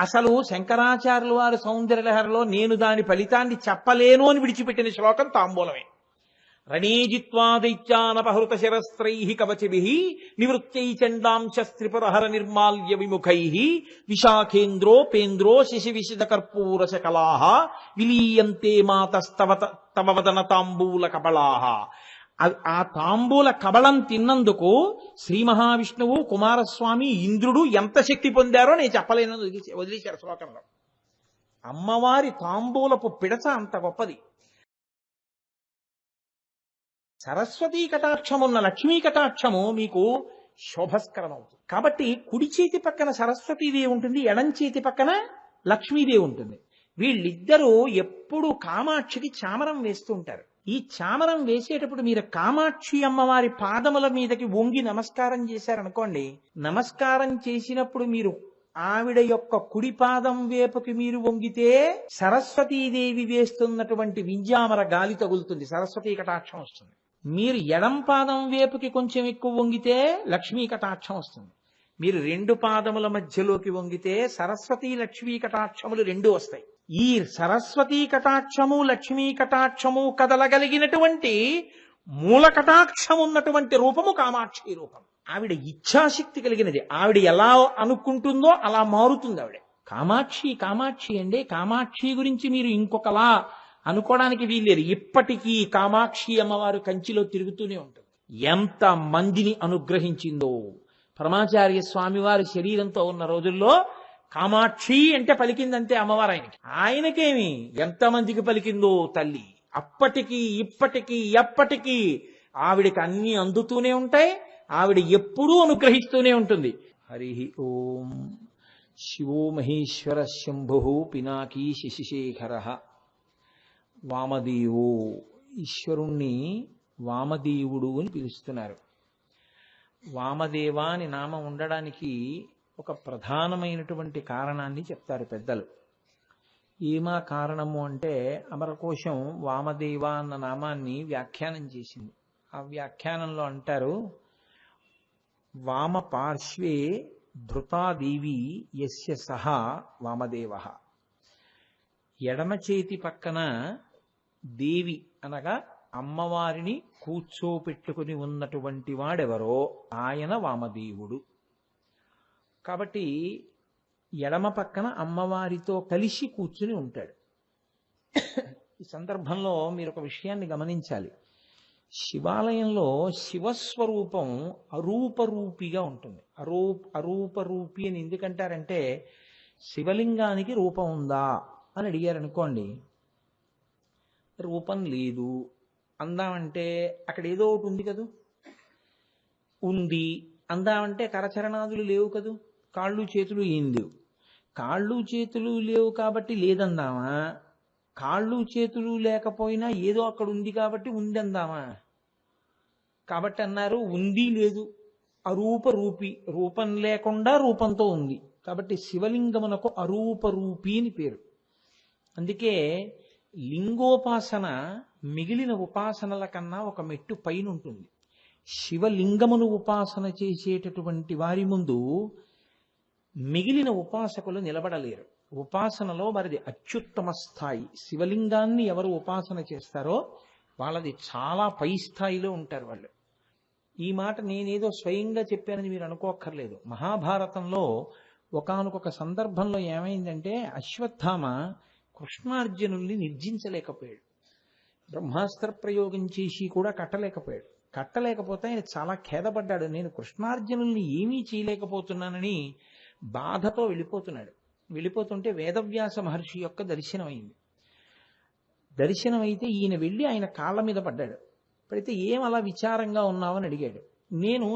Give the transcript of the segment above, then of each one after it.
అసలు శంకరాచార్యుల వారి సౌందర్యలహరిలో నేను దాని ఫలితాన్ని చెప్పలేను అని విడిచిపెట్టిన శ్లోకం తాంబూలమే. రణీజిత్వా దైత్యానపహృత శరస్త్రై కవచిభిః నివృత్తై చండాంశ స్త్రిపురహర నిర్మాల్య విముఖైః విశాఖేంద్రోపేంద్రో శశి విశిద కర్పూర శకలాః విలీయంతే మాతస్తవ తవ వదన తాంబూల కబళాః. ఆ తాంబూల కబళం తిన్నందుకు శ్రీ మహావిష్ణువు, కుమారస్వామి, ఇంద్రుడు ఎంత శక్తి పొందారో నేను చెప్పలేను వదిలేశారు శ్లోకంలో. అమ్మవారి తాంబూలపు పిడచ అంత గొప్పది. సరస్వతీ కటాక్షమున్న లక్ష్మీ కటాక్షము మీకు శోభస్కరం అవుతుంది. కాబట్టి కుడి చేతి పక్కన సరస్వతీదేవి ఉంటుంది, ఎడం చేతి పక్కన లక్ష్మీదేవి ఉంటుంది. వీళ్ళిద్దరూ ఎప్పుడు కామాక్షికి చామరం వేస్తూ ఉంటారు. ఈ చామరం వేసేటప్పుడు మీరు కామాక్షి అమ్మవారి పాదముల మీదకి వంగి నమస్కారం చేశారనుకోండి, నమస్కారం చేసినప్పుడు మీరు ఆవిడ యొక్క కుడి పాదం వేపుకి మీరు వంగితే సరస్వతీదేవి వేస్తున్నటువంటి వింజామర గాలి తగులుతుంది, సరస్వతీ కటాక్షం వస్తుంది. మీరు ఎడం పాదం వేపుకి కొంచెం ఎక్కువ వంగితే లక్ష్మీ కటాక్షం వస్తుంది. మీరు రెండు పాదముల మధ్యలోకి వంగితే సరస్వతీ లక్ష్మీ కటాక్షములు రెండు వస్తాయి. ఈ సరస్వతీ కటాక్షము, లక్ష్మీ కటాక్షము కదలగలిగినటువంటి మూల కటాక్షం ఉన్నటువంటి రూపము కామాక్షి రూపం. ఆవిడ ఇచ్ఛాశక్తి కలిగినది. ఆవిడ ఎలా అనుకుంటుందో అలా మారుతుంది ఆవిడ. కామాక్షి కామాక్షి అండి. కామాక్షి గురించి మీరు ఇంకొకలా అనుకోవడానికి వీల్లేదు. ఇప్పటికీ కామాక్షి అమ్మవారు కంచిలో తిరుగుతూనే ఉంటుంది. ఎంత మందిని అనుగ్రహించిందో. పరమాచార్య స్వామి వారి శరీరంతో ఉన్న రోజుల్లో కామాక్షి అంటే పలికిందంతే అమ్మవారు. ఆయనకేమి ఎంతమందికి పలికిందో తల్లి. అప్పటికీ ఇప్పటికీ ఎప్పటికీ ఆవిడకి అన్ని అందుతూనే ఉంటాయి. ఆవిడ ఎప్పుడూ అనుగ్రహిస్తూనే ఉంటుంది. హరి ఓం. శివో మహేశ్వర శంభు పినాకీ శశిశేఖర. వామదేవో, ఈశ్వరుణ్ణి వామదేవుడు అని పిలుస్తున్నారు. వామదేవ అని నామం ఉండడానికి ఒక ప్రధానమైనటువంటి కారణాన్ని చెప్తారు పెద్దలు. ఏమా కారణము అంటే, అమరకోశం వామదేవ అన్న నామాన్ని వ్యాఖ్యానం చేసింది. ఆ వ్యాఖ్యానంలో అంటారు, వామ పార్శ్వే ధృతాదేవి యస్య సహా వామదేవ. ఎడమ చేతి పక్కన దేవి అనగా అమ్మవారిని కూర్చోపెట్టుకుని ఉన్నటువంటి వాడెవరో ఆయన వామదేవుడు. కాబట్టి ఎడమ పక్కన అమ్మవారితో కలిసి కూర్చుని ఉంటాడు. ఈ సందర్భంలో మీరు ఒక విషయాన్ని గమనించాలి. శివాలయంలో శివస్వరూపం అరూపరూపిగా ఉంటుంది. అరూపరూపి అని ఎందుకంటారంటే, శివలింగానికి రూపం ఉందా అని అడిగారనుకోండి, రూపం లేదు అందామంటే అక్కడ ఏదో ఒకటి ఉంది కదూ. ఉంది అందామంటే కరచరణాదులు లేవు కదూ, కాళ్ళు చేతులు ఏం లేవు. కాళ్ళు చేతులు లేవు కాబట్టి లేదందామా, కాళ్ళు చేతులు లేకపోయినా ఏదో అక్కడ ఉంది కాబట్టి ఉంది అందామా? కాబట్టి అన్నారు ఉంది లేదు, అరూపరూపి, రూపం లేకుండా రూపంతో ఉంది. కాబట్టి శివలింగమునకు అరూపరూపి అని పేరు. అందుకే లింగోపాసన మిగిలిన ఉపాసనల కన్నా ఒక మెట్టు పైన ఉంటుంది. శివలింగమును ఉపాసన చేసేటటువంటి వారి ముందు మిగిలిన ఉపాసకులు నిలబడలేరు. ఉపాసనలో వారిది అత్యుత్తమ స్థాయి. శివలింగాన్ని ఎవరు ఉపాసన చేస్తారో వాళ్ళది చాలా పై స్థాయిలో ఉంటారు వాళ్ళు. ఈ మాట నేనేదో స్వయంగా చెప్పానని మీరు అనుకోక్కర్లేదు. మహాభారతంలో ఒకానొక సందర్భంలో ఏమైందంటే, అశ్వత్థామ కృష్ణార్జునుల్ని నిర్జించలేకపోయాడు. బ్రహ్మాస్త్ర ప్రయోగం చేసి కూడా కట్టలేకపోయాడు. కట్టలేకపోతే ఆయన చాలా ఖేదపడ్డాడు. నేను కృష్ణార్జునుల్ని ఏమీ చేయలేకపోతున్నానని బాధతో వెళ్ళిపోతున్నాడు. వెళ్ళిపోతుంటే వేదవ్యాస మహర్షి యొక్క దర్శనమైంది. దర్శనమైతే ఈయన వెళ్ళి ఆయన కాళ్ళ మీద పడ్డాడు. పడితే ఏం అలా విచారంగా ఉన్నావని అడిగాడు. నేను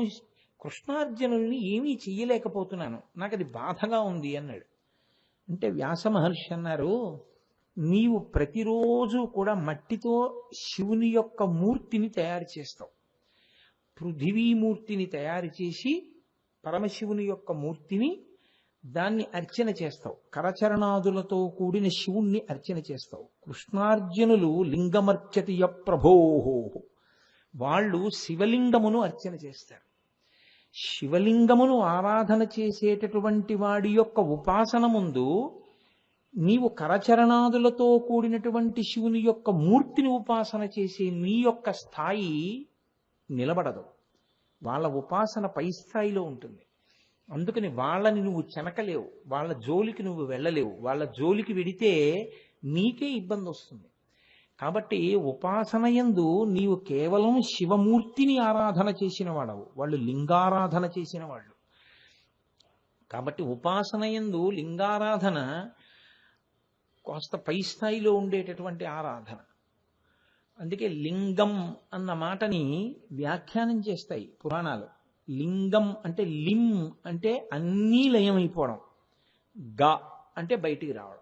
కృష్ణార్జునుల్ని ఏమీ చెయ్యలేకపోతున్నాను, నాకు అది బాధగా ఉంది అన్నాడు. అంటే వ్యాస మహర్షి అన్నారు, నీవు ప్రతిరోజు కూడా మట్టితో శివుని యొక్క మూర్తిని తయారు చేస్తావు. పృథివీమూర్తిని తయారు చేసి పరమశివుని యొక్క మూర్తిని దాన్ని అర్చన చేస్తావు. కరచరణాదులతో కూడిన శివుణ్ణి అర్చన చేస్తావు. కృష్ణార్జునులు లింగమర్చతియ ప్రభోహో, వాళ్ళు శివలింగమును అర్చన చేస్తారు. శివలింగమును ఆరాధన చేసేటటువంటి వాడి యొక్క ఉపాసన ముందు నీవు కరచరణాదులతో కూడినటువంటి శివుని యొక్క మూర్తిని ఉపాసన చేసే నీ యొక్క స్థాయి నిలబడదు. వాళ్ళ ఉపాసన పై స్థాయిలో ఉంటుంది. అందుకని వాళ్ళని నువ్వు చెనకలేవు, వాళ్ళ జోలికి నువ్వు వెళ్ళలేవు. వాళ్ళ జోలికి వెడితే నీకే ఇబ్బంది వస్తుంది. కాబట్టి ఉపాసన యందు నీవు కేవలం శివమూర్తిని ఆరాధన చేసిన వాడవు, వాళ్ళు లింగారాధన చేసిన వాళ్ళు. కాబట్టి ఉపాసన యందు లింగారాధన కాస్త పై స్థాయిలో ఉండేటటువంటి ఆరాధన. అందుకే లింగం అన్న మాటని వ్యాఖ్యానం చేస్తాయి పురాణాలు. లింగం అంటే లిం అంటే అన్నీ లయమైపోవడం, గా అంటే బయటికి రావడం.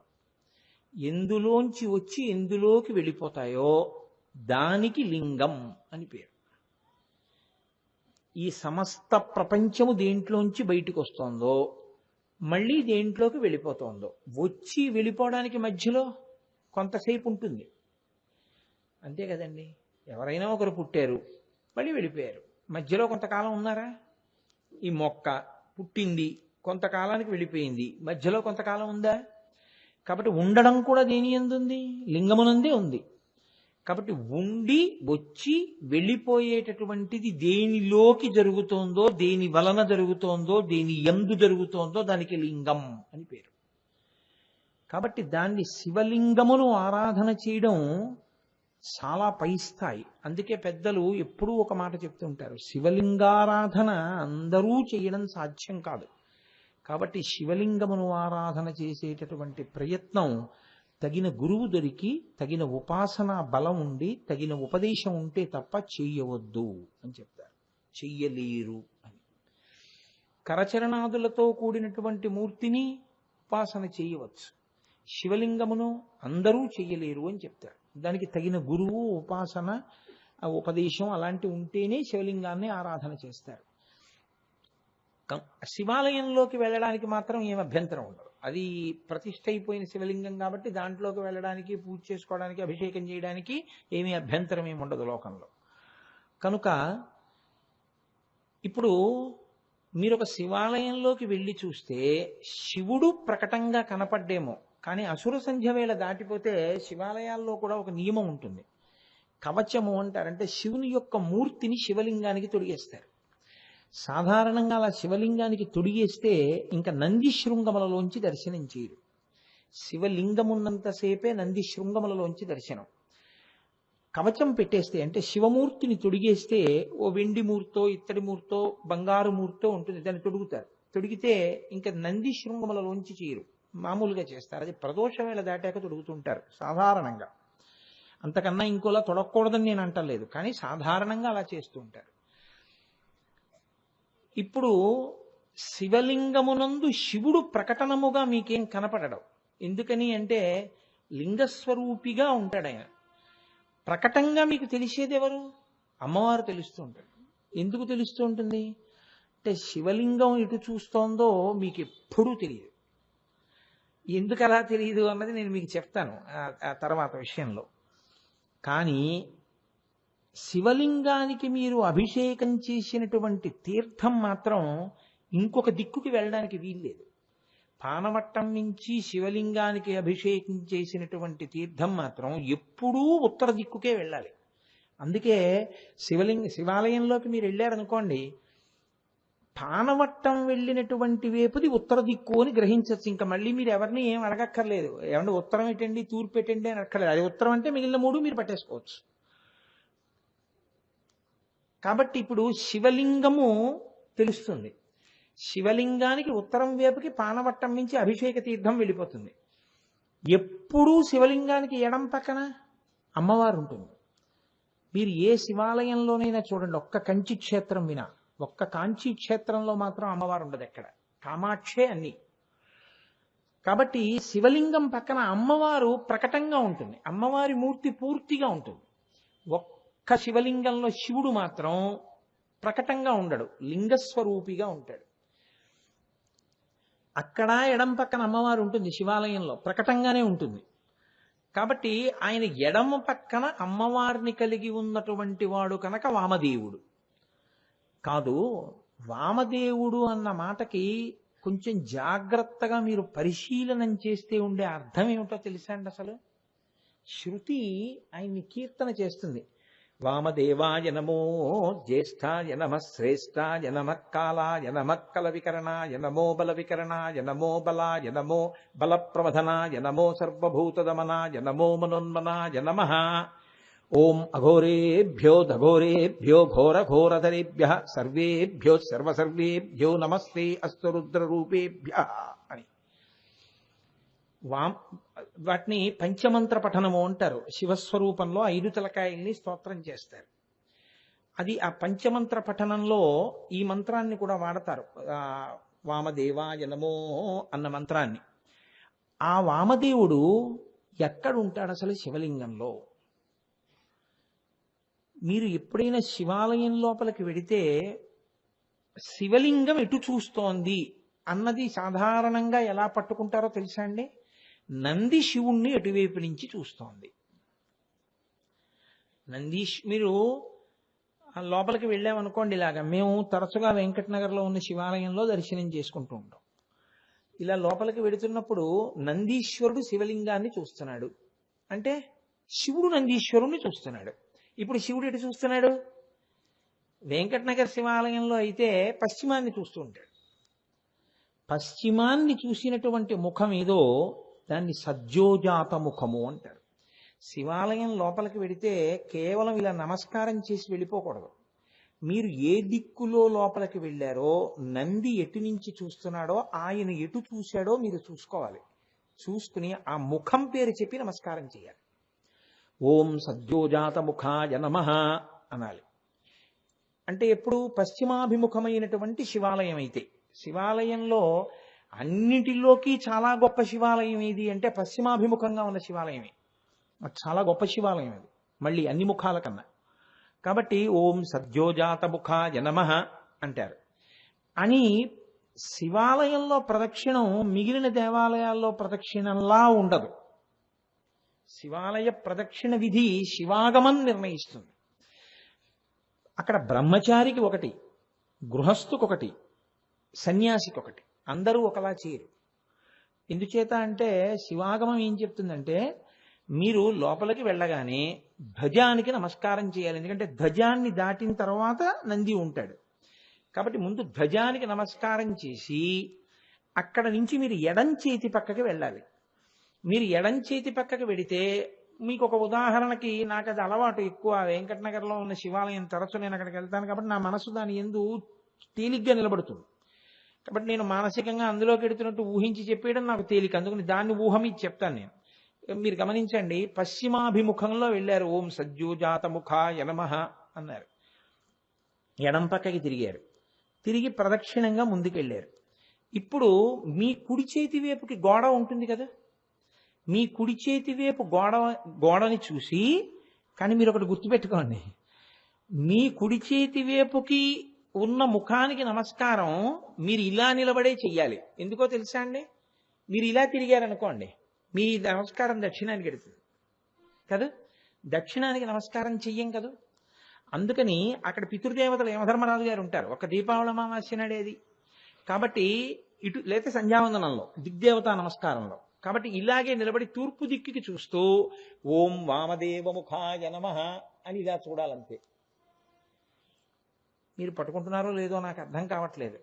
ఎందులోంచి వచ్చి ఎందులోకి వెళ్ళిపోతాయో దానికి లింగం అని పేరు. ఈ సమస్త ప్రపంచము దేంట్లోంచి బయటికి వస్తోందో మళ్ళీ దేంట్లోకి వెళ్ళిపోతోందో, వచ్చి వెళ్ళిపోవడానికి మధ్యలో కొంతసేపు ఉంటుంది, అంతే కదండి. ఎవరైనా ఒకరు పుట్టారు, మళ్ళీ వెళ్ళిపోయారు, మధ్యలో కొంతకాలం ఉన్నారా? ఈ మొక్క పుట్టింది, కొంతకాలానికి వెళ్ళిపోయింది, మధ్యలో కొంతకాలం ఉందా? కాబట్టి ఉండడం కూడా దేని యందు ఉంది? లింగమునందే ఉంది. కాబట్టి ఉండి వచ్చి వెళ్ళిపోయేటటువంటిది దేనిలోకి జరుగుతోందో, దేని వలన జరుగుతోందో, దేని యందు జరుగుతోందో దానికి లింగం అని పేరు. కాబట్టి దాన్ని శివలింగమును ఆరాధన చేయడం చాలా పై స్థాయి. అందుకే పెద్దలు ఎప్పుడూ ఒక మాట చెప్తుంటారు, శివలింగారాధన అందరూ చేయడం సాధ్యం కాదు. కాబట్టి శివలింగమును ఆరాధన చేసేటటువంటి ప్రయత్నం తగిన గురువు దొరికి, తగిన ఉపాసనా బలం ఉండి, తగిన ఉపదేశం ఉంటే తప్ప చెయ్యవద్దు అని చెప్తారు. చెయ్యలేరు అని. కరచరణాదులతో కూడినటువంటి మూర్తిని ఉపాసన చేయవచ్చు, శివలింగమును అందరూ చెయ్యలేరు అని చెప్తారు. దానికి తగిన గురువు, ఉపాసన, ఉపదేశం అలాంటి ఉంటేనే శివలింగాన్ని ఆరాధన చేస్తారు. శివాలయంలోకి వెళ్ళడానికి మాత్రం ఏం అభ్యంతరం ఉండదు. అది ప్రతిష్ఠ అయిపోయిన శివలింగం కాబట్టి దాంట్లోకి వెళ్ళడానికి, పూజ చేసుకోవడానికి, అభిషేకం చేయడానికి ఏమీ అభ్యంతరం ఏమి ఉండదు లోకంలో. కనుక ఇప్పుడు మీరు ఒక శివాలయంలోకి వెళ్ళి చూస్తే శివుడు ప్రకటంగా కనపడ్డేమో, కానీ అసుర సంధ్య వేళ దాటిపోతే శివాలయాల్లో కూడా ఒక నియమం ఉంటుంది. కవచము అంటారంటే శివుని యొక్క మూర్తిని శివలింగానికి తొడిగేస్తారు. సాధారణంగా అలా శివలింగానికి తొడిగేస్తే ఇంకా నంది శృంగములలోంచి దర్శనం చేయరు. శివలింగమున్నంతసేపే నంది శృంగములలోంచి దర్శనం. కవచం పెట్టేస్తే అంటే శివమూర్తిని తొడిగేస్తే ఓ వెండి మూర్తో, ఇత్తడి మూర్తో, బంగారు మూర్తో ఉంటుంది, దాన్ని తొడుగుతారు. తొడిగితే ఇంకా నంది శృంగములలోంచి చేయరు, మామూలుగా చేస్తారు. అది ప్రదోష వేళ దాటాక తొడుగుతుంటారు సాధారణంగా. అంతకన్నా ఇంకోలా తొడగకూడదని నేను అంటలేదు, కానీ సాధారణంగా అలా చేస్తూ ఉంటారు. ఇప్పుడు శివలింగమునందు శివుడు ప్రకటనముగా మీకేం కనపడడం. ఎందుకని అంటే లింగస్వరూపిగా ఉంటాడు ఆయన. ప్రకటంగా మీకు తెలిసేది ఎవరు? అమ్మవారు తెలుస్తూ ఉంటాడు. ఎందుకు తెలుస్తూ ఉంటుంది అంటే శివలింగం ఎటు చూస్తోందో మీకు ఎప్పుడూ తెలియదు. ఎందుకు అలా తెలియదు అన్నది నేను మీకు చెప్తాను ఆ తర్వాత విషయంలో. కానీ శివలింగానికి మీరు అభిషేకం చేసినటువంటి తీర్థం మాత్రం ఇంకొక దిక్కుకి వెళ్ళడానికి వీల్లేదు. పానవట్టం నుంచి శివలింగానికి అభిషేకం చేసినటువంటి తీర్థం మాత్రం ఎప్పుడూ ఉత్తర దిక్కుకే వెళ్ళాలి. అందుకే శివాలయంలోకి మీరు వెళ్ళారనుకోండి, పానవట్టం వెళ్ళినటువంటి వైపుది ఉత్తర దిక్కు అని గ్రహించవచ్చు. ఇంకా మళ్ళీ మీరు ఎవరిని ఏం అడగక్కర్లేదు, ఏమంటే ఉత్తరం ఏంటండి, తూర్పు ఏంటండి అని అక్కర్లేదు. అది ఉత్తరం అంటే మిగిలిన మూడు మీరు పట్టేసుకోవచ్చు. కాబట్టి ఇప్పుడు శివలింగము తెలుస్తుంది. శివలింగానికి ఉత్తరం వైపుకి పానవట్టం నుంచి అభిషేక తీర్థం వెళ్ళిపోతుంది. ఎప్పుడూ శివలింగానికి ఎడం పక్కన అమ్మవారు ఉంటుంది. మీరు ఏ శివాలయంలోనైనా చూడండి, ఒక్క కంచి క్షేత్రం వినా, ఒక్క కాంచీ క్షేత్రంలో మాత్రం అమ్మవారు ఉండదు ఎక్కడ, కామాక్షే అన్ని. కాబట్టి శివలింగం పక్కన అమ్మవారు ప్రకటంగా ఉంటుంది, అమ్మవారి మూర్తి పూర్తిగా ఉంటుంది. ఒక్క శివలింగంలో శివుడు మాత్రం ప్రకటంగా ఉండడు, లింగస్వరూపిగా ఉంటాడు. అక్కడ ఎడం పక్కన అమ్మవారు ఉంటుంది, శివాలయంలో ప్రకటంగానే ఉంటుంది. కాబట్టి ఆయన ఎడమ పక్కన అమ్మవారిని కలిగి ఉన్నటువంటి వాడు కనుక వామదేవుడు కాదు. వామదేవుడు అన్న మాటకి కొంచెం జాగ్రత్తగా మీరు పరిశీలనం చేస్తే ఉండే అర్థం ఏమిటో తెలుసా అండి అసలు? శృతి ఆయన్ని కీర్తన చేస్తుంది. వామదేవాయ నమో జ్యేష్ఠాయ నమ శ్రేష్ఠాయ నమ కాలాయ నమ కల వికరణాయ నమో బల వికరణాయ నమో బలాయ నమో బల ప్రమథనాయ నమో సర్వభూతదమనాయ నమో మనోన్మనాయ నమః. ఓం అఘోరేభ్యో దఘోరేభ్యో ఘోరఘోరధరేభ్య సర్వేభ్యో సర్వసర్వేభ్యో నమస్తే అస్తు రుద్రరూపేభ్య అని వాటిని పంచమంత్ర పఠనము అంటారు. శివస్వరూపంలో 5 తలకాయల్ని స్తోత్రం చేస్తారు. అది ఆ పంచమంత్ర పఠనంలో ఈ మంత్రాన్ని కూడా వాడతారు, వామదేవాయ నమో అన్న మంత్రాన్ని. ఆ వామదేవుడు ఎక్కడుంటాడు అసలు శివలింగంలో? మీరు ఎప్పుడైనా శివాలయం లోపలికి వెడితే శివలింగం ఎటు చూస్తోంది అన్నది సాధారణంగా ఎలా పట్టుకుంటారో తెలుసా అండి? నంది శివుణ్ణి ఎటువైపు నుంచి చూస్తోంది. మీరు లోపలికి వెళ్ళామనుకోండి, ఇలాగా మేము తరచుగా వెంకటనగర్లో ఉన్న శివాలయంలో దర్శనం చేసుకుంటూ ఉంటాం. ఇలా లోపలికి వెడుతున్నప్పుడు నందీశ్వరుడు శివలింగాన్ని చూస్తున్నాడు అంటే శివుడు నందీశ్వరుణ్ణి చూస్తున్నాడు. ఇప్పుడు శివుడు ఎటు చూస్తున్నాడు? వెంకటనగర్ శివాలయంలో అయితే పశ్చిమాన్ని చూస్తూ ఉంటాడు. పశ్చిమాన్ని చూసినటువంటి ముఖం ఏదో దాన్ని సద్యోజాత ముఖము అంటారు. శివాలయం లోపలికి వెడితే కేవలం ఇలా నమస్కారం చేసి వెళ్ళిపోకూడదు. మీరు ఏ దిక్కులో లోపలికి వెళ్ళారో నంది ఎటు నుంచి చూస్తున్నాడో ఆయన ఎటు చూశాడో మీరు చూసుకోవాలి. చూసుకుని ఆ ముఖం పేరు చెప్పి నమస్కారం చేయాలి. ఓం సద్యోజాత ముఖాయ నమః అనాలి. అంటే ఎప్పుడు పశ్చిమాభిముఖమైనటువంటి శివాలయం అయితే, శివాలయంలో అన్నిటిలోకి చాలా గొప్ప శివాలయం ఏది అంటే పశ్చిమాభిముఖంగా ఉన్న శివాలయమే. చాలా గొప్ప శివాలయం అది, మళ్ళీ అన్ని ముఖాల కన్నా. కాబట్టి ఓం సద్యోజాత ముఖాయ నమః అంటారు. అని శివాలయంలో ప్రదక్షిణం మిగిలిన దేవాలయాల్లో ప్రదక్షిణంలా ఉండదు. శివాలయ ప్రదక్షిణ విధి శివాగమం నిర్ణయిస్తుంది. అక్కడ బ్రహ్మచారికి ఒకటి, గృహస్థుకొకటి, సన్యాసికి ఒకటి, అందరూ ఒకలా చేయరు. ఎందుచేత అంటే శివాగమం ఏం చెప్తుందంటే మీరు లోపలికి వెళ్ళగానే ధ్వజానికి నమస్కారం చేయాలి. ఎందుకంటే ధ్వజాన్ని దాటిన తర్వాత నంది ఉంటాడు. కాబట్టి ముందు ధ్వజానికి నమస్కారం చేసి అక్కడ నుంచి మీరు ఎడం చేతి పక్కకి వెళ్ళాలి. మీరు ఎడం చేతి పక్కకి వెడితే, మీకు ఒక ఉదాహరణకి, నాకు అది అలవాటు ఎక్కువ, వెంకటనగర్లో ఉన్న శివాలయం తరచు నేను అక్కడికి వెళ్తాను కాబట్టి నా మనసు దాని యందు తేలిగ్గా నిలబడుతుంది. కాబట్టి నేను మానసికంగా అందులోకి వెడుతున్నట్టు ఊహించి చెప్పేయడం నాకు తేలిక, అందుకని దాన్ని ఊహమిచ్చి చెప్తాను నేను. మీరు గమనించండి, పశ్చిమాభిముఖంలో వెళ్ళారు, ఓం సద్యోజాత ముఖాయ నమః అన్నారు. ఎడం పక్కకి తిరిగారు, తిరిగి ప్రదక్షిణంగా ముందుకెళ్ళారు. ఇప్పుడు మీ కుడి చేతి వైపుకి గోడ ఉంటుంది కదా, మీ కుడి చేతి వైపు గోడని చూసి, కానీ మీరు ఒకటి గుర్తుపెట్టుకోండి, మీ కుడి చేతి వైపుకి ఉన్న ముఖానికి నమస్కారం మీరు ఇలా నిలబడే చెయ్యాలి. ఎందుకో తెలుసా అండి? మీరు ఇలా తిరిగారనుకోండి, మీ నమస్కారం దక్షిణానికి వెడుతుంది కదా, దక్షిణానికి నమస్కారం చెయ్యం కదా. అందుకని అక్కడ పితృదేవతలు యమధర్మరాజు గారు ఉంటారు, ఒక దీపావళి అమావాస్య నాడేది కాబట్టి, ఇటు లేతే సంధ్యావందనంలో దిగ్దేవతా నమస్కారంలో. కాబట్టి ఇలాగే నిలబడి తూర్పు దిక్కుకి చూస్తూ ఓం వామదేవ ముఖాయ నమః అని ఇలా చూడాలంతే. మీరు పట్టుకుంటున్నారో లేదో నాకు అర్థం కావట్లేదు.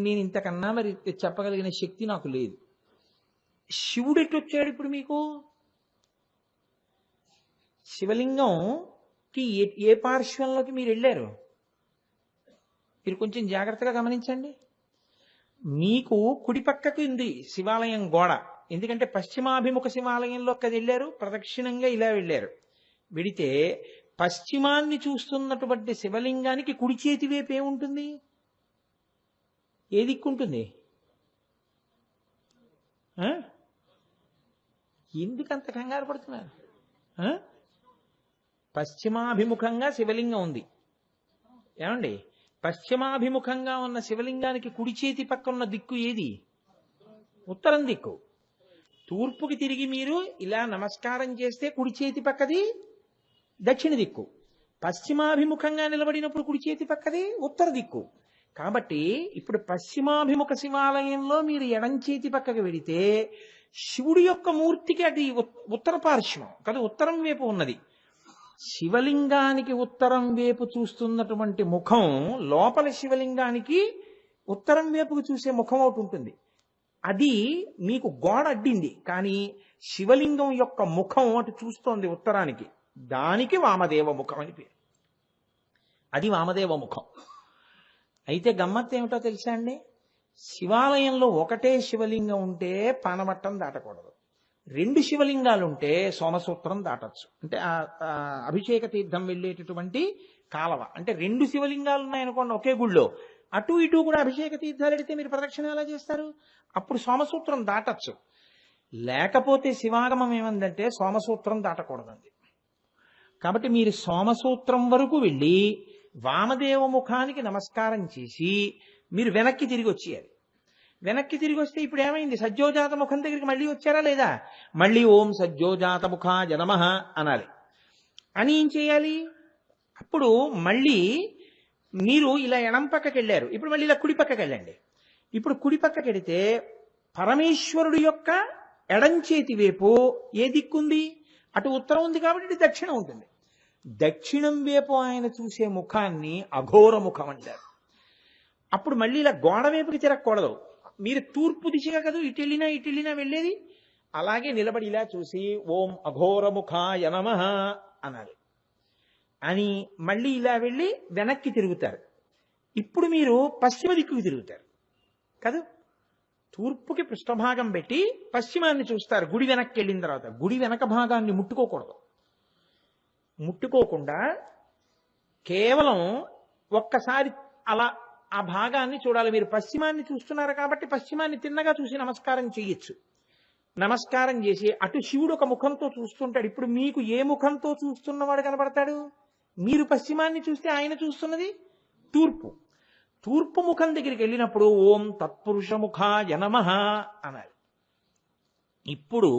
నేను ఇంతకన్నా మరి చెప్పగలిగిన శక్తి నాకు లేదు. శివుడు ఎటు వచ్చాడు ఇప్పుడు మీకు? శివలింగంకి ఏ పార్శ్వంలోకి మీరు వెళ్ళారు? మీరు కొంచెం జాగ్రత్తగా గమనించండి. మీకు కుడి పక్కకి ఉంది శివాలయం గోడ, ఎందుకంటే పశ్చిమాభిముఖ శివాలయంలోకి అది వెళ్ళారు, ప్రదక్షిణంగా ఇలా వెళ్ళారు. వెడితే పశ్చిమాన్ని చూస్తున్నటువంటి శివలింగానికి కుడి చేతి వైపు ఏముంటుంది? ఏ దిక్కుంటుంది? ఎందుకంత కంగారు పడుతున్నారు? పశ్చిమాభిముఖంగా శివలింగం ఉంది ఏమండి? పశ్చిమాభిముఖంగా ఉన్న శివలింగానికి కుడి చేతి పక్క ఉన్న దిక్కు ఏది? ఉత్తరం దిక్కు. తూర్పుకి తిరిగి మీరు ఇలా నమస్కారం చేస్తే కుడి చేతి పక్కది దక్షిణ దిక్కు. పశ్చిమాభిముఖంగా నిలబడినప్పుడు కుడి చేతి పక్కది ఉత్తర దిక్కు. కాబట్టి ఇప్పుడు పశ్చిమాభిముఖ శివాలయంలో మీరు ఎడం చేతి పక్కకి వెడితే శివుడి యొక్క మూర్తికి అది ఉత్తర పార్శ్వం కదా, ఉత్తరం వైపు ఉన్నది. శివలింగానికి ఉత్తరం వైపు చూస్తున్నటువంటి ముఖం లోపల శివలింగానికి ఉత్తరం వైపుకు చూసే ముఖం ఒకటి ఉంటుంది. అది మీకు గోడ అడ్డింది, కానీ శివలింగం యొక్క ముఖం అటు చూస్తోంది ఉత్తరానికి. దానికి వామదేవ ముఖం అని పేరు. అది వామదేవ ముఖం. అయితే గమ్మత్తు ఏమిటో తెలుసా అండి, శివాలయంలో ఒకటే శివలింగం ఉంటే పానమట్టం దాటకూడదు, 2 శివలింగాలు ఉంటే సోమసూత్రం దాటచ్చు. అంటే ఆ అభిషేక తీర్థం వెళ్ళేటటువంటి కాలవ అంటే 2 శివలింగాలు ఉన్నాయనుకోండి ఒకే గుళ్ళో, అటు ఇటు కూడా అభిషేక తీర్థాలు ఎడితే మీరు ప్రదక్షిణ ఎలా చేస్తారు? అప్పుడు సోమసూత్రం దాటచ్చు. లేకపోతే శివాగమం ఏమందంటే సోమసూత్రం దాటకూడదండి. కాబట్టి మీరు సోమసూత్రం వరకు వెళ్ళి వామదేవ ముఖానికి నమస్కారం చేసి మీరు వెనక్కి తిరిగి వచ్చేయాలి. వెనక్కి తిరిగి వస్తే ఇప్పుడు ఏమైంది? సజ్జోజాత ముఖం దగ్గరికి మళ్ళీ వచ్చారా లేదా? మళ్ళీ ఓం సజ్జోజాత ముఖాయ నమః అనాలి. అని ఏం చేయాలి? అప్పుడు మళ్ళీ మీరు ఇలా ఎడం పక్కకి వెళ్ళారు, ఇప్పుడు మళ్ళీ ఇలా కుడి పక్కకి వెళ్ళండి. ఇప్పుడు కుడి పక్కకి వెడితే పరమేశ్వరుడు యొక్క ఎడం చేతి వైపు ఏ దిక్కుంది? అటు ఉత్తరం ఉంది కాబట్టి ఇటు దక్షిణం ఉంటుంది. దక్షిణం వైపు ఆయన చూసే ముఖాన్ని అఘోర ముఖం అంటారు. అప్పుడు మళ్ళీ ఇలా గోడ వైపుకి తిరగకూడదు. మీరు తూర్పు దిశగా కదా ఇటు వెళ్ళినా వెళ్ళేది. అలాగే నిలబడి ఇలా చూసి ఓం అఘోరముఖాయ నమః అనాలి. అని మళ్ళీ ఇలా వెళ్ళి వెనక్కి తిరుగుతారు. ఇప్పుడు మీరు పశ్చిమ దిక్కుకి తిరుగుతారు కదా. తూర్పుకి పృష్ఠభాగం పెట్టి పశ్చిమాన్ని చూస్తారు. గుడి వెనక్కి వెళ్ళిన తర్వాత గుడి వెనక భాగాన్ని ముట్టుకోకూడదు. ముట్టుకోకుండా కేవలం ఒక్కసారి అలా ఆ భాగాన్ని చూడాలి. మీరు పశ్చిమాన్ని చూస్తున్నారు కాబట్టి పశ్చిమాన్ని తిన్నగా చూసి నమస్కారం చేయొచ్చు. నమస్కారం చేసి అటు శివుడు ఒక ముఖంతో చూస్తుంటాడు. ఇప్పుడు మీకు ఏ ముఖంతో చూస్తున్నవాడు కనబడతాడు? మీరు పశ్చిమాన్ని చూస్తే ఆయన చూస్తున్నది తూర్పు. తూర్పు ముఖం దగ్గరికి వెళ్ళినప్పుడు ఓం తత్పురుషముఖాయ నమః అనాలి. ఇప్పుడు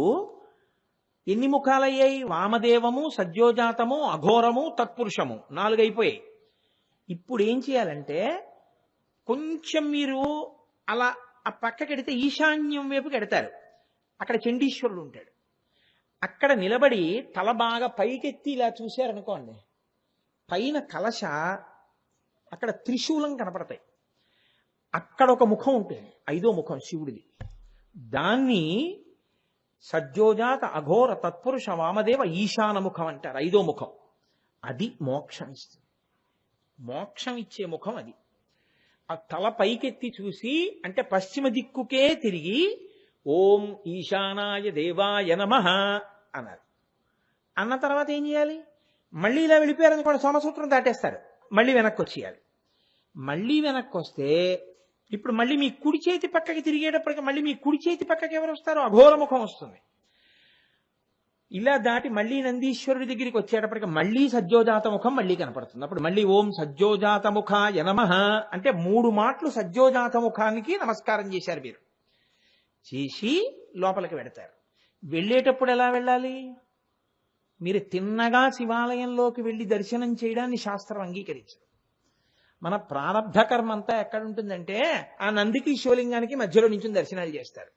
ఎన్ని ముఖాలయ్యాయి? వామదేవము, సజ్జోజాతము, అఘోరము, తత్పురుషము 4 అయిపోయాయి. ఇప్పుడు ఏం చేయాలంటే కొంచెం మీరు అలా ఆ పక్కకెడితే ఈశాన్యం వైపుకి ఎడతారు. అక్కడ చండీశ్వరుడు ఉంటాడు. అక్కడ నిలబడి తల బాగా పైకెత్తి ఇలా చూశారనుకోండి, పైన కలశ, అక్కడ త్రిశూలం కనపడతాయి. అక్కడ ఒక ముఖం ఉంటుంది, 5వ ముఖం శివుడిది. దాన్ని సజ్జోజాత అఘోర తత్పురుష వామదేవ ఈశాన ముఖం అంటారు. 5వ ముఖం. అది మోక్షం ఇస్తుంది. మోక్షం ఇచ్చే ముఖం అది. ఆ తల పైకెత్తి చూసి అంటే పశ్చిమ దిక్కుకే తిరిగి ఓం ఈశానాయ దేవాయ నమః అన్నారు. అన్న తర్వాత ఏం చేయాలి? మళ్ళీ ఇలా వెళ్ళిపోయారనుకోండి, సోమసూత్రం దాటేస్తారు. మళ్ళీ వెనక్కి వచ్చేయాలి. మళ్ళీ వెనక్కి వస్తే ఇప్పుడు మళ్ళీ మీ కుడి చేతి పక్కకి తిరిగేటప్పటికి మళ్ళీ మీ కుడి చేతి పక్కకి ఎవరు వస్తారో? అఘోరముఖం వస్తుంది. ఇలా దాటి మళ్ళీ నందీశ్వరుడి దగ్గరికి వచ్చేటప్పటికి మళ్ళీ సజ్జోజాత ముఖం మళ్ళీ కనపడుతుంది. అప్పుడు మళ్ళీ ఓం సజ్జోజాత ముఖాయ నమః అంటే 3 మాటలు సజ్జోజాత ముఖానికి నమస్కారం చేశారు. మీరు చేసి లోపలికి వెడతారు. వెళ్ళేటప్పుడు ఎలా వెళ్ళాలి? మీరు తిన్నగా శివాలయంలోకి వెళ్ళి దర్శనం చేయడాన్ని శాస్త్రం అంగీకరించదు. మన ప్రారంభ కర్మ అంతా ఎక్కడుంటుందంటే ఆ నందికి శివలింగానికి మధ్యలో నుంచి దర్శనాలు చేస్తారు.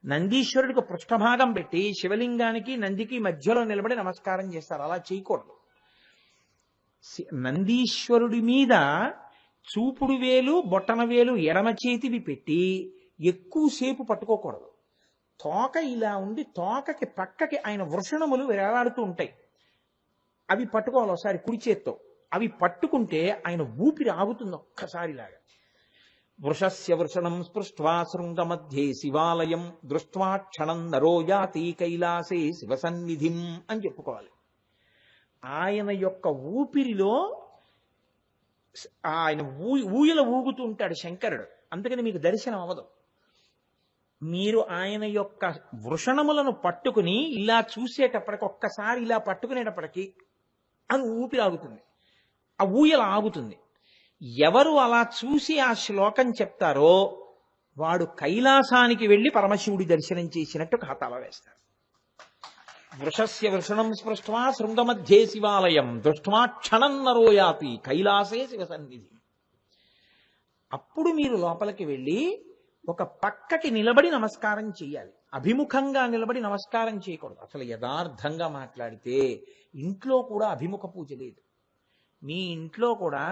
నందీశ్వరుడికి పృష్ఠభాగం పెట్టి శివలింగానికి నందికి మధ్యలో నిలబడి నమస్కారం చేస్తారు. అలా చేయకూడదు. నందీశ్వరుడి మీద చూపుడు వేలు, బొట్టన వేలు ఎడమ చేతివి పెట్టి ఎక్కువసేపు పట్టుకోకూడదు. తోక ఇలా ఉండి తోకకి పక్కకి ఆయన వృషణములు వేలాడుతూ ఉంటాయి. అవి పట్టుకోవాలి ఒకసారి కుడి చేత్తో. అవి పట్టుకుంటే ఆయన ఊపిరి ఆగుతుంది ఒక్కసారిలాగా. వృషస్య వృషణం స్పృష్ట్వా శృంగ మధ్యే శివాలయం దృష్ట్వా క్షణం నరో యాతి కైలాసే శివసన్నిధిం అని చెప్పుకోవాలి. ఆయన యొక్క ఊపిరిలో ఆయన ఊయల ఊగుతూ ఉంటాడు శంకరుడు. అందుకని మీకు దర్శనం అవ్వదు. మీరు ఆయన యొక్క వృషణములను పట్టుకుని ఇలా చూసేటప్పటికి ఒక్కసారి ఇలా పట్టుకునేటప్పటికి అది ఊపిరి ఆగుతుంది, ఆ ఊయల ఆగుతుంది. ఎవరు అలా చూసి ఆ శ్లోకం చెప్తారో వాడు కైలాసానికి వెళ్ళి పరమశివుడి దర్శనం చేసినట్టు ఖాతాలో వేస్తారు. వృషస్య వృషణం స్పృష్ట్వా శృంగమధ్యే శివాలయం దృష్ట్వా క్షణం నరో యాతి కైలాసే శివసన్నిధి. అప్పుడు మీరు లోపలికి వెళ్ళి ఒక పక్కకి నిలబడి నమస్కారం చేయాలి. అభిముఖంగా నిలబడి నమస్కారం చేయకూడదు. అసలు యథార్థంగా మాట్లాడితే ఇంట్లో కూడా అభిముఖ పూజ లేదు. మీ ఇంట్లో కూడా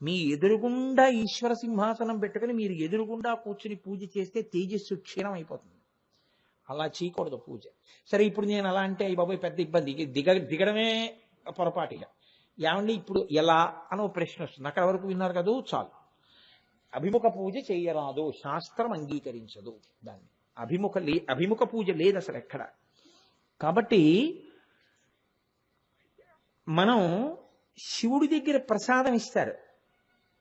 మీ ఎదురుగుండా ఈశ్వర సింహాసనం పెట్టుకుని మీరు ఎదురుగుండా కూర్చుని పూజ చేస్తే తేజస్సు క్షీణం అయిపోతుంది. అలా చేయకూడదు పూజ. సరే, ఇప్పుడు నేను అలా అంటే ఈ బాబోయ్ పెద్ద ఇబ్బంది, దిగడమే పొరపాటుగా. ఏమండి ఇప్పుడు ఎలా అని ఒక ప్రశ్న వస్తుంది. అక్కడ వరకు విన్నారు కదా, చాలు. అభిముఖ పూజ చేయరాదు, శాస్త్రం అంగీకరించదు దాన్ని. అభిముఖ పూజ లేదు అసలు ఎక్కడ. కాబట్టి మనం శివుడి దగ్గర ప్రసాదం ఇస్తారు.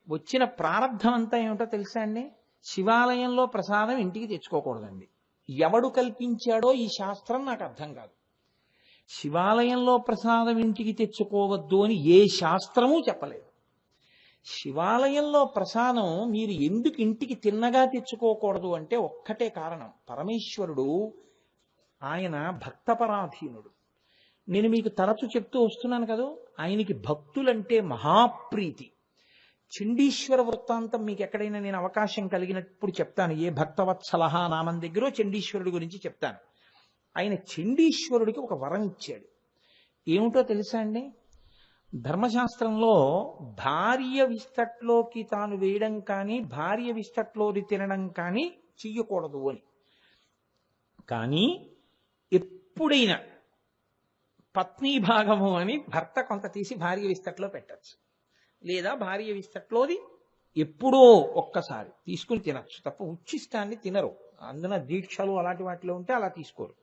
వచ్చిన ప్రారంధం అంతా ఏమిటో తెలుసా అండి? శివాలయంలో ప్రసాదం ఇంటికి తెచ్చుకోకూడదండి. ఎవడు కల్పించాడో ఈ శాస్త్రం నాకు అర్థం కాదు. శివాలయంలో ప్రసాదం ఇంటికి తెచ్చుకోవద్దు అని ఏ శాస్త్రమూ చెప్పలేదు. శివాలయంలో ప్రసాదం మీరు ఎందుకు ఇంటికి తిన్నగా తెచ్చుకోకూడదు అంటే ఒక్కటే కారణం. పరమేశ్వరుడు ఆయన భక్తపరాధీనుడు. నేను మీకు తరచు చెప్తూ వస్తున్నాను కదా, ఆయనకి భక్తులంటే మహాప్రీతి. చండీశ్వర వృత్తాంతం మీకు ఎక్కడైనా నేను అవకాశం కలిగినప్పుడు చెప్తాను. ఏ భక్తవత్సలహ నామం దగ్గర చండీశ్వరుడి గురించి చెప్తాను. ఆయన చండీశ్వరుడికి ఒక వరం ఇచ్చాడు. ఏమిటో తెలుసా అండి? ధర్మశాస్త్రంలో భార్య విస్తట్లోకి తాను వేయడం కానీ భార్య విస్తట్లోది తినడం కానీ చెయ్యకూడదు అని. కానీ ఎప్పుడైనా పత్ని భాగము అని భర్త కొంత తీసి భార్య విస్తట్లో పెట్టచ్చు, లేదా భార్య విస్తట్లోది ఎప్పుడో ఒక్కసారి తీసుకుని తినచ్చు తప్ప ఉచ్ఛిష్టాన్ని తినరు. అందున దీక్షలు అలాంటి వాటిలో ఉంటే అలా తీసుకోరు.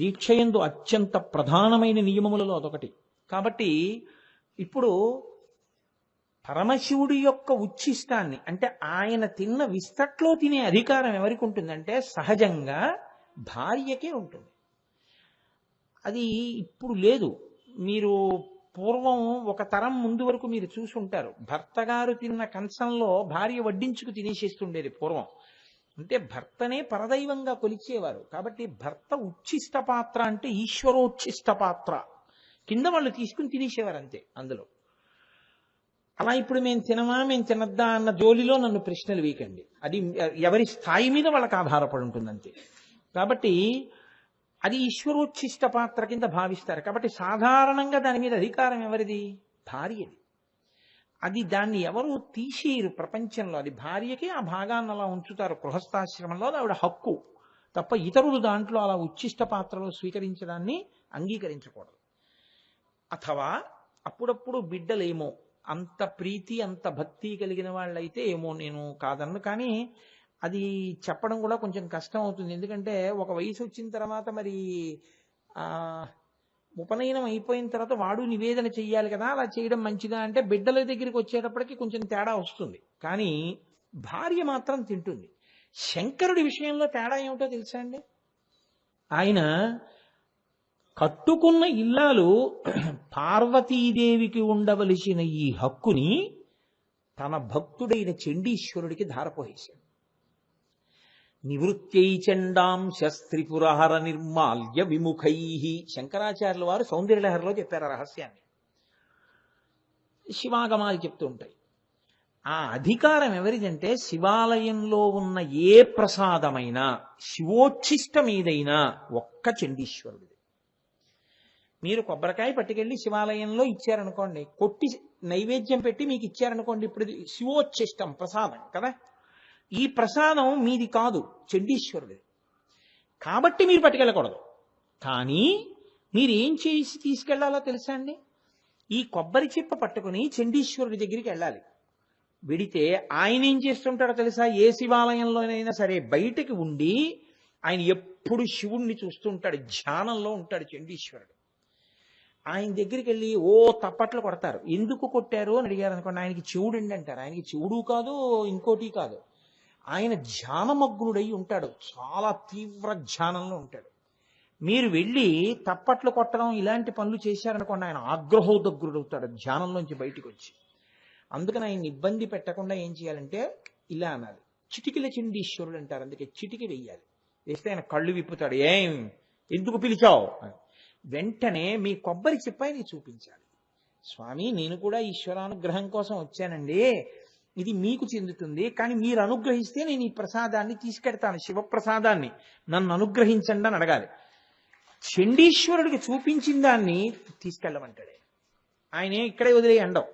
దీక్షయందు అత్యంత ప్రధానమైన నియమములలో అదొకటి. కాబట్టి ఇప్పుడు పరమశివుడి యొక్క ఉచ్ఛిష్టాన్ని అంటే ఆయన తిన్న విస్తట్లో తినే అధికారం ఎవరికి ఉంటుందంటే సహజంగా భార్యకే ఉంటుంది. అది ఇప్పుడు లేదు. మీరు పూర్వం ఒక తరం ముందు వరకు మీరు చూసి ఉంటారు. భర్త గారు తిన్న కంచంలో భార్య వడ్డించుకు తినేసేస్తుండేది పూర్వం. అంటే భర్తనే పరదైవంగా కొలిచేవారు. కాబట్టి భర్త ఉచ్ఛిష్ట పాత్ర అంటే ఈశ్వరోచ్ఛిష్ట పాత్ర కింద వాళ్ళు తీసుకుని తినేసేవారు అంతే. అందులో అలా ఇప్పుడు మేము తినద్దా అన్న జోలిలో నన్ను ప్రశ్నలు వేయకండి. అది ఎవరి స్థాయి మీద వాళ్ళకి ఆధారపడి ఉంటుంది అంతే. కాబట్టి అది ఈశ్వరోచ్ఛిష్ట పాత్ర కింద భావిస్తారు. కాబట్టి సాధారణంగా దాని మీద అధికారం ఎవరిది? భార్యది. అది దాన్ని ఎవరు తీసేయరు ప్రపంచంలో. అది భార్యకి ఆ భాగాన్ని అలా ఉంచుతారు గృహస్థాశ్రమంలో. ఆవిడ హక్కు తప్ప ఇతరులు దాంట్లో అలా ఉచ్ఛిష్ట పాత్రలో స్వీకరించడాన్ని అంగీకరించకూడదు. అథవా అప్పుడప్పుడు బిడ్డలేమో అంత ప్రీతి అంత భక్తి కలిగిన వాళ్ళైతే ఏమో నేను కాదన్ను. కానీ అది చెప్పడం కూడా కొంచెం కష్టం అవుతుంది. ఎందుకంటే ఒక వయసు వచ్చిన తర్వాత మరి ఉపనయనం అయిపోయిన తర్వాత వాడు నివేదన చెయ్యాలి కదా. అలా చేయడం మంచిదా అంటే బిడ్డల దగ్గరికి వచ్చేటప్పటికి కొంచెం తేడా వస్తుంది. కానీ భార్య మాత్రం తింటుంది. శంకరుడి విషయంలో తేడా ఏమిటో తెలుసా అండి? ఆయన కట్టుకున్న ఇల్లాలు పార్వతీదేవికి ఉండవలసిన ఈ హక్కుని తన భక్తుడైన చండీశ్వరుడికి ధారపోయేశాడు. నివృత్యై చండాంశ స్త్రిపురహర నిర్మాల్య విముఖై. శంకరాచార్యుల వారు సౌందర్యలహరిలో చెప్పారు ఆ రహస్యాన్ని. శివాగమాలు చెప్తూ ఉంటాయి. ఆ అధికారం ఎవరిదంటే శివాలయంలో ఉన్న ఏ ప్రసాదమైనా శివోచ్ఛిష్టమేదైనా ఒక్క చండీశ్వరుడిది. మీరు కొబ్బరికాయ పట్టుకెళ్ళి శివాలయంలో ఇచ్చారనుకోండి, కొట్టి నైవేద్యం పెట్టి మీకు ఇచ్చారనుకోండి, ఇప్పుడు ఇది శివోచ్ఛిష్టం ప్రసాదం కదా. ఈ ప్రసాదం మీది కాదు, చండీశ్వరుడిది. కాబట్టి మీరు పట్టుకెళ్ళకూడదు. కానీ మీరు ఏం చేసి తీసుకెళ్లాలో తెలుసా అండి? ఈ కొబ్బరి చిప్ప పట్టుకుని చండీశ్వరుడి దగ్గరికి వెళ్ళాలి. వెడితే ఆయన ఏం చేస్తుంటాడో తెలుసా? ఏ శివాలయంలోనైనా సరే బయటకి ఉండి ఆయన ఎప్పుడు శివుణ్ణి చూస్తుంటాడు, ధ్యానంలో ఉంటాడు చండీశ్వరుడు. ఆయన దగ్గరికి వెళ్ళి తప్పట్లు కొడతారు. ఎందుకు కొట్టారు అని అడిగారు అనుకోండి, ఆయనకి చెవుడండి అంటారు. ఆయనకి చెవుడు కాదు, ఇంకోటి కాదు. ఆయన ధ్యానమగ్నుడై ఉంటాడు, చాలా తీవ్ర ధ్యానంలో ఉంటాడు. మీరు వెళ్ళి తప్పట్లు కొట్టడం ఇలాంటి పనులు చేశారనుకోండి, ఆయన ఆగ్రహోదగ్రుడవుతాడు ధ్యానంలోంచి బయటకు వచ్చి. అందుకని ఆయన ఇబ్బంది పెట్టకుండా ఏం చేయాలంటే ఇలా అనాలి, చిటికిల చండీశ్వరుడు అంటారు. అందుకే చిటికి వెయ్యాలి. వేస్తే ఆయన కళ్ళు విప్పుతాడు. ఎందుకు పిలిచావు? వెంటనే మీ కొబ్బరి చిప్పని చూపించాలి. స్వామి, నేను కూడా ఈశ్వరానుగ్రహం కోసం వచ్చానండి, ఇది మీకు చెందుతుంది, కానీ మీరు అనుగ్రహిస్తే నేను ఈ ప్రసాదాన్ని తీసుకెడతాను, శివప్రసాదాన్ని నన్ను అనుగ్రహించండి అని అడగాలి. చండీశ్వరుడికి చూపించిన దాన్ని తీసుకెళ్ళమంటాడే. ఆయనే ఇక్కడే వదిలే అండం.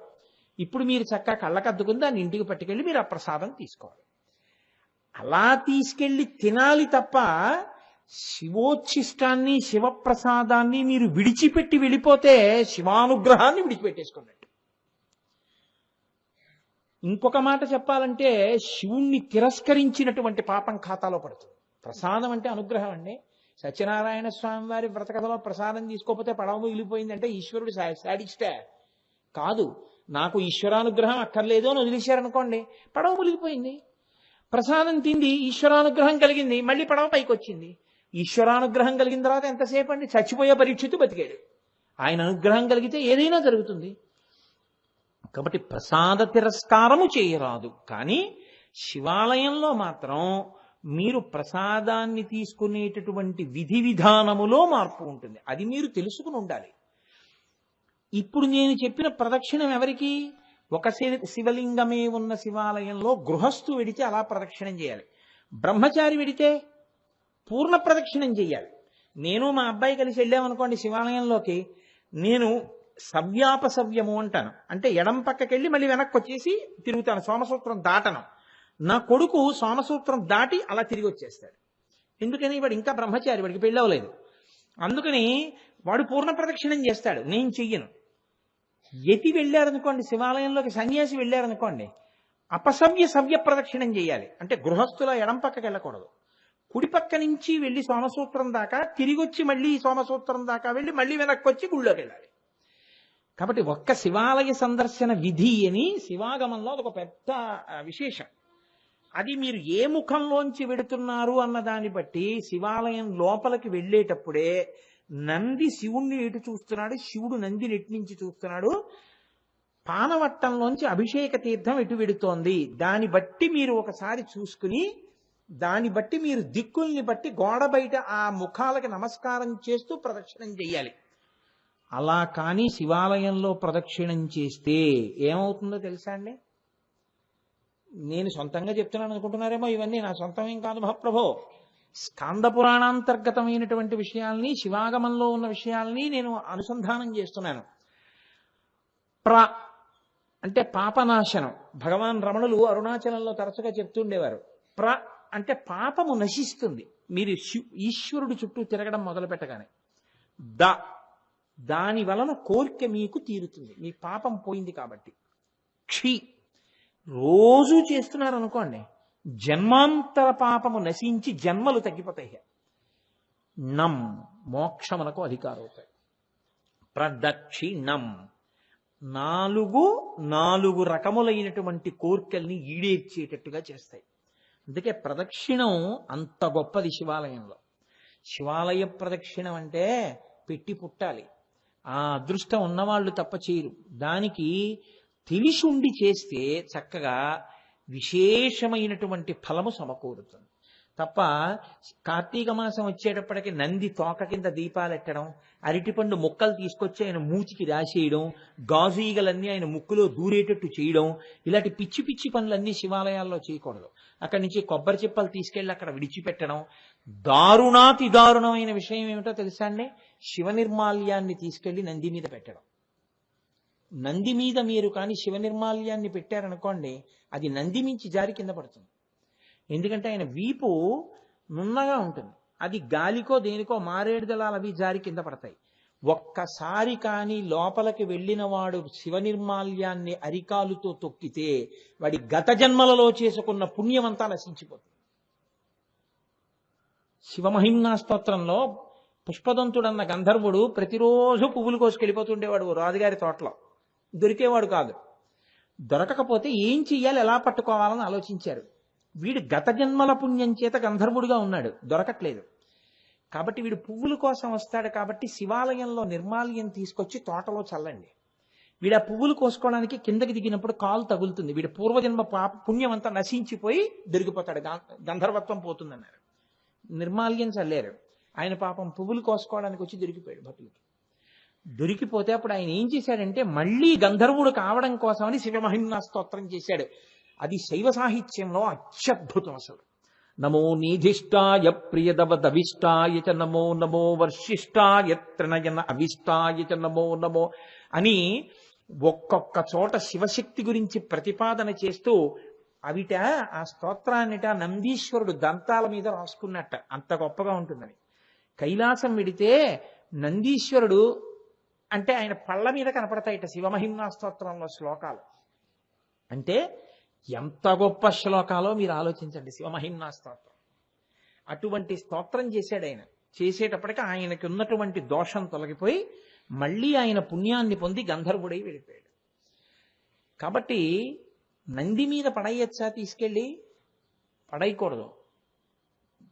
ఇప్పుడు మీరు చక్కగా కళ్ళకద్దుకుని దాన్ని ఇంటికి పట్టుకెళ్ళి మీరు ఆ ప్రసాదం తీసుకోవాలి. అలా తీసుకెళ్ళి తినాలి తప్ప శివోచ్ఛిష్టాన్ని శివప్రసాదాన్ని మీరు విడిచిపెట్టి వెళ్ళిపోతే శివానుగ్రహాన్ని విడిచిపెట్టేసుకున్నట్టు. ఇంకొక మాట చెప్పాలంటే శివుణ్ణి తిరస్కరించినటువంటి పాపం ఖాతాలో పడుతుంది. ప్రసాదం అంటే అనుగ్రహం అండి. సత్యనారాయణ స్వామి వారి వ్రతకథలో ప్రసాదం తీసుకోకపోతే పడవ మిగిలిపోయిందంటే ఈశ్వరుడు శాడిస్టే కాదు. నాకు ఈశ్వరానుగ్రహం అక్కర్లేదు అని వదిలేశారనుకోండి, పడవ మునిగిపోయింది. ప్రసాదం తింది, ఈశ్వరానుగ్రహం కలిగింది, మళ్ళీ పడవ పైకి వచ్చింది. ఈశ్వరానుగ్రహం కలిగిన తర్వాత ఎంతసేపు అండి? చచ్చిపోయే పరీక్షిత్తు బతికాడు. ఆయన అనుగ్రహం కలిగితే ఏదైనా జరుగుతుంది. కాబట్టి ప్రసాద తిరస్కారము చేయరాదు. కానీ శివాలయంలో మాత్రం మీరు ప్రసాదాన్ని తీసుకునేటటువంటి విధి విధానములో మార్పు ఉంటుంది. అది మీరు తెలుసుకుని ఉండాలి. ఇప్పుడు నేను చెప్పిన ప్రదక్షిణం ఎవరికి? ఒక శివలింగమే ఉన్న శివాలయంలో గృహస్థు వెడితే అలా ప్రదక్షిణం చేయాలి. బ్రహ్మచారి వెడితే పూర్ణ ప్రదక్షిణం చేయాలి. నేను మా అబ్బాయి కలిసి వెళ్ళామనుకోండి శివాలయంలోకి, నేను సవ్యాపసవ్యము అంటాను. అంటే ఎడం పక్కకెళ్ళి మళ్ళీ వెనక్కి వచ్చేసి తిరుగుతాను, సోమసూత్రం దాటను. నా కొడుకు సోమసూత్రం దాటి అలా తిరిగి వచ్చేస్తాడు. ఎందుకని? వాడు ఇంకా బ్రహ్మచారి, వాడికి పెళ్ళవలేదు. అందుకని వాడు పూర్ణ ప్రదక్షిణం చేస్తాడు, నేను చెయ్యను. యతి వెళ్ళారనుకోండి శివాలయంలోకి, సన్యాసి వెళ్ళారనుకోండి, అపసవ్య సవ్య ప్రదక్షిణం చేయాలి. అంటే గృహస్థుల ఎడం పక్కకి వెళ్ళకూడదు, కుడి పక్క నుంచి వెళ్ళి సోమసూత్రం దాకా తిరిగి వచ్చి మళ్ళీ సోమసూత్రం దాకా వెళ్ళి మళ్ళీ వెనక్కి వచ్చి గుళ్ళోకి వెళ్ళాలి. కాబట్టి ఒక్క శివాలయ సందర్శన విధి అని శివాగమంలో అదొక పెద్ద విశేషం. అది మీరు ఏ ముఖంలోంచి వెడుతున్నారు అన్న దాన్ని బట్టి శివాలయం లోపలికి వెళ్ళేటప్పుడే నంది శివుణ్ణి ఎటు చూస్తున్నాడు, శివుడు నందిని ఎటు నుంచి చూస్తున్నాడు, పానవట్టంలోంచి అభిషేక తీర్థం ఎటు వెడుతోంది, దాన్ని బట్టి మీరు ఒకసారి చూసుకుని దాన్ని బట్టి మీరు దిక్కుల్ని బట్టి గోడ బయట ఆ ముఖాలకి నమస్కారం చేస్తూ ప్రదక్షిణం చెయ్యాలి. అలా కానీ శివాలయంలో ప్రదక్షిణం చేస్తే ఏమవుతుందో తెలుసా అండి? నేను సొంతంగా చెప్తున్నాను అనుకుంటున్నారేమో, ఇవన్నీ నా సొంతం ఏం కాదు మహాప్రభో. స్కాంద పురాణాంతర్గతమైనటువంటి విషయాల్ని, శివాగమంలో ఉన్న విషయాల్ని నేను అనుసంధానం చేస్తున్నాను. అంటే పాపనాశనం. భగవాన్ రమణులు అరుణాచలంలో తరచుగా చెప్తుండేవారు. అంటే పాపము నశిస్తుంది మీరు ఈశ్వరుడు చుట్టూ తిరగడం మొదలు పెట్టగానే. దాని వలన కోరిక మీకు తీరుతుంది, మీ పాపం పోయింది కాబట్టి. రోజు చేస్తున్నారు అనుకోండి, జన్మాంతర పాపము నశించి జన్మలు తగ్గిపోతాయి. మోక్షమునకు అధికారం అవుతాయి. ప్రదక్షిణం నాలుగు రకములైనటువంటి కోర్కెల్ని ఈడేర్చేటట్టుగా చేస్తాయి. అందుకే ప్రదక్షిణం అంత గొప్పది శివాలయంలో. శివాలయ ప్రదక్షిణం అంటే పెట్టి పుట్టాలి. ఆ అదృష్టం ఉన్నవాళ్ళు తప్ప చేయరు. దానికి తెలిసి ఉండి చేస్తే చక్కగా విశేషమైనటువంటి ఫలము సమకూరుతుంది తప్ప కార్తీక మాసం వచ్చేటప్పటికి నంది తోక కింద దీపాలెట్టడం, అరటిపండు ముక్కలు తీసుకొచ్చి ఆయన మూతికి రాసేయడం, గాజు ఈగలన్నీ ఆయన ముక్కులో దూరేటట్టు చేయడం, ఇలాంటి పిచ్చి పిచ్చి పనులన్నీ శివాలయాల్లో చేయకూడదు. అక్కడి నుంచి కొబ్బరి చిప్పలు తీసుకెళ్లి అక్కడ విడిచిపెట్టడం. దారుణాతి దారుణమైన విషయం ఏమిటో తెలుసా అండి? శివ నిర్మాల్యాన్ని తీసుకెళ్లి నంది మీద పెట్టడం. నంది మీద మీరు కానీ శివ నిర్మాల్యాన్ని పెట్టారనుకోండి, అది నంది మించి జారి కింద పడుతుంది. ఎందుకంటే ఆయన వీపు నున్నగా ఉంటుంది, అది గాలికో దేనికో మారేడు దళాలు అవి జారి కింద పడతాయి. ఒక్కసారి కానీ లోపలికి వెళ్ళిన వాడు శివ నిర్మాల్యాన్ని అరికాలుతో తొక్కితే వాడి గత జన్మలలో చేసుకున్న పుణ్యమంతా నశించిపోతుంది. శివమహిమ్నా స్తోత్రంలో పుష్పదంతుడన్న గంధర్వుడు ప్రతిరోజు పువ్వులు కోసుకెళ్ళిపోతుండేవాడు రాజుగారి తోటలో. దొరికేవాడు కాదు. దొరకకపోతే ఏం చెయ్యాలి, ఎలా పట్టుకోవాలని ఆలోచించారు. వీడు గత జన్మల పుణ్యం చేత గంధర్వుడిగా ఉన్నాడు, దొరకట్లేదు. కాబట్టి వీడు పువ్వుల కోసం వస్తాడు. కాబట్టి శివాలయంలో నిర్మాల్యం తీసుకొచ్చి తోటలో చల్లండి. వీడు ఆ పువ్వులు కోసుకోవడానికి కిందకి దిగినప్పుడు కాలు తగులుతుంది, వీడి పూర్వజన్మ పాప పుణ్యం అంతా నశించిపోయి దొరికిపోతాడు, గంధర్వత్వం పోతుందన్నారు. నిర్మాల్యం చల్లారు. ఆయన పాపం పువ్వులు కోసుకోవడానికి వచ్చి దొరికిపోయాడు భక్తులకి. దొరికిపోతే అప్పుడు ఆయన ఏం చేశాడంటే మళ్ళీ గంధర్వుడు కావడం కోసమని శివమహిమ్నా స్తోత్రం చేశాడు. అది శైవ సాహిత్యంలో అత్యద్భుతం అసలు. నమో నీధిష్టాయ ప్రియదవదవిష్టాయ చ నమో నమో వర్షిష్టాయ త్రినయన అవిష్టాయ చ నమో నమో అని ఒక్కొక్క చోట శివశక్తి గురించి ప్రతిపాదన చేస్తూ అవిట ఆ స్తోత్రాన్నిట నందీశ్వరుడు దంతాల మీద రాసుకున్నట్ట, అంత గొప్పగా ఉంటుందని. కైలాసం విడితే నందీశ్వరుడు అంటే ఆయన పళ్ళ మీద కనపడతాయిట శివమహిమ్నా స్తోత్రంలో శ్లోకాలు. అంటే ఎంత గొప్ప శ్లోకాలో మీరు ఆలోచించండి. శివమహిమ్నా స్తోత్రం అటువంటి స్తోత్రం చేశాడు ఆయన. చేసేటప్పటికి ఆయనకి ఉన్నటువంటి దోషం తొలగిపోయి మళ్ళీ ఆయన పుణ్యాన్ని పొంది గంధర్వుడై వెళ్ళిపోయాడు. కాబట్టి నంది మీద పడేయచ్చా? తీసుకెళ్ళి పడేయకూడదు.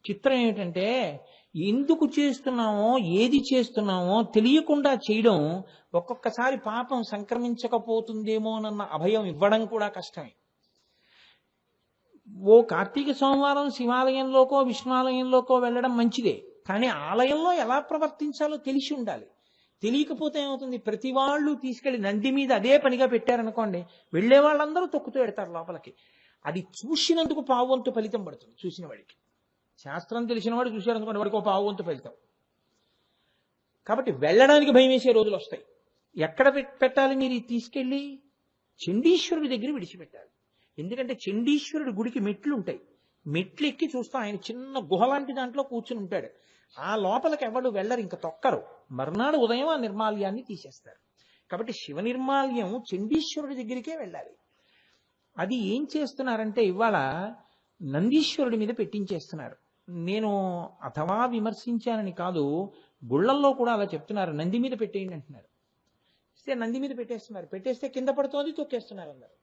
చిత్రం ఏమిటంటే ఎందుకు చేస్తున్నామో ఏది చేస్తున్నామో తెలియకుండా చేయడం ఒక్కొక్కసారి పాపం సంక్రమించకపోతుందేమోనన్న అభయం ఇవ్వడం కూడా కష్టమే. ఓ కార్తీక సోమవారం శివాలయంలోకో విష్ణువాలయంలోకో వెళ్ళడం మంచిదే, కానీ ఆలయంలో ఎలా ప్రవర్తించాలో తెలిసి ఉండాలి. తెలియకపోతే ఏమవుతుంది, ప్రతి వాళ్ళు తీసుకెళ్లి నంది మీద అదే పనిగా పెట్టారనుకోండి, వెళ్లే వాళ్ళందరూ తొక్కుతూ పెడతారు లోపలికి. అది చూసినందుకు పావువంతు ఫలితం పడుతుంది చూసిన వాడికి. శాస్త్రం తెలిసిన వాడు చూశారనుకోండి, వాడికి ఒక పావువంతు ఫలితం. కాబట్టి వెళ్ళడానికి భయం వేసే రోజులు వస్తాయి. ఎక్కడ పెట్టాలి మీరు తీసుకెళ్ళి? చండీశ్వరుడి దగ్గర విడిచిపెట్టాలి. ఎందుకంటే చండీశ్వరుడి గుడికి మెట్లు ఉంటాయి. మెట్లు ఎక్కి చూస్తాం, ఆయన చిన్న గుహ లాంటి దాంట్లో కూర్చుని ఉంటాడు. ఆ లోపలికి ఎవరు వెళ్ళరు, ఇంకా తొక్కరు. మర్నాడు ఉదయం ఆ నిర్మాల్యాన్ని తీసేస్తారు. కాబట్టి శివ నిర్మాల్యం చండీశ్వరుడి దగ్గరికే వెళ్ళాలి. అది ఏం చేస్తున్నారంటే ఇవాళ నందీశ్వరుడి మీద పెట్టించేస్తున్నారు. నేను అథవా విమర్శించానని కాదు, గుళ్ళల్లో కూడా అలా చెప్తున్నారు, నంది మీద పెట్టేయండి అంటున్నారు. నంది మీద పెట్టేస్తున్నారు, పెట్టేస్తే కింద పడుతోంది, తొక్కేస్తున్నారు అందరు.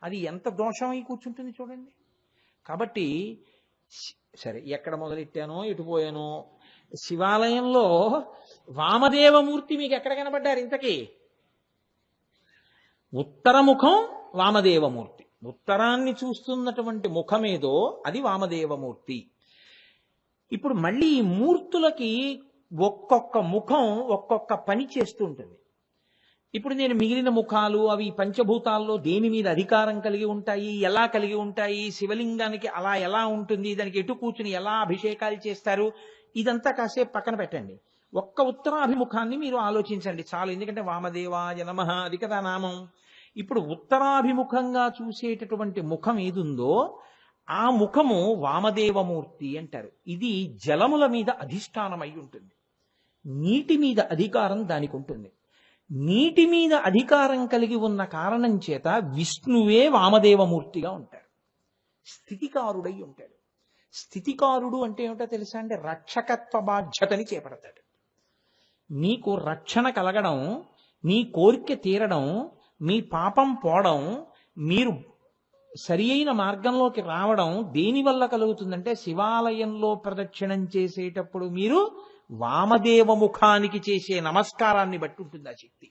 అది ఎంత దోషం అయి కూర్చుంటుంది చూడండి. కాబట్టి సరే, ఎక్కడ మొదలెట్టానో ఎటుపోయానో. శివాలయంలో వామదేవమూర్తి మీకు ఎక్కడ కనబడ్డారు ఇంతకీ? ఉత్తరముఖం వామదేవమూర్తి. ఉత్తరాన్ని చూస్తున్నటువంటి ముఖమేదో అది వామదేవమూర్తి. ఇప్పుడు మళ్ళీ ఈ మూర్తులకి ఒక్కొక్క ముఖం ఒక్కొక్క పని చేస్తూ ఉంటుంది. ఇప్పుడు నేను మిగిలిన ముఖాలు అవి పంచభూతాల్లో దేని మీద అధికారం కలిగి ఉంటాయి, ఎలా కలిగి ఉంటాయి, శివలింగానికి అలా ఎలా ఉంటుంది, దానికి ఎటు కూర్చుని ఎలా అభిషేకాలు చేస్తారు, ఇదంతా కాసేపు పక్కన పెట్టండి. ఒక్క ఉత్తరాభిముఖాన్ని మీరు ఆలోచించండి చాలు. ఎందుకంటే వామదేవాయ నమః అది కదా నామం. ఇప్పుడు ఉత్తరాభిముఖంగా చూసేటటువంటి ముఖం ఏదుందో ఆ ముఖము వామదేవమూర్తి అంటారు. ఇది జలముల మీద అధిష్టానమై ఉంటుంది. నీటి మీద అధికారం దానికి ఉంటుంది. నీటి మీద అధికారం కలిగి ఉన్న కారణం చేత విష్ణువే వామదేవమూర్తిగా ఉంటాడు. స్థితికారుడై ఉంటాడు. స్థితికారుడు అంటే ఏమిటో తెలుసా అంటే రక్షకత్వ బాధ్యతని చేపడతాడు. మీకు రక్షణ కలగడం, మీ కోరిక తీరడం, మీ పాపం పోవడం, మీరు సరి అయిన మార్గంలోకి రావడం దేనివల్ల కలుగుతుందంటే శివాలయంలో ప్రదక్షిణం చేసేటప్పుడు మీరు వామదేవ ముఖానికి చేసే నమస్కారాన్ని బట్టి ఉంటుంది ఆ శక్తి.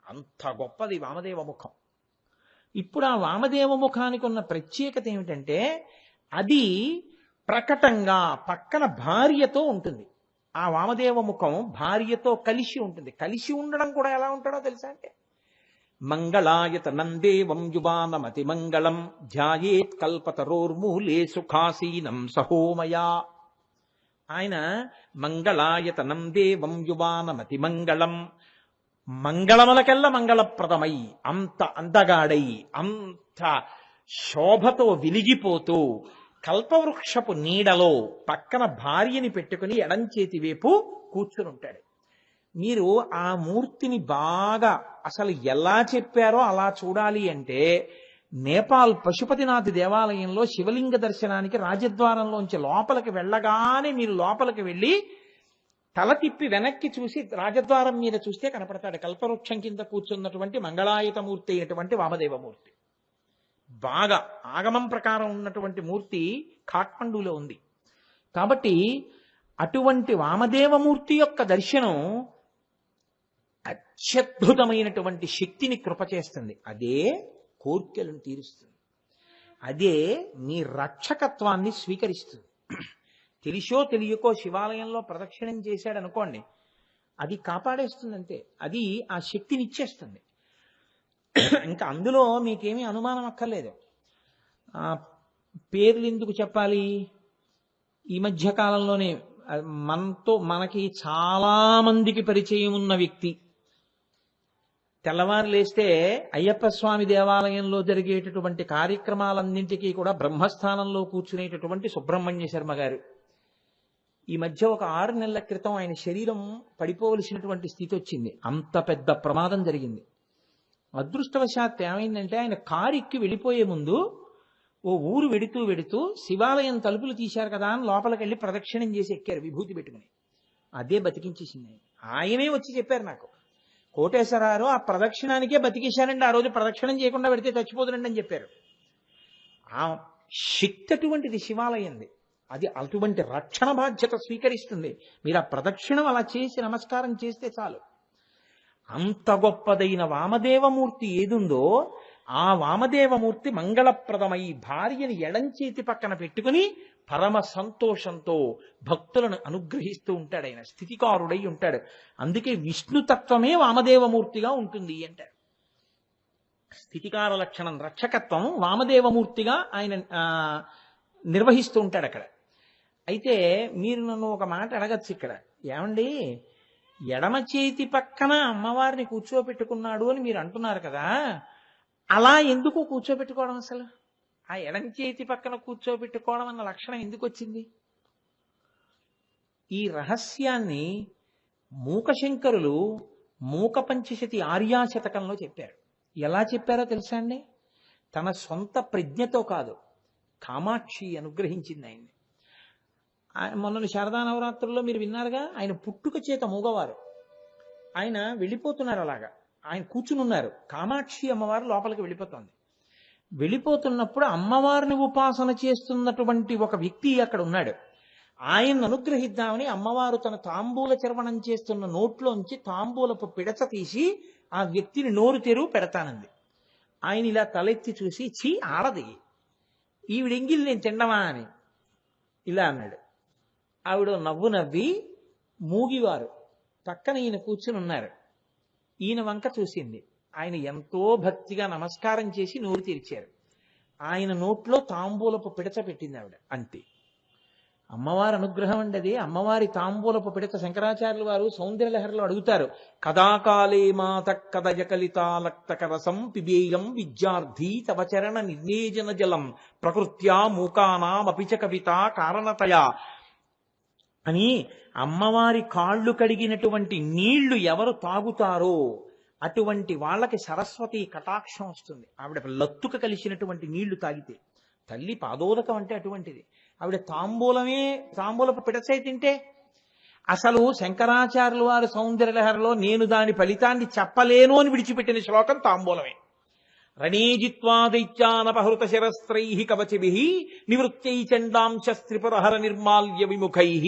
అంత గొప్పది వామదేవ ముఖం. ఇప్పుడు ఆ వామదేవ ముఖానికి ఉన్న ప్రత్యేకత ఏమిటంటే అది ప్రకటంగా పక్కన భార్యతో ఉంటుంది. ఆ వామదేవ ముఖం భార్యతో కలిసి ఉంటుంది. కలిసి ఉండడం కూడా ఎలా ఉంటాడో తెలుసా అంటే మంగళాయతనం దేవం యువానమతి మంగళం ధ్యాయేత్ కల్పతరోర్మూలే సుఖాసీనం సహోమయా. ఆయన మంగళాయతనం దేవం యువానమతి మంగళం, మంగళములకెల్లా మంగళప్రదమై అంత అందగాడై అంత శోభతో వెలిగిపోతూ కల్పవృక్షపు నీడలో పక్కన భార్యని పెట్టుకుని ఎడంచేతి వైపు కూర్చుని ఉంటాడు. మీరు ఆ మూర్తిని బాగా అసలు ఎలా చెప్పారో అలా చూడాలి అంటే నేపాల్ పశుపతినాథ్ దేవాలయంలో శివలింగ దర్శనానికి రాజద్వారంలోంచి లోపలికి వెళ్ళగానే మీరు లోపలికి వెళ్ళి తల తిప్పి వెనక్కి చూసి రాజద్వారం మీద చూస్తే కనపడతాడు కల్పవృక్షం కింద కూర్చున్నటువంటి మంగళాయుతమూర్తి అయినటువంటి వామదేవమూర్తి. బాగా ఆగమం ప్రకారం ఉన్నటువంటి మూర్తి ఖాట్మండూలో ఉంది. కాబట్టి అటువంటి వామదేవమూర్తి యొక్క దర్శనం అత్యద్భుతమైనటువంటి శక్తిని కృప చేస్తుంది. అదే కోర్కెలను తీరుస్తుంది. అదే నీ రక్షకత్వాన్ని స్వీకరిస్తుంది. తెలిసో తెలియకో శివాలయంలో ప్రదక్షిణం చేశాడు అనుకోండి, అది కాపాడేస్తుంది అంతే. అది ఆ శక్తిని ఇచ్చేస్తుంది. ఇంకా అందులో మీకేమీ అనుమానం అక్కర్లేదు. ఆ పేర్లు ఎందుకు చెప్పాలి? ఈ మధ్య కాలంలోనే మనకి చాలా మందికి పరిచయం ఉన్న వ్యక్తి. తెల్లవారు లేస్తే అయ్యప్ప స్వామి దేవాలయంలో జరిగేటటువంటి కార్యక్రమాలన్నింటికీ కూడా బ్రహ్మస్థానంలో కూర్చునేటటువంటి సుబ్రహ్మణ్య శర్మ గారు. ఈ మధ్య ఒక 6 నెలల క్రితం ఆయన శరీరం పడిపోవలసినటువంటి స్థితి వచ్చింది. అంత పెద్ద ప్రమాదం జరిగింది. అదృష్టవశాత్తు ఏమైందంటే ఆయన కారు ఎక్కి వెళ్ళిపోయే ముందు ఓ ఊరు వెడుతూ శివాలయం తలుపులు తీశారు కదా అని లోపలికి వెళ్ళి ప్రదక్షిణం చేసి ఎక్కారు విభూతి పెట్టుకుని. అదే బతికించేసింది ఆయన. ఆయనే వచ్చి చెప్పారు నాకు, కోటేశ్వరారు ఆ ప్రదక్షిణానికే బతికేశారండి, ఆ రోజు ప్రదక్షిణం చేయకుండా పెడితే చచ్చిపోతుండండి అని చెప్పారు. ఆ శక్తి అటువంటిది శివాలయంది. అది అటువంటి రక్షణ బాధ్యత స్వీకరిస్తుంది. మీరు ఆ ప్రదక్షిణం అలా చేసి నమస్కారం చేస్తే చాలు. అంత గొప్పదైన వామదేవమూర్తి ఏదుందో ఆ వామదేవమూర్తి మంగళప్రదమై భార్యని ఎడంచేతి పక్కన పెట్టుకుని పరమ సంతోషంతో భక్తులను అనుగ్రహిస్తూ ఉంటాడు. ఆయన స్థితికారుడై ఉంటాడు. అందుకే విష్ణుతత్వమే వామదేవమూర్తిగా ఉంటుంది అంటారు. స్థితికార లక్షణం, రక్షకత్వం వామదేవమూర్తిగా ఆయన నిర్వహిస్తూ ఉంటాడు అక్కడ. అయితే మీరు నన్ను ఒక మాట అడగచ్చు ఇక్కడ, ఏమండి ఎడమ చేతి పక్కన అమ్మవారిని కూర్చోబెట్టుకున్నాడు అని మీరు అంటున్నారు కదా, అలా ఎందుకు కూర్చోబెట్టుకోవడం? అసలు ఆ ఎడం చేతి పక్కన కూర్చోబెట్టుకోవడం అన్న లక్షణం ఎందుకు వచ్చింది? ఈ రహస్యాన్ని మూకశంకరులు మూక పంచశతి ఆర్యాశతకంలో చెప్పారు. ఎలా చెప్పారో తెలుసా అండి? తన సొంత ప్రజ్ఞతో కాదు, కామాక్షి అనుగ్రహించింది ఆయన్ని. మొన్న శారదా నవరాత్రుల్లో మీరు విన్నారుగా, ఆయన పుట్టుక చేత మూగవారు. ఆయన వెళ్ళిపోతున్నారు, అలాగా ఆయన కూర్చుని ఉన్నారు. కామాక్షి అమ్మవారు లోపలికి వెళ్ళిపోతుంది. వెళ్ళిపోతున్నప్పుడు అమ్మవారిని ఉపాసన చేస్తున్నటువంటి ఒక వ్యక్తి అక్కడ ఉన్నాడు. ఆయన్ని అనుగ్రహిద్దామని అమ్మవారు తన తాంబూల చర్వణం చేస్తున్న నోట్లోంచి తాంబూలపు పిడచ తీసి ఆ వ్యక్తిని నోరు తెరువు పెడతానంది. ఆయన ఇలా తలెత్తి చూసి, చీ ఆడది, ఈవిడెంగిల్ నేను తిండమా అని ఇలా అన్నాడు. ఆవిడ నవ్వు నవ్వి, మూగివారు పక్కన ఈయన కూర్చుని ఉన్నారు, ఈయన వంక చూసింది. ఆయన ఎంతో భక్తిగా నమస్కారం చేసి నోరు తెరిచారు. ఆయన నోట్లో తాంబూలపు పిడచ పెట్టింది ఆవిడ. అంతే. అమ్మవారి అనుగ్రహం అండి అది. అమ్మవారి తాంబూలపు పిడచ శంకరాచార్యుల వారు సౌందర్యలహరిలో అడుగుతారు, కదాకాలే మాత కదజకలితాలక్తకరసం పిబేయం విద్యార్థి తవ చరణ నిర్నేజన జలం ప్రకృత్యా మూకానామపిచ కవిత కారణతయా అని. అమ్మవారి కాళ్ళు కడిగినటువంటి నీళ్లు ఎవరు తాగుతారో అటువంటి వాళ్ళకి సరస్వతి కటాక్షం వస్తుంది. ఆవిడ లత్తుక కలిసినటువంటి నీళ్లు తాగితే. తల్లి పాదోదకం అంటే అటువంటిది. ఆవిడ తాంబూలపు పిడచై తింటే అసలు శంకరాచార్యుల వారి సౌందర్యలహరిలో నేను దాని ఫలితాన్ని చెప్పలేను అని విడిచిపెట్టిన శ్లోకం తాంబూలమే. రణేజిత్వా దైత్యానపహృత శిరస్త్రైః కవచిభిః నివృత్తై చండాంశస్త్రిపురహర నిర్మాల్య విముఖైః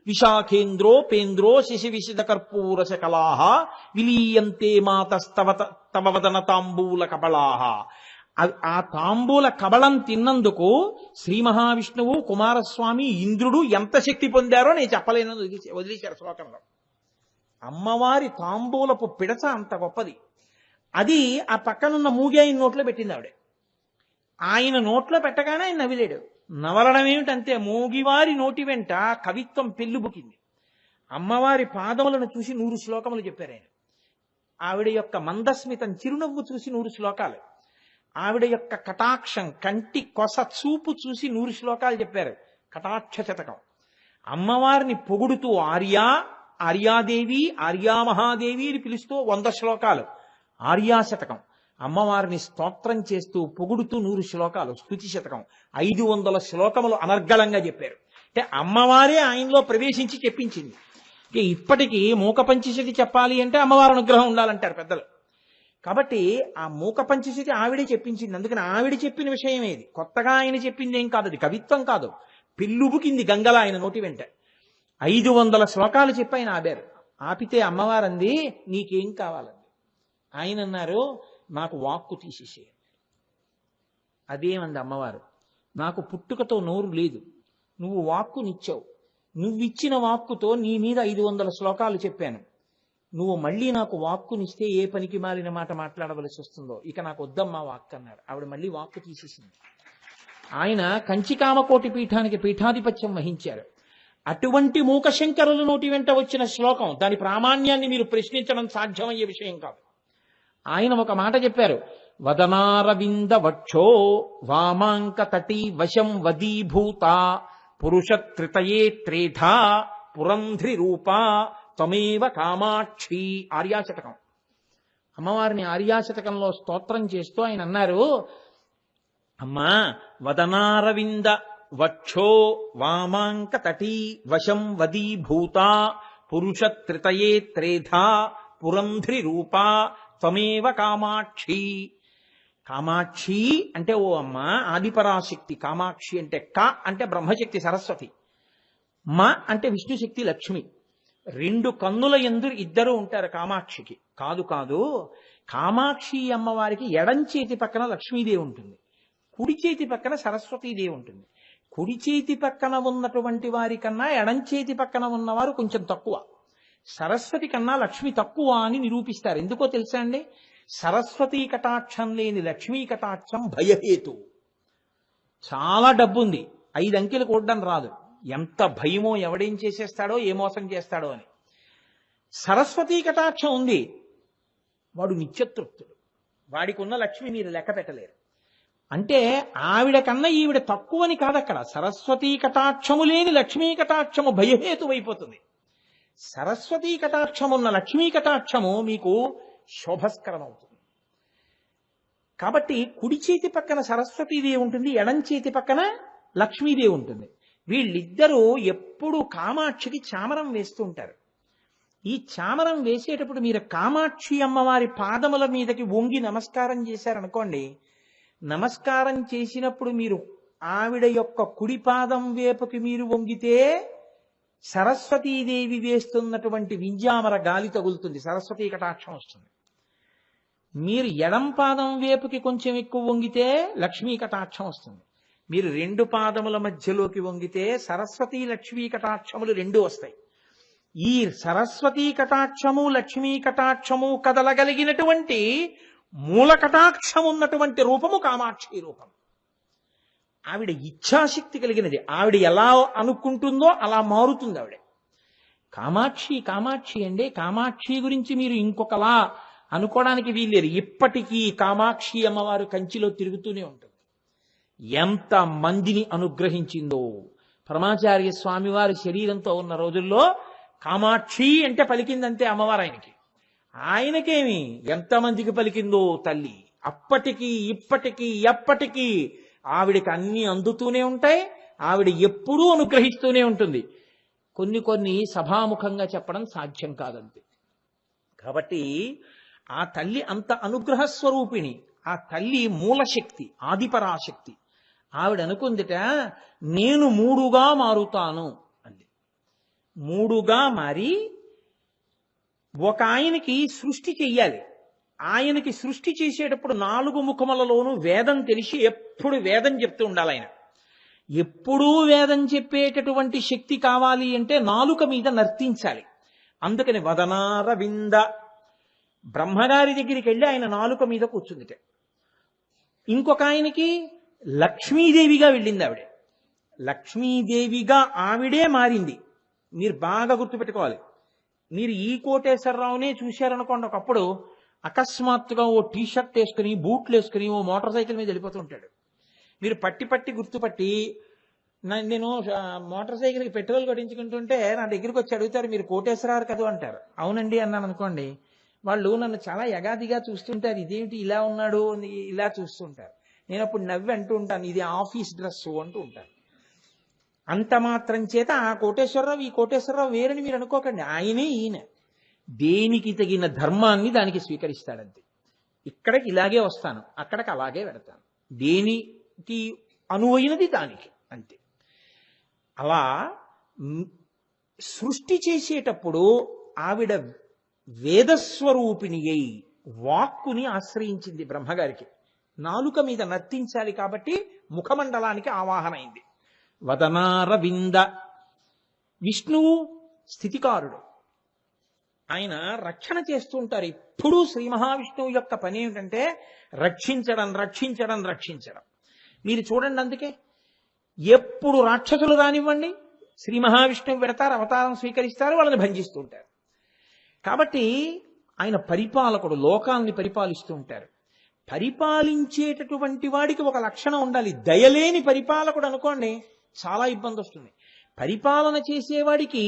విశాఖేంద్రోపేంద్రో శశి విశిద కర్పూర శకలాః విలీయంతే మాతస్తవ వదన తాంబూల కబళాః. ఆ తాంబూల కబళం తిన్నందుకు శ్రీ మహావిష్ణువు, కుమారస్వామి, ఇంద్రుడు ఎంత శక్తి పొందారో నేను చెప్పలేనని వదిలేశారు శ్లోకంలో. అమ్మవారి తాంబూలపు పిడచ అంత గొప్పది. అది ఆ పక్కనున్న మూగి ఆయన నోట్లో పెట్టింది ఆవిడ. ఆయన నోట్లో పెట్టగానే ఆయన నవిలేడు. నవలడం ఏమిటంతే, మూగివారి నోటి వెంట కవిత్వం పెళ్ళుబుకింది. అమ్మవారి పాదములను చూసి 100 శ్లోకములు చెప్పారు ఆయన. ఆవిడ యొక్క మందస్మితం, చిరునవ్వు చూసి 100 శ్లోకాలు. ఆవిడ యొక్క కటాక్షం, కంటి కొస చూపు చూసి 100 శ్లోకాలు చెప్పారు. కటాక్ష శతకం. అమ్మవారిని పొగుడుతూ ఆర్యాదేవి, ఆర్యామహాదేవి అని పిలుస్తూ 100 శ్లోకాలు ఆర్యాశతకం. అమ్మవారిని స్తోత్రం చేస్తూ పొగుడుతూ 100 శ్లోకాలు స్తుతి శతకం. 500 శ్లోకములు అనర్గళంగా చెప్పారు. అంటే అమ్మవారే ఆయనలో ప్రవేశించి చెప్పించింది. ఇప్పటికీ మూక పంచశతి చెప్పాలి అంటే అమ్మవారి అనుగ్రహం ఉండాలంటారు పెద్దలు. కాబట్టి ఆ మూక పంచశతి ఆవిడే చెప్పించింది. అందుకని ఆవిడ చెప్పిన విషయం ఏది, కొత్తగా ఆయన చెప్పింది ఏం కాదు, అది కవిత్వం కాదు. పెళ్ళుబుకింది గంగల ఆయన నోటి వెంట. 500 శ్లోకాలు చెప్పి ఆయన ఆపారు. ఆపితే అమ్మవారంది, నీకేం కావాలండి? ఆయన అన్నారు, నాకు వాక్కు తీసేసే. అదేమంది అమ్మవారు, నాకు పుట్టుకతో నోరు లేదు, నువ్వు వాక్కునిచ్చావు, నువ్విచ్చిన వాక్కుతో నీ మీద 500 శ్లోకాలు చెప్పాను, నువ్వు మళ్ళీ నాకు వాక్కునిస్తే ఏ పనికి మాలిన మాట మాట్లాడవలసి వస్తుందో, ఇక నాకు వద్దమ్మా వాక్కు అన్నారు. ఆవిడ మళ్ళీ వాక్కు తీసేసింది. ఆయన కంచికామకోటి పీఠానికి పీఠాధిపత్యం వహించారు. అటువంటి మూకశంకరుల నోటి వెంట వచ్చిన శ్లోకం, దాని ప్రామాణ్యాన్ని మీరు ప్రశ్నించడం సాధ్యమయ్యే విషయం కాదు. ఆయన ఒక మాట చెప్పారు, వదనారవింద వక్షో వామాంక తటీ వశం వదీభూత పురుష త్రితయే త్రేధా పురంధ్రి రూపా త్వమేవ కామాక్షి. ఆర్యాశతకం. అమ్మవారిని ఆర్యాశతకంలో స్తోత్రం చేస్తూ ఆయన అన్నారు, అమ్మా వదనారవింద వక్షో వామాంక తటీ వశం వదీభూత పురుష త్రితయే త్రేధా పురంధ్రి రూపా త్వమేవ కామాక్షి. కామాక్షి అంటే ఓ అమ్మ ఆదిపరాశక్తి. కామాక్షి అంటే క అంటే బ్రహ్మశక్తి సరస్వతి, మ అంటే విష్ణుశక్తి లక్ష్మి. రెండు కన్నుల యందు ఇద్దరు ఉంటారు కామాక్షికి. కాదు కాదు, కామాక్షి అమ్మవారికి ఎడం చేతి పక్కన లక్ష్మీదేవి ఉంటుంది, కుడి చేతి పక్కన సరస్వతీదేవి ఉంటుంది. కుడి చేతి పక్కన ఉన్నటువంటి వారి కన్నా ఎడం చేతి పక్కన ఉన్నవారు కొంచెం తక్కువ. సరస్వతి కన్నా లక్ష్మి తక్కువ అని నిరూపిస్తారు. ఎందుకో తెలుసా అండి? సరస్వతీ కటాక్షం లేని లక్ష్మీ కటాక్షం భయహేతు. చాలా డబ్బుంది, 5 అంకెలు కూడడం రాదు, ఎంత భయమో, ఎవడేం చేసేస్తాడో, ఏ మోసం చేస్తాడో అని. సరస్వతీ కటాక్షం ఉంది, వాడు నిత్యతృప్తుడు, వాడికి ఉన్న లక్ష్మి మీరు లెక్క పెట్టలేరు. అంటే ఆవిడ కన్నా ఈవిడ తక్కువని కాదక్కడ. సరస్వతీ కటాక్షము లేని లక్ష్మీ కటాక్షము భయహేతువైపోతుంది. సరస్వతీ కటాక్షమున్న లక్ష్మీ కటాక్షము మీకు శోభస్కరం అవుతుంది. కాబట్టి కుడి చేతి పక్కన సరస్వతీదేవి ఉంటుంది, ఎడం చేతి పక్కన లక్ష్మీదేవి ఉంటుంది. వీళ్ళిద్దరూ ఎప్పుడు కామాక్షికి చామరం వేస్తూ ఉంటారు. ఈ చామరం వేసేటప్పుడు మీరు కామాక్షి అమ్మవారి పాదముల మీదకి వంగి నమస్కారం చేశారనుకోండి, నమస్కారం చేసినప్పుడు మీరు ఆవిడ యొక్క కుడి పాదం వేపుకి మీరు వంగితే సరస్వతీదేవి వేస్తున్నటువంటి వింజామర గాలి తగులుతుంది, సరస్వతీ కటాక్షం వస్తుంది. మీరు ఎడం పాదం వేపుకి కొంచెం ఎక్కువ వంగితే లక్ష్మీ కటాక్షం వస్తుంది. మీరు 2 పాదముల మధ్యలోకి వంగితే సరస్వతీ లక్ష్మీ కటాక్షములు 2 వస్తాయి. ఈ సరస్వతీ కటాక్షము లక్ష్మీ కటాక్షము కదలగలిగినటువంటి మూల కటాక్షం ఉన్నటువంటి రూపము కామాక్షి రూపం. ఆవిడ ఇచ్ఛాశక్తి కలిగినది. ఆవిడ ఎలా అనుకుంటుందో అలా మారుతుంది ఆవిడ. కామాక్షి కామాక్షి అండి. కామాక్షి గురించి మీరు ఇంకొకలా అనుకోవడానికి వీల్లేదు. ఇప్పటికీ కామాక్షి అమ్మవారు కంచిలో తిరుగుతూనే ఉంటుంది. ఎంత మందిని అనుగ్రహించిందో. పరమాచార్య స్వామివారి శరీరంతో ఉన్న రోజుల్లో కామాక్షి అంటే పలికిందంతే అమ్మవారు ఆయనకి. ఆయనకేమి ఎంతమందికి పలికిందో తల్లి. అప్పటికీ ఇప్పటికీ ఎప్పటికీ ఆవిడకి అన్ని అందుతూనే ఉంటాయి. ఆవిడ ఎప్పుడూ అనుగ్రహిస్తూనే ఉంటుంది. కొన్ని సభాముఖంగా చెప్పడం సాధ్యం కాదంతే. కాబట్టి ఆ తల్లి అంత అనుగ్రహ స్వరూపిణి. ఆ తల్లి మూలశక్తి, ఆదిపరాశక్తి. ఆవిడ అనుకుందిట, నేను 3గా మారుతాను అంది. 3గా మారి ఒక ఆయనకి సృష్టి చెయ్యాలి. ఆయనకి సృష్టి చేసేటప్పుడు 4 ముఖములలోనూ వేదం తెలిసి ఎప్పుడు వేదం చెప్తూ ఉండాలి. ఆయన ఎప్పుడూ వేదం చెప్పేటటువంటి శక్తి కావాలి అంటే నాలుక మీద నర్తించాలి. అందుకని వదనారవింద బ్రహ్మగారి దగ్గరికి వెళ్ళి ఆయన నాలుక మీద కూర్చుందిట. ఇంకొక ఆయనకి లక్ష్మీదేవిగా వెళ్ళింది ఆవిడే. లక్ష్మీదేవిగా ఆవిడే మారింది. మీరు బాగా గుర్తుపెట్టుకోవాలి. మీరు ఈ కోటేశ్వరరావునే చూశారనుకోండి, ఒకప్పుడు అకస్మాత్తుగా ఓ టీషర్ట్ వేసుకుని బూట్లు వేసుకుని ఓ మోటార్ సైకిల్ మీద వెళ్ళిపోతూ ఉంటాడు. మీరు పట్టి గుర్తుపట్టి, నేను మోటార్ సైకిల్కి పెట్రోల్ కొట్టించుకుంటుంటే నా దగ్గరికి వచ్చి అడుగుతారు, మీరు కోటేశ్వరరావు కదా అంటారు. అవునండి అన్నాను అనుకోండి, వాళ్ళు నన్ను చాలా యగాదిగా చూస్తుంటారు. ఇదేమిటి ఇలా ఉన్నాడు ఇలా చూస్తుంటారు. నేను అప్పుడు నవ్వి అంటూ ఉంటాను, ఇది ఆఫీస్ డ్రెస్ అంటూ ఉంటాను. అంత మాత్రం చేత ఆ కోటేశ్వరరావు ఈ కోటేశ్వరరావు వేరని మీరు అనుకోకండి. ఆయనే ఈయన. దేనికి తగిన ధర్మాన్ని దానికి స్వీకరిస్తాడంతే. ఇక్కడికి ఇలాగే వస్తాను, అక్కడికి అలాగే పెడతాను. దేనికి అనువైనది దానికి అంతే. అలా సృష్టి చేసేటప్పుడు ఆవిడ వేదస్వరూపిణి అయి వాక్కుని ఆశ్రయించింది బ్రహ్మగారికి. నాలుక మీద నర్తించాలి కాబట్టి ముఖమండలానికి ఆవాహన అయింది. వదనారవింద. విష్ణువు స్థితికారుడు, ఆయన రక్షణ చేస్తూ ఉంటారు. ఎప్పుడూ శ్రీ మహావిష్ణువు యొక్క పని ఏమిటంటే రక్షించడం రక్షించడం రక్షించడం. మీరు చూడండి, అందుకే ఎప్పుడు రాక్షసులు రానివ్వండి, శ్రీ మహావిష్ణువు పెడతారు, అవతారం స్వీకరిస్తారు, వాళ్ళని భంజిస్తూ ఉంటారు. కాబట్టి ఆయన పరిపాలకుడు, లోకాల్ని పరిపాలిస్తూ ఉంటారు. పరిపాలించేటటువంటి వాడికి ఒక లక్షణం ఉండాలి. దయలేని పరిపాలకుడు అనుకోండి, చాలా ఇబ్బంది వస్తుంది. పరిపాలన చేసేవాడికి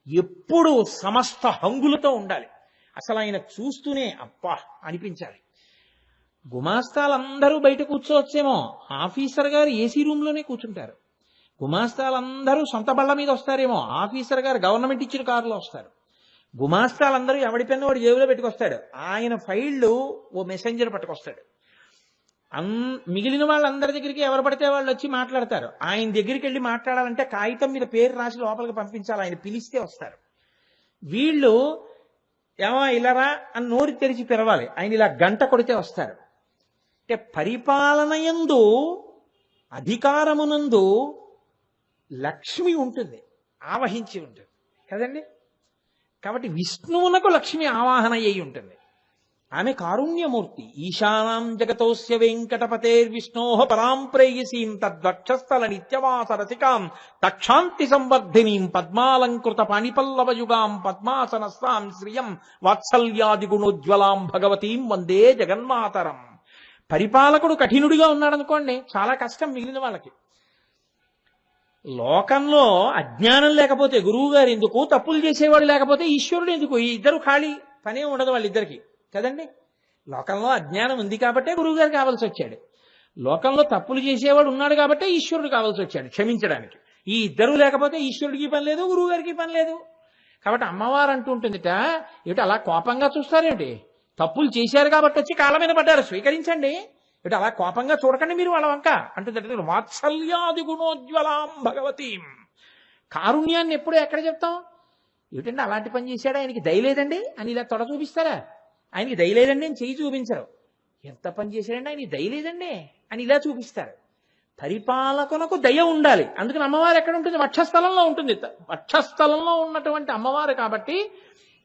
ఎప్పుడూ సమస్త హంగులతో ఉండాలి. అసలు ఆయన చూస్తూనే అబ్బా అనిపించాలి. గుమాస్తాలందరూ బయట కూర్చోవచ్చేమో, ఆఫీసర్ గారు ఏసీ రూమ్లోనే కూర్చుంటారు. గుమాస్తాలందరూ సొంత బళ్ళ మీద వస్తారేమో, ఆఫీసర్ గారు గవర్నమెంట్ ఇచ్చిన కారులో వస్తారు. గుమాస్తాలందరూ ఎవడి పెన్ను వాడు జేబులో పెట్టుకొస్తాడు. ఆయన ఫైళ్ళు ఓ మెసెంజర్ పట్టుకొస్తాడు. మిగిలిన వాళ్ళందరి దగ్గరికి ఎవరు పడితే వాళ్ళు వచ్చి మాట్లాడతారు. ఆయన దగ్గరికి వెళ్ళి మాట్లాడాలంటే కాగితం మీద పేరు రాసి లోపలికి పంపించాలి. ఆయన పిలిస్తే వస్తారు. వీళ్ళు ఏమో ఇలారా అని నోరు తెరిచి పిలవాలి. ఆయన ఇలా గంట కొడితే వస్తారు. అంటే పరిపాలనయందు, అధికారమునందు లక్ష్మి ఉంటుంది, ఆవహించి ఉంటుంది కదండి. కాబట్టి విష్ణువునకు లక్ష్మి ఆవాహన అయి ఉంటుంది. ఆమె కారుణ్యమూర్తి. ఈశానాం జగతోస్య వెంకటపతేర్విష్ణోః పరాం ప్రేయసీం తద్వక్షస్థల నిత్యవాస రసికాం తక్షాంతి సంవర్ధినీం పద్మాలంకృత పాణిపల్లవయుగాం పద్మాసనస్తాం శ్రియం వాత్సల్యాది గుణోజ్వలాం భగవతీం వందే జగన్మాతరం. పరిపాలకుడు కఠినుడిగా ఉన్నాడనుకోండి, చాలా కష్టం మిగిలిన వాళ్ళకి. లోకంలో అజ్ఞానం లేకపోతే గురువు గారు ఎందుకు, తప్పులు చేసేవాడు లేకపోతే ఈశ్వరుడు ఎందుకు? ఈ ఇద్దరు ఖాళీ పనే ఉండదు వాళ్ళిద్దరికి కదండి. లోకంలో అజ్ఞానం ఉంది కాబట్టే గురువు గారు కావాల్సి వచ్చాడు. లోకంలో తప్పులు చేసేవాడు ఉన్నాడు కాబట్టే ఈశ్వరుడు కావాల్సి వచ్చాడు క్షమించడానికి. ఈ ఇద్దరు లేకపోతే ఈశ్వరుడికి పని లేదు, గురువు గారికి పని లేదు. కాబట్టి అమ్మవారు అంటూ ఉంటుందిట, ఏమిటి అలా కోపంగా చూస్తారేమిటి? తప్పులు చేశారు కాబట్టి వచ్చి కాళ్ళ మీద పడ్డారు, స్వీకరించండి. ఇటు అలా కోపంగా చూడకండి మీరు వాళ్ళ వంక అంటుంది. వాత్సల్యాది గుణోజ్వలాం భగవతీం. కారుణ్యాన్ని ఎప్పుడూ ఎక్కడ చెప్తాం? ఏమిటండి అలాంటి పని చేశాడు, ఆయనకి దయలేదండి అని ఇలా తొడ చూపిస్తారా? ఆయనకి దయలేదండి అని చెయ్యి చూపించరు. ఎంత పని చేశాడండి, ఆయనకి దయలేదండి అని ఇలా చూపిస్తారు. పరిపాలకునకు దయ ఉండాలి. అందుకని అమ్మవారు ఎక్కడ ఉంటుంది? వక్షస్థలంలో ఉంటుంది. వక్షస్థలంలో ఉన్నటువంటి అమ్మవారు కాబట్టి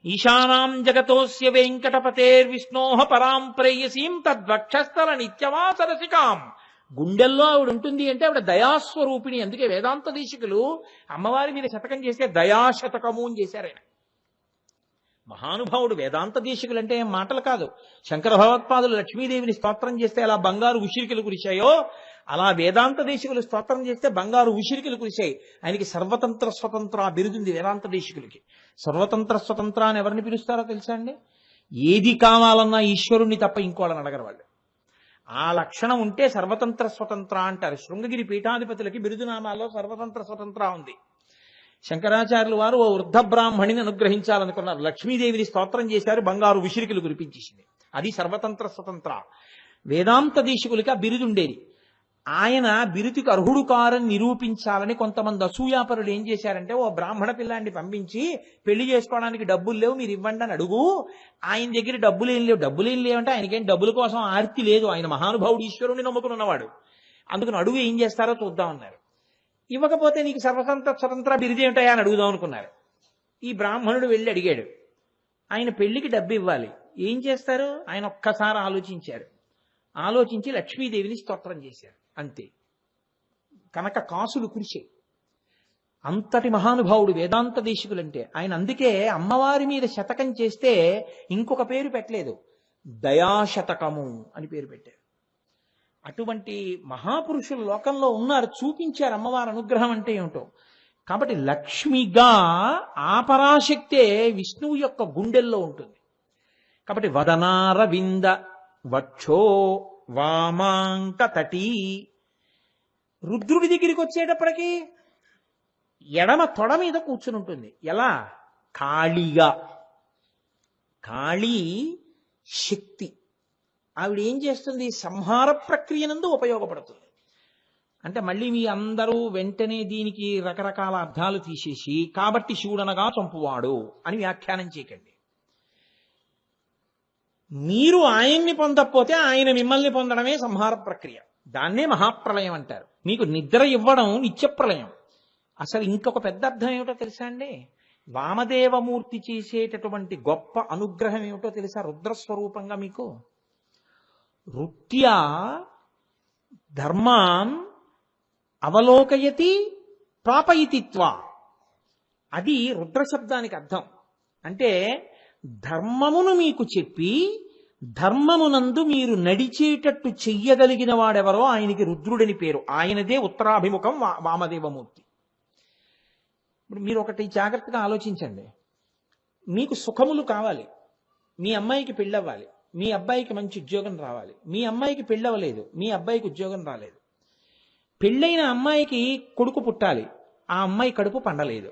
ఈశానాం జగతోస్య వెంకటపతేర్విష్ణోః పరాం ప్రేయసీం తద్వక్షస్థల నిత్యవాస రసికాం. గుండెల్లో ఆవిడ ఉంటుంది అంటే ఆవిడ దయాస్వరూపిణి. అందుకే వేదాంత దేశికులు అమ్మవారి మీద శతకం చేస్తే దయాశతకము అని చేశారు. ఆయన మహానుభావుడు. వేదాంత దేశికులు అంటే ఏం మాటలు కాదు. శంకర భగవత్పాదులు లక్ష్మీదేవిని స్తోత్రం చేస్తే ఎలా బంగారు ఉసిరికలు కురిశాయో, అలా వేదాంత దేశికులు స్తోత్రం చేస్తే బంగారు ఉసిరికలు కురిశాయి. ఆయనకి సర్వతంత్ర స్వతంత్ర బిరుదుంది వేదాంత దేశికులకి. సర్వతంత్ర స్వతంత్ర అని ఎవరిని పిలుస్తారో తెలుసా అండి? ఏది కావాలన్నా ఈశ్వరుణ్ణి తప్ప ఇంకోళ్ళని అడగరు వాళ్ళు. ఆ లక్షణం ఉంటే సర్వతంత్ర స్వతంత్ర అంటారు. శృంగగిరి పీఠాధిపతులకి బిరుదునామాల్లో సర్వతంత్ర స్వతంత్ర ఉంది. శంకరాచార్యులు వారు ఓ వృద్ధ బ్రాహ్మణిని అనుగ్రహించాలనుకున్నారు. లక్ష్మీదేవిని స్తోత్రం చేశారు, బంగారు ఉసిరికలు కురిపించేసింది. అది సర్వతంత్ర స్వతంత్ర. వేదాంత దేశికులకి ఆ బిరుదుండేది. ఆయన బిరుదుకి అర్హుడు కారని నిరూపించాలని కొంతమంది అసూయాపరులు ఏం చేశారంటే, ఓ బ్రాహ్మణ పిల్లాన్ని పంపించి పెళ్లి చేసుకోవడానికి డబ్బులు లేవు మీరు ఇవ్వండి అని అడుగు. ఆయన దగ్గర డబ్బులేం లేవంటే ఆయనకేం డబ్బుల కోసం ఆర్తి లేదు. ఆయన మహానుభావుడు, ఈశ్వరుని నమ్ముకున్నవాడు. అందుకని అడుగు ఏం చేస్తారో చూద్దామన్నారు. ఇవ్వకపోతే నీకు సర్వతంత్ర స్వతంత్ర బిరుదు ఏమిటాయా అని అడుగుదాం అనుకున్నారు. ఈ బ్రాహ్మణుడు వెళ్ళి అడిగాడు. ఆయన పెళ్లికి డబ్బు ఇవ్వాలి, ఏం చేస్తారు? ఆయన ఒక్కసారి ఆలోచించారు. ఆలోచించి లక్ష్మీదేవిని స్తోత్రం చేశారు. అంతే. కనుక కాసులు కురిశాయి. అంతటి మహానుభావుడు వేదాంత దేశికులంటే ఆయన. అందుకే అమ్మవారి మీద శతకం చేస్తే ఇంకొక పేరు పెట్టలేదు, దయాశతకము అని పేరు పెట్టారు. అటువంటి మహాపురుషులు లోకంలో ఉన్నారు, చూపించారు అమ్మవారి అనుగ్రహం అంటే ఏమిటో. కాబట్టి లక్ష్మిగా ఆ పరాశక్తే విష్ణువు యొక్క గుండెల్లో ఉంటుంది. కాబట్టి వదనారవింద వక్షో వామాంక తటీ. రుద్రుడి దగ్గరికి వచ్చేటప్పటికి ఎడమ తొడ మీద కూర్చుని ఉంటుంది. ఎలా? కాళీగా. కాళీ శక్తి. ఆవిడ ఏం చేస్తుంది? సంహార ప్రక్రియనందు ఉపయోగపడుతుంది. అంటే మళ్ళీ మీ అందరూ వెంటనే దీనికి రకరకాల అర్థాలు తీసేసి కాబట్టి శివుడనగా చంపువాడు అని వ్యాఖ్యానం చేయకండి. మీరు ఆయన్ని పొందకపోతే ఆయన మిమ్మల్ని పొందడమే సంహార ప్రక్రియ. దాన్నే మహాప్రళయం అంటారు. మీకు నిద్ర ఇవ్వడం నిత్యప్రళయం. అసలు ఇంకొక పెద్ద అర్థం ఏమిటో తెలుసా అండి? వామదేవమూర్తి చేసేటటువంటి గొప్ప అనుగ్రహం ఏమిటో తెలుసా? రుద్రస్వరూపంగా మీకు రుత్యా ధర్మాన్ అవలోకయతి ప్రాపయితిత్వా. అది రుద్ర శబ్దానికి అర్థం. అంటే ధర్మమును మీకు చెప్పి ధర్మమునందు మీరు నడిచేటట్టు చెయ్యగలిగిన వాడెవరో ఆయనకి రుద్రుడని పేరు. ఆయనదే ఉత్తరాభిముఖం వామదేవమూర్తి. ఇప్పుడు మీరు ఒకటి జాగ్రత్తగా ఆలోచించండి. మీకు సుఖములు కావాలి, మీ అమ్మాయికి పెళ్ళవ్వాలి, మీ అబ్బాయికి మంచి ఉద్యోగం రావాలి. మీ అమ్మాయికి పెళ్ళవలేదు, మీ అబ్బాయికి ఉద్యోగం రాలేదు. పెళ్ళైన అమ్మాయికి కొడుకు పుట్టాలి, ఆ అమ్మాయి కడుపు పండలేదు.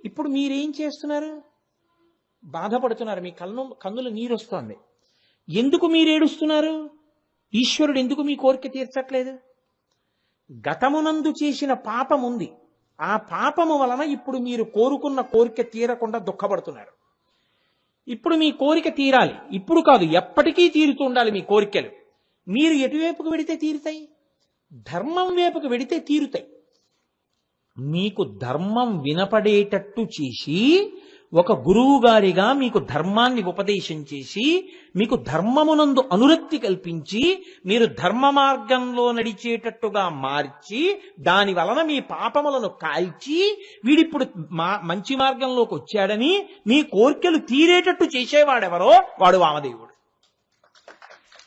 ఇప్పుడు మీరేం చేస్తున్నారు? బాధపడుతున్నారు, మీ కన్నుల నీరు వస్తోంది. ఎందుకు మీరు ఏడుస్తున్నారు? ఈశ్వరుడు ఎందుకు మీ కోరిక తీర్చట్లేదు? గతమునందు చేసిన పాపం ఉంది. ఆ పాపము వలన ఇప్పుడు మీరు కోరుకున్న కోరిక తీరకుండా దుఃఖపడుతున్నారు. ఇప్పుడు మీ కోరిక తీరాలి. ఇప్పుడు కాదు, ఎప్పటికీ తీరుతూ ఉండాలి మీ కోరికలు. మీరు ఎటువైపుకు వెడితే తీరుతాయి? ధర్మం వైపుకు వెడితే తీరుతాయి. మీకు ధర్మం వినపడేటట్టు చేసి, ఒక గురువు గారిగా మీకు ధర్మాన్ని ఉపదేశం చేసి, మీకు ధర్మమునందు అనురక్తి కల్పించి, మీరు ధర్మ మార్గంలో నడిచేటట్టుగా మార్చి, దాని వలన మీ పాపములను కాల్చి, వీడిప్పుడు మంచి మార్గంలోకి వచ్చాడని మీ కోరికలు తీరేటట్టు చేసేవాడెవరో వాడు వామదేవుడు.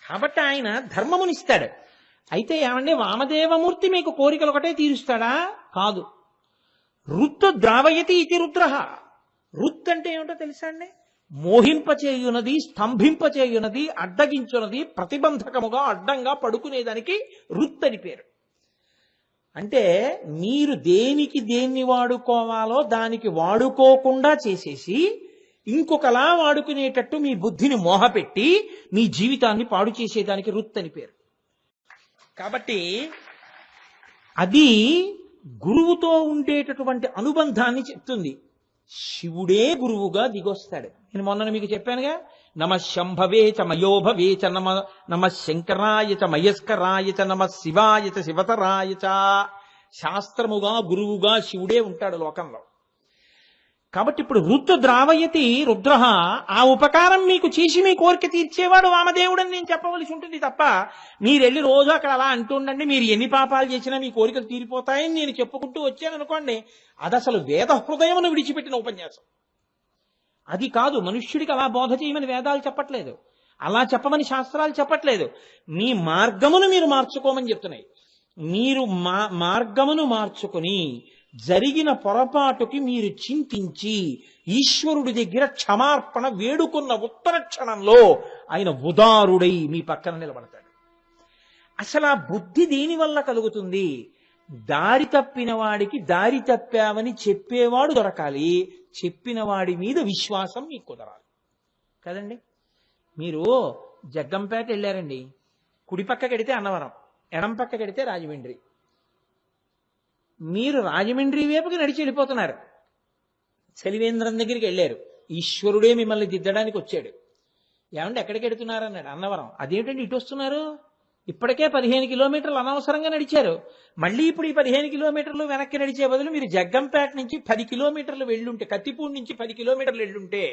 కాబట్టి ఆయన ధర్మమునిస్తాడు. అయితే ఏమంటే వామదేవమూర్తి మీకు కోరికలు ఒకటే తీరుస్తాడా? కాదు. రుత్తు ద్రావయతి ఇది రుద్ర. రుత్ అంటే ఏమిటో తెలుసా అండి? మోహింపచేయునది, స్తంభింపచేయునది, అడ్డగించున్నది, ప్రతిబంధకముగా అడ్డంగా పడుకునేదానికి రుత్ అని పేరు. అంటే మీరు దేనికి దేన్ని వాడుకోవాలో దానికి వాడుకోకుండా చేసేసి ఇంకొకలా వాడుకునేటట్టు మీ బుద్ధిని మోహపెట్టి మీ జీవితాన్ని పాడు చేసేదానికి రుత్ అని పేరు. కాబట్టి అది గురువుతో ఉండేటటువంటి అనుబంధాన్ని చెప్తుంది. శివుడే గురువుగా దిగొస్తాడు. నేను మొన్న మీకు చెప్పానుగా, నమ శంభవే చ మయోభవే చ నమ శంకరాయ చ మయస్కరాయ చ నమ శివాయ చ శివతరాయ చ. శాస్త్రముగా గురువుగా శివుడే ఉంటాడు లోకంలో. కాబట్టి ఇప్పుడు రుత్ ద్రావయతి రుద్ర. ఆ ఉపకారం మీకు చేసి మీ కోరిక తీర్చేవాడు వామదేవుడని నేను చెప్పవలసి ఉంటుంది తప్ప, మీరెళ్ళి రోజు అక్కడ అలా అంటుండండి, మీరు ఎన్ని పాపాలు చేసినా మీ కోరికలు తీరిపోతాయని నేను చెప్పుకుంటూ వచ్చాను అనుకోండి, అది అసలు వేద హృదయమును విడిచిపెట్టిన ఉపన్యాసం. అది కాదు. మనుష్యుడికి అలా బోధ చేయమని వేదాలు చెప్పట్లేదు, అలా చెప్పమని శాస్త్రాలు చెప్పట్లేదు. మీ మార్గమును మీరు మార్చుకోమని చెప్తున్నాయి. మీరు మార్గమును మార్చుకుని జరిగిన పొరపాటుకి మీరు చింతించి ఈశ్వరుడి దగ్గర క్షమార్పణ వేడుకున్న ఉత్తర క్షణంలో ఆయన ఉదారుడై మీ పక్కన నిలబడతాడు. అసలు ఆ బుద్ధి దేనివల్ల కలుగుతుంది? దారి తప్పిన వాడికి దారి తప్పామని చెప్పేవాడు దొరకాలి, చెప్పిన వాడి మీద విశ్వాసం మీకు కుదరాలి కదండి. మీరు జగ్గంపేట వెళ్ళారండి, కుడి పక్క కడితే అన్నవరం, ఎడం పక్క కడితే రాజమండ్రి. మీరు రాజమండ్రి వైపుకి నడిచి వెళ్ళిపోతున్నారు. చలివేంద్రం దగ్గరికి వెళ్ళారు, ఈశ్వరుడే మిమ్మల్ని దిద్దడానికి వచ్చాడు. ఏమంటే ఎక్కడికి వెడుతున్నారు అన్నాడు. అన్నవరం. అదేమిటండి ఇటు వస్తున్నారు? ఇప్పటికే 15 కిలోమీటర్లు అనవసరంగా నడిచారు. మళ్ళీ ఇప్పుడు ఈ 15 కిలోమీటర్లు వెనక్కి నడిచే బదులు మీరు జగ్గంపేట నుంచి 10 కిలోమీటర్లు వెళ్ళుంటే, కత్తిపూడి నుంచి 10 కిలోమీటర్లు వెళ్ళుంటే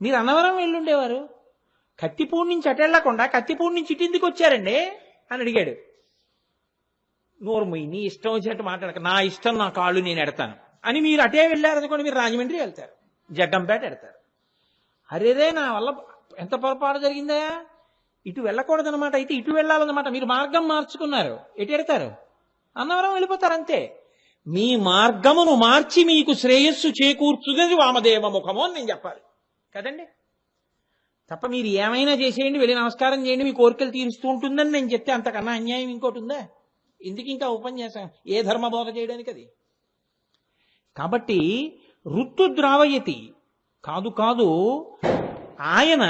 మీరు అన్నవరం వెళ్ళుండేవారు. కత్తిపూడి నుంచి అటు వెళ్లకుండా కత్తిపూడి నుంచి ఇటు ఎందుకు వచ్చారండి అని అడిగాడు. నోరుమొయ్యి, నీ ఇష్టం వచ్చినట్టు మాట్లాడక, నా ఇష్టం, నా కాళ్ళు నేను ఎడతాను అని మీరు అటే వెళ్ళారనుకోండి, మీరు రాజమండ్రి వెళ్తారు, జగ్గంపేట ఎడతారు. అరేరే, నా వల్ల ఎంత పొరపాటు జరిగిందా, ఇటు వెళ్ళకూడదనమాట, అయితే ఇటు వెళ్ళాలన్నమాట. మీరు మార్గం మార్చుకున్నారు, ఎటు ఎడతారు? అన్నవరం వెళ్ళిపోతారు అంతే. మీ మార్గమును మార్చి మీకు శ్రేయస్సు చేకూర్చున్నది వామదేవ ముఖము అని నేను చెప్పాలి కదండి. తప్ప మీరు ఏమైనా చేసేయండి, వెళ్ళి నమస్కారం చేయండి, మీ కోరికలు తీరుస్తూ ఉంటుందని నేను చెప్తే అంతకన్నా అన్యాయం ఇంకోటి ఉందా? ఎందుకు ఇంకా ఉపన్యాసం? ఏ ధర్మ బోధ చేయడానికి అది? కాబట్టి రుత్తు ద్రావయతి కాదు కాదు, ఆయన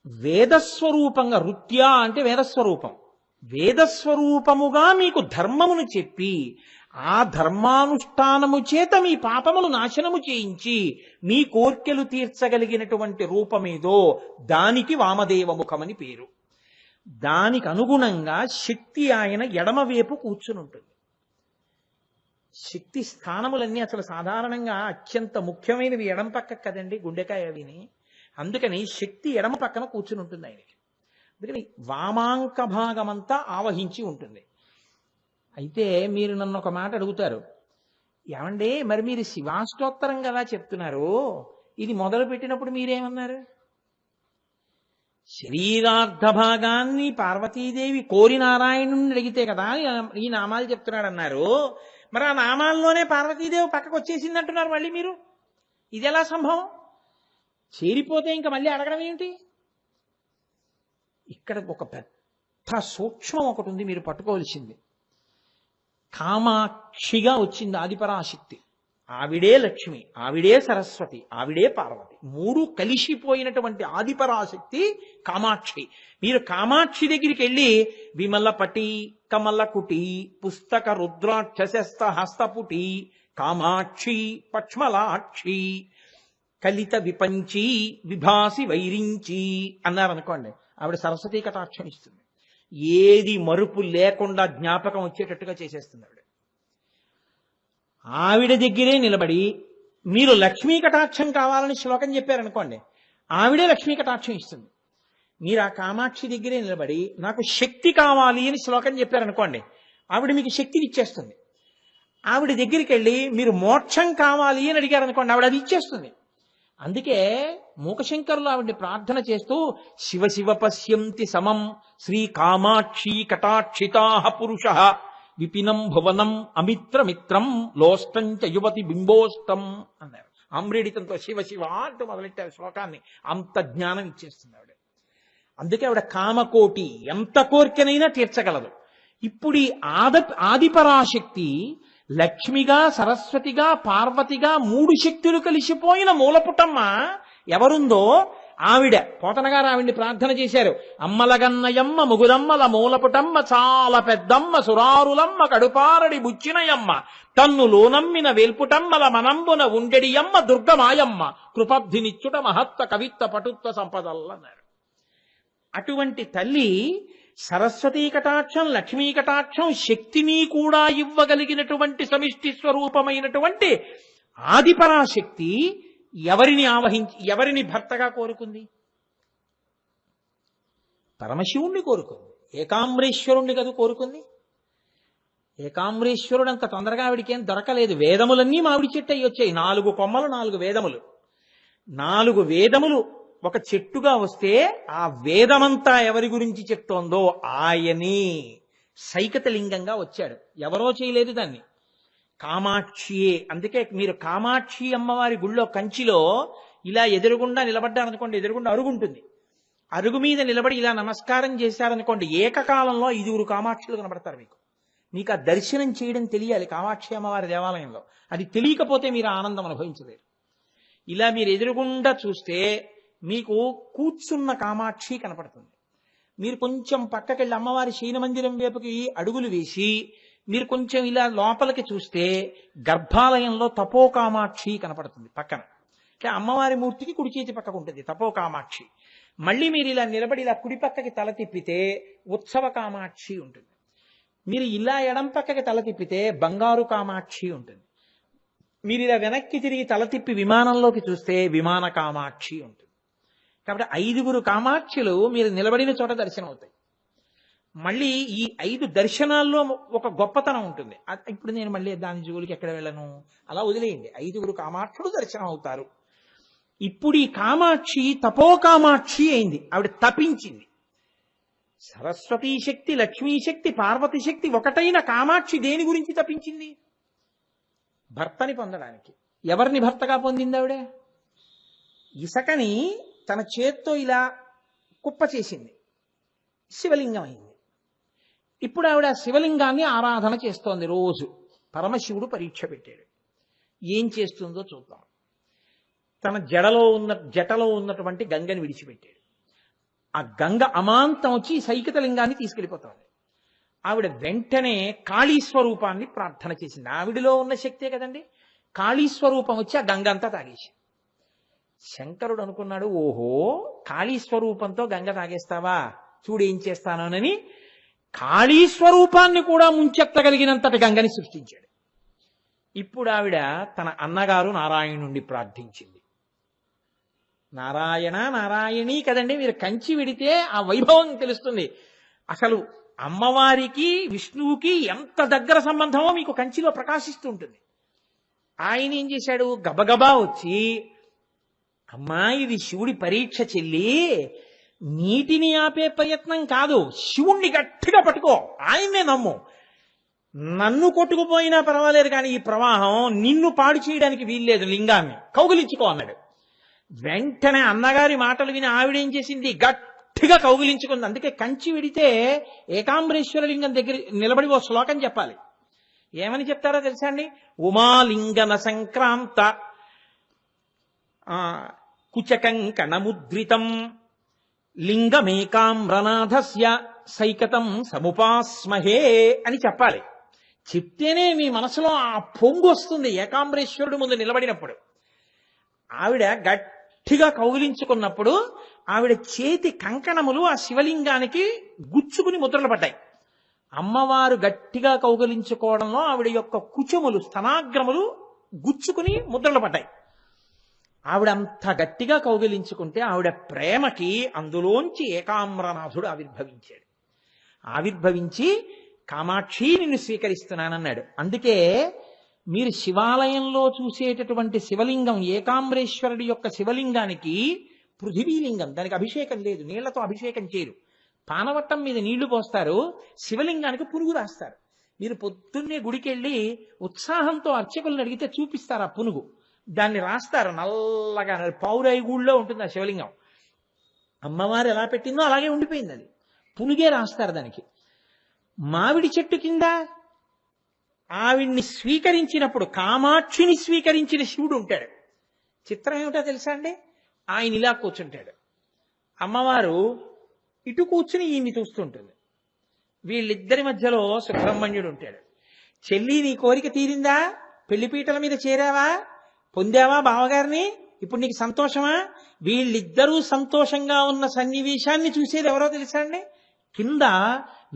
వేదస్వరూపంగా, రుత్యా అంటే వేదస్వరూపం, వేదస్వరూపముగా మీకు ధర్మమును చెప్పి ఆ ధర్మానుష్ఠానము చేత మీ పాపములు నాశనము చేయించి మీ కోర్కెలు తీర్చగలిగినటువంటి రూపమేదో దానికి వామదేవ ముఖమని పేరు. దానికి అనుగుణంగా శక్తి ఆయన ఎడమవైపు కూర్చుని ఉంటుంది. శక్తి స్థానములన్నీ అసలు సాధారణంగా అత్యంత ముఖ్యమైనవి ఎడమ పక్క కదండి, గుండెకాయ అవిని. అందుకని శక్తి ఎడమ పక్కన కూర్చుని ఉంటుంది ఆయనకి. అందుకని వామాంక భాగమంతా ఆవహించి ఉంటుంది. అయితే మీరు నన్ను ఒక మాట అడుగుతారు, ఏమండి మరి మీరు శివాష్టోత్తరం కదా చెప్తున్నారు, ఇది మొదలు పెట్టినప్పుడు మీరేమన్నారు? శరీరార్థ భాగాన్ని పార్వతీదేవి కోరి నారాయణుని అడిగితే కదా ఈ నామాలు చెప్తున్నాడు అన్నారు. మరి ఆ నామాల్లోనే పార్వతీదేవి పక్కకు వచ్చేసింది అంటున్నారు మళ్ళీ మీరు. ఇది ఎలా సంభవం? చేరిపోతే ఇంకా మళ్ళీ అడగడం ఏంటి? ఇక్కడ ఒక పెద్ద సూక్ష్మం ఒకటి ఉంది, మీరు పట్టుకోవాల్సింది. కామాక్షిగా వచ్చింది ఆదిపరాశక్తి. ఆవిడే లక్ష్మి, ఆవిడే సరస్వతి, ఆవిడే పార్వతి, మూడు కలిసిపోయినటువంటి ఆదిపరాశక్తి కామాక్షి. మీరు కామాక్షి దగ్గరికి వెళ్ళి విమలపటి కమలకుటి పుస్తక రుద్రాక్షస్త హస్తపుటి కామాక్షి పక్ష్మలాక్షి కలిత విపంచి విభాసి వైరించి అన్నారనుకోండి, ఆవిడ సరస్వతీ కటాక్షం ఇస్తుంది. ఏది మరుపు లేకుండా జ్ఞాపకం వచ్చేటట్టుగా చేసేస్తుంది ఆవిడ. ఆవిడ దగ్గరే నిలబడి మీరు లక్ష్మీ కటాక్షం కావాలని శ్లోకం చెప్పారనుకోండి, ఆవిడే లక్ష్మీ కటాక్షం ఇస్తుంది. మీరు ఆ కామాక్షి దగ్గరే నిలబడి నాకు శక్తి కావాలి అని శ్లోకం చెప్పారనుకోండి, ఆవిడ మీకు శక్తిని ఇచ్చేస్తుంది. ఆవిడ దగ్గరికి వెళ్ళి మీరు మోక్షం కావాలి అని అడిగారనుకోండి, ఆవిడ అది ఇచ్చేస్తుంది. అందుకే మూకశంకరులు ఆవిడ్ని ప్రార్థన చేస్తూ శివ శివ పశ్యంతి సమం శ్రీ కామాక్షి కటాక్షితాః పురుషః విపినం భువనం అమిత్రమిత్రం లోష్టంచ యువతి బింబోష్టం అన్నారు. అమ్రేడితంతో శివ శివ అంటూ మొదలెట్టారు శ్లోకాన్ని. అంత జ్ఞానం ఇచ్చేస్తుంది ఆవిడ. అందుకే ఆవిడ కామకోటి, ఎంత కోరికనైనా తీర్చగలదు. ఇప్పుడు ఈ ఆదిపరాశక్తి లక్ష్మిగా సరస్వతిగా పార్వతిగా మూడు శక్తులు కలిసిపోయిన మూలపుటమ్మ ఎవరుందో ఆవిడ. పోతనగారు ఆవిడ్ని ప్రార్థన చేశారు. అమ్మలగన్నయమ్మ ముగురమ్మల మూలపుటమ్మ చాలా పెద్దమ్మ సురారులమ్మ కడుపారడి బుచ్చినయమ్మ తన్నులో నమ్మిన వేల్పుటమ్మల మనంబున ఉండెడియమ్మ దుర్గమాయమ్మ కృపబ్ధినిచ్చుట మహత్వ కవిత్వ పటుత్వ సంపదల్లన్నారు. అటువంటి తల్లి సరస్వతీ కటాక్షం లక్ష్మీ కటాక్షం శక్తిని కూడా ఇవ్వగలిగినటువంటి సమిష్టి స్వరూపమైనటువంటి ఆదిపరాశక్తి ఎవరిని భర్తగా కోరుకుంది? పరమశివుణ్ణి కోరుకుంది. ఏకాంబరేశ్వరుణ్ణి కదా కోరుకుంది. ఏకాంబరేశ్వరుడు అంత తొందరగా ఆవిడికేం దొరకలేదు. వేదములన్నీ మామిడి చెట్టు అయ్యి వచ్చాయి. 4 కొమ్మలు 4 వేదములు. 4 వేదములు ఒక చెట్టుగా వస్తే ఆ వేదమంతా ఎవరి గురించి చెప్తోందో ఆయనే సైకతలింగంగా వచ్చాడు. ఎవరో చేయలేదు దాన్ని, కామాక్షియే. అందుకే మీరు కామాక్షి అమ్మవారి గుళ్ళో కంచిలో ఇలా ఎదురుగుండా నిలబడ్డారనుకోండి, ఎదురుగుండా అరుగుంటుంది. అరుగు మీద నిలబడి ఇలా నమస్కారం చేశారనుకోండి, ఏకకాలంలో 5 కామాక్షులు కనబడతారు మీకు. మీకు ఆ దర్శనం చేయడం తెలియాలి కామాక్షి అమ్మవారి దేవాలయంలో. అది తెలియకపోతే మీరు ఆనందం అనుభవించలేరు. ఇలా మీరు ఎదురుగుండా చూస్తే మీకు కూర్చున్న కామాక్షి కనపడుతుంది. మీరు కొంచెం పక్కకెళ్ళి అమ్మవారి శయన మందిరం వైపుకి అడుగులు వేసి మీరు కొంచెం ఇలా లోపలికి చూస్తే గర్భాలయంలో తపోకామాక్షి కనపడుతుంది పక్కన. అంటే అమ్మవారి మూర్తికి కుడి చేతి పక్కకు ఉంటుంది తపోకామాక్షి. మళ్ళీ మీరు ఇలా నిలబడి ఇలా కుడి పక్కకి తల తిప్పితే ఉత్సవ కామాక్షి ఉంటుంది. మీరు ఇలా ఎడం పక్కకి తల తిప్పితే బంగారు కామాక్షి ఉంటుంది. మీరు ఇలా వెనక్కి తిరిగి తల తిప్పి విమానంలోకి చూస్తే విమాన కామాక్షి ఉంటుంది. కాబట్టి 5 కామాక్షులు మీరు నిలబడిన చోట దర్శనం అవుతాయి. మళ్ళీ ఈ 5 దర్శనాల్లో ఒక గొప్పతనం ఉంటుంది. ఇప్పుడు నేను మళ్ళీ దాని జోలికి ఎక్కడ వెళ్ళను, అలా వదిలేయండి. 5 కామాక్షులు దర్శనం అవుతారు. ఇప్పుడు ఈ కామాక్షి తపోకామాక్షి అయింది. ఆవిడ తపించింది. సరస్వతీ శక్తి లక్ష్మీ శక్తి పార్వతి శక్తి ఒకటైన కామాక్షి దేని గురించి తపించింది? భర్తని పొందడానికి. ఎవరిని భర్తగా పొందింది ఆవిడ? ఇసకని తన చేత్తో ఇలా కుప్ప చేసింది, శివలింగం అయింది. ఇప్పుడు ఆవిడ శివలింగాన్ని ఆరాధన చేస్తోంది రోజు. పరమశివుడు పరీక్ష పెట్టాడు. ఏం చేస్తుందో చూద్దాం. తన జటలో ఉన్నటువంటి గంగని విడిచిపెట్టాడు. ఆ గంగ అమాంతం వచ్చి సైకితలింగాన్ని తీసుకెళ్ళిపోతుంది. ఆవిడ వెంటనే కాళీస్వరూపాన్ని ప్రార్థన చేసింది. ఆవిడలో ఉన్న శక్తే కదండి. కాళీస్వరూపం వచ్చి ఆ గంగ అంతా తాగేసి. శంకరుడు అనుకున్నాడు, ఓహో కాళీస్వరూపంతో గంగ తాగేస్తావా, చూడేం చేస్తానోనని కాళీస్వరూపాన్ని కూడా ముంచెత్తగలిగినంతటి గంగని సృష్టించాడు. ఇప్పుడు ఆవిడ తన అన్నగారు నారాయణుణ్ణి ప్రార్థించింది. నారాయణ నారాయణి కదండి. మీరు కంచి విడితే ఆ వైభవం తెలుస్తుంది. అసలు అమ్మవారికి విష్ణువుకి ఎంత దగ్గర సంబంధమో మీకు కంచిలో ప్రకాశిస్తూ ఉంటుంది. ఆయన ఏం చేశాడు, గబగబా వచ్చి, అమ్మా ఇది శివుడి పరీక్ష చెల్లి, నీటిని ఆపే ప్రయత్నం కాదు, శివుణ్ణి గట్టిగా పట్టుకో, ఆయన్నే నమ్ము, నన్ను కొట్టుకుపోయినా పర్వాలేదు కానీ ఈ ప్రవాహం నిన్ను పాడు చేయడానికి వీల్లేదు, లింగాన్ని కౌగిలించుకో అన్నాడు. వెంటనే అన్నగారి మాటలు విని ఆవిడేం చేసింది, గట్టిగా కౌగిలించుకుంది. అందుకే కంచి విడితే ఏకాంబరేశ్వర లింగం దగ్గర నిలబడి ఓ శ్లోకం చెప్పాలి. ఏమని చెప్తారో తెలుసా అండి, ఉమాలింగన సంక్రాంత కుచకంకణముద్రితం లింగమేకామ్రనాథస్య సైకతం సముపాస్మహే అని చెప్పాలి. చెప్తేనే మీ మనసులో ఆ పొంగు వస్తుంది ఏకాంబరేశ్వరుడు ముందు నిలబడినప్పుడు. ఆవిడ గట్టిగా కౌగిలించుకున్నప్పుడు ఆవిడ చేతి కంకణములు ఆ శివలింగానికి గుచ్చుకుని ముద్రలు పడ్డాయి. అమ్మవారు గట్టిగా కౌగిలించుకోవడంలో ఆవిడ యొక్క కుచములు స్తనాగ్రములు గుచ్చుకుని ముద్రలు పడ్డాయి. ఆవిడ అంత గట్టిగా కౌగిలించుకుంటే ఆవిడ ప్రేమకి అందులోంచి ఏకామ్రనాథుడు ఆవిర్భవించాడు. ఆవిర్భవించి కామాక్షి నిన్ను స్వీకరిస్తున్నానన్నాడు. అందుకే మీరు శివాలయంలో చూసేటటువంటి శివలింగం, ఏకాంబరేశ్వరుడి యొక్క శివలింగానికి పృథివీలింగం, దానికి అభిషేకం లేదు, నీళ్లతో అభిషేకం చేయరు. పానవట్టం మీద నీళ్లు పోస్తారు, శివలింగానికి పునుగు రాస్తారు. మీరు పొద్దున్నే గుడికెళ్ళి ఉత్సాహంతో అర్చకులను అడిగితే చూపిస్తారు ఆ పునుగు, దాన్ని రాస్తారు నల్లగా. పౌరాయి గూళ్ళో ఉంటుంది ఆ శివలింగం. అమ్మవారు ఎలా పెట్టిందో అలాగే ఉండిపోయింది, అది పునుగే రాస్తారు దానికి. మామిడి చెట్టు కింద ఆవిడ్ని స్వీకరించినప్పుడు కామాక్షిని స్వీకరించిన శివుడు ఉంటాడు. చిత్రం ఏమిటో తెలుసా అండి, ఆయన ఇలా కూర్చుంటాడు, అమ్మవారు ఇటు కూర్చుని ఈయన్ని చూస్తుంటుంది. వీళ్ళిద్దరి మధ్యలో సుబ్రహ్మణ్యుడు ఉంటాడు. చెల్లి నీ కోరిక తీరిందా, పెళ్లిపీటల మీద చేరావా, పొందావా బావగారిని, ఇప్పుడు నీకు సంతోషమా? వీళ్ళిద్దరూ సంతోషంగా ఉన్న సన్నివేశాన్ని చూసేది ఎవరో తెలుసా అండి, కింద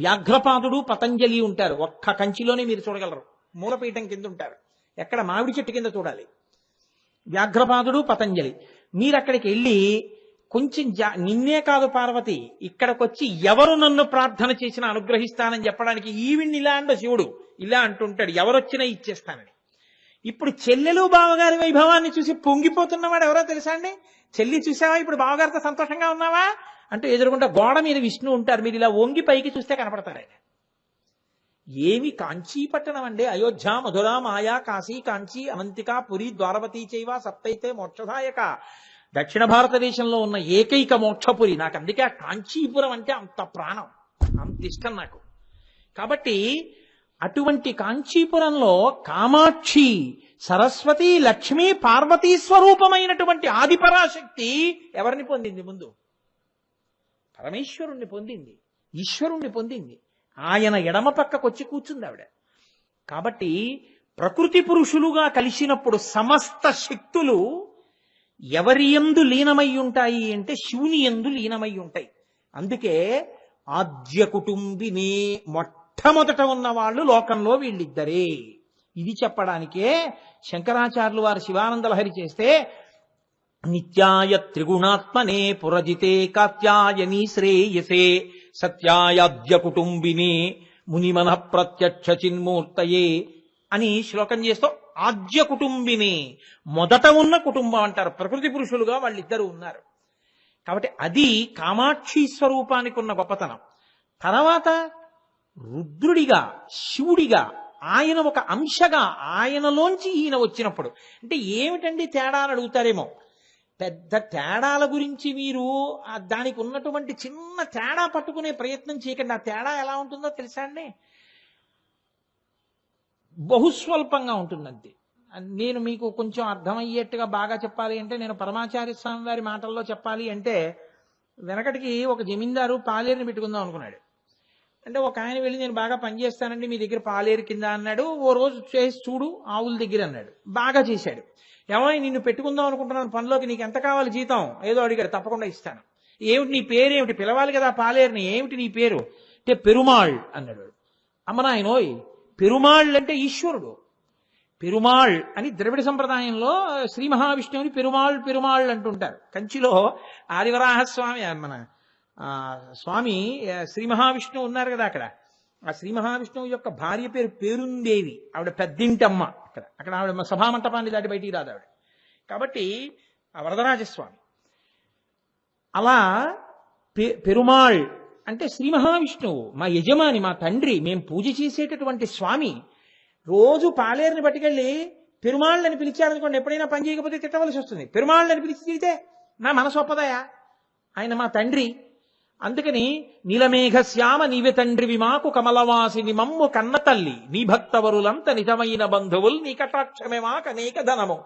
వ్యాఘ్రపాదుడు పతంజలి ఉంటారు. ఒక్క కంచిలోనే మీరు చూడగలరు, మూలపీఠం కింద ఉంటారు. ఎక్కడ, మామిడి చెట్టు కింద చూడాలి. వ్యాఘ్రపాదుడు పతంజలి. మీరు అక్కడికి వెళ్ళి కొంచెం నిన్నే కాదు పార్వతి, ఇక్కడికొచ్చి ఎవరు నన్ను ప్రార్థన చేసినా అనుగ్రహిస్తానని చెప్పడానికి ఈవిడ్ని ఇలా అంటూ శివుడు ఇలా అంటుంటాడు, ఎవరొచ్చినా ఇచ్చేస్తానని. ఇప్పుడు చెల్లెలు బావగారి వైభవాన్ని చూసి పొంగిపోతున్నవాడు ఎవరో తెలుసా అండి, చెల్లి చూసావా ఇప్పుడు బావగారితో సంతోషంగా ఉన్నావా అంటూ ఎదురుకుంటా గోడ మీద విష్ణు ఉంటారు. మీరు ఇలా వంగి పైకి చూస్తే కనపడతారు ఆయన. ఏమి కాంచీపట్టణం అండి, అయోధ్య మధుర మాయా కాశీ కాంచీ అవంతిక పురి ద్వారవతి చైవ సప్తైతే మోక్షదాయక, దక్షిణ భారతదేశంలో ఉన్న ఏకైక మోక్షపురి. నాకు అందుకే ఆ కాంచీపురం అంటే అంత ప్రాణం, అంత ఇష్టం నాకు. కాబట్టి అటువంటి కాంచీపురంలో కామాక్షి సరస్వతి లక్ష్మీ పార్వతీ స్వరూపమైనటువంటి ఆదిపరాశక్తి ఎవరిని పొందింది, ముందు పరమేశ్వరుణ్ణి పొందింది, ఈశ్వరుణ్ణి పొందింది. ఆయన ఎడమ పక్కకొచ్చి కూర్చుంది ఆవిడ. కాబట్టి ప్రకృతి పురుషులుగా కలిసినప్పుడు సమస్త శక్తులు ఎవరి యందు లీనమై ఉంటాయి అంటే శివుని యందు లీనమై ఉంటాయి. అందుకే ఆద్య కుటుంబిని, మొట్టమొదట ఉన్న వాళ్ళు లోకంలో వీళ్ళిద్దరే. ఇది చెప్పడానికే శంకరాచార్యులు వారు శివానంద లహరి చేస్తే నిత్యాయ త్రిగుణాత్మనే పురజితే కాత్యాయని శ్రేయసే సత్యాయాద్య కుటుంబిని మునిమన ప్రత్యక్ష చిన్మూర్తయే అని శ్లోకం చేస్తూ ఆద్య కుటుంబిని, మొదట ఉన్న కుటుంబం అంటారు. ప్రకృతి పురుషులుగా వాళ్ళిద్దరూ ఉన్నారు. కాబట్టి అది కామాక్షి స్వరూపానికి ఉన్న గొప్పతనం. తర్వాత రుద్రుడిగా శివుడిగా ఆయన ఒక అంశగా ఆయనలోంచి ఈయన వచ్చినప్పుడు అంటే ఏమిటండి తేడా అని అడుగుతారేమో. పెద్ద తేడాల గురించి మీరు దానికి ఉన్నటువంటి చిన్న తేడా పట్టుకునే ప్రయత్నం చేయకండి. ఆ తేడా ఎలా ఉంటుందో తెలుసా అండి, బహుస్వల్పంగా ఉంటుందంతే. నేను మీకు కొంచెం అర్థమయ్యేట్టుగా బాగా చెప్పాలి అంటే, నేను పరమాచార్య స్వామి వారి మాటల్లో చెప్పాలి అంటే, వెనకటికి ఒక జమీందారు పాలేరుని పెట్టుకుందాం అనుకున్నాడు. అంటే ఒక ఆయన వెళ్ళి నేను బాగా పనిచేస్తానండి మీ దగ్గర పాలేరు కింద అన్నాడు. ఓ రోజు చేసి చూడు ఆవుల దగ్గర అన్నాడు. బాగా చేశాడు. ఏమో నిన్ను పెట్టుకుందాం అనుకుంటున్నాను పనిలోకి, నీకు ఎంత కావాలి జీతం ఏదో అడిగాడు. తప్పకుండా ఇస్తాను. ఏమిటి నీ పేరేమిటి, పిలవాలి కదా పాలేరుని, ఏమిటి నీ పేరు అంటే పెరుమాళ్ అన్నాడు. అమ్మ నాయనోయ్, పెరుమాళ్ అంటే ఈశ్వరుడు, పెరుమాళ్ అని ద్రవిడ సంప్రదాయంలో శ్రీ మహావిష్ణువుని పెరుమాళ్ పెరుమాళ్ అంటుంటారు. కంచిలో ఆదివరాహస్వామి మన స్వామి శ్రీ మహావిష్ణువు ఉన్నారు కదా అక్కడ. ఆ శ్రీ మహావిష్ణువు యొక్క భార్య పేరు పేరుందేవి. ఆవిడ పెద్దింటమ్మ. అక్కడ ఆవిడ సభామంటపాన్ని దాటి బయటికి రాదు ఆవిడ. కాబట్టి ఆ వరదరాజస్వామి అలా పెరుమాళ్ అంటే శ్రీ మహావిష్ణువు మా యజమాని, మా తండ్రి, మేము పూజ చేసేటటువంటి స్వామి. రోజు పాలేరుని పట్టుకెళ్ళి పెరుమాళ్ళని పిలిచారనుకోండి, ఎప్పుడైనా పని చేయకపోతే తిట్టవలసి వస్తుంది. పెరుమాళ్ళని పిలిచి తిడితే నా మనసు ఒప్పదయా, ఆయన మా తండ్రి. అందుకని నీలమేఘ శ్యామ నీవె తండ్రివి మాకు కమలవాసిని మమ్ము కన్న తల్లి, నీ భక్తవరులంత నిజమైన బంధువులు, నీ కటాక్షమే మాకు అనేక ధనము,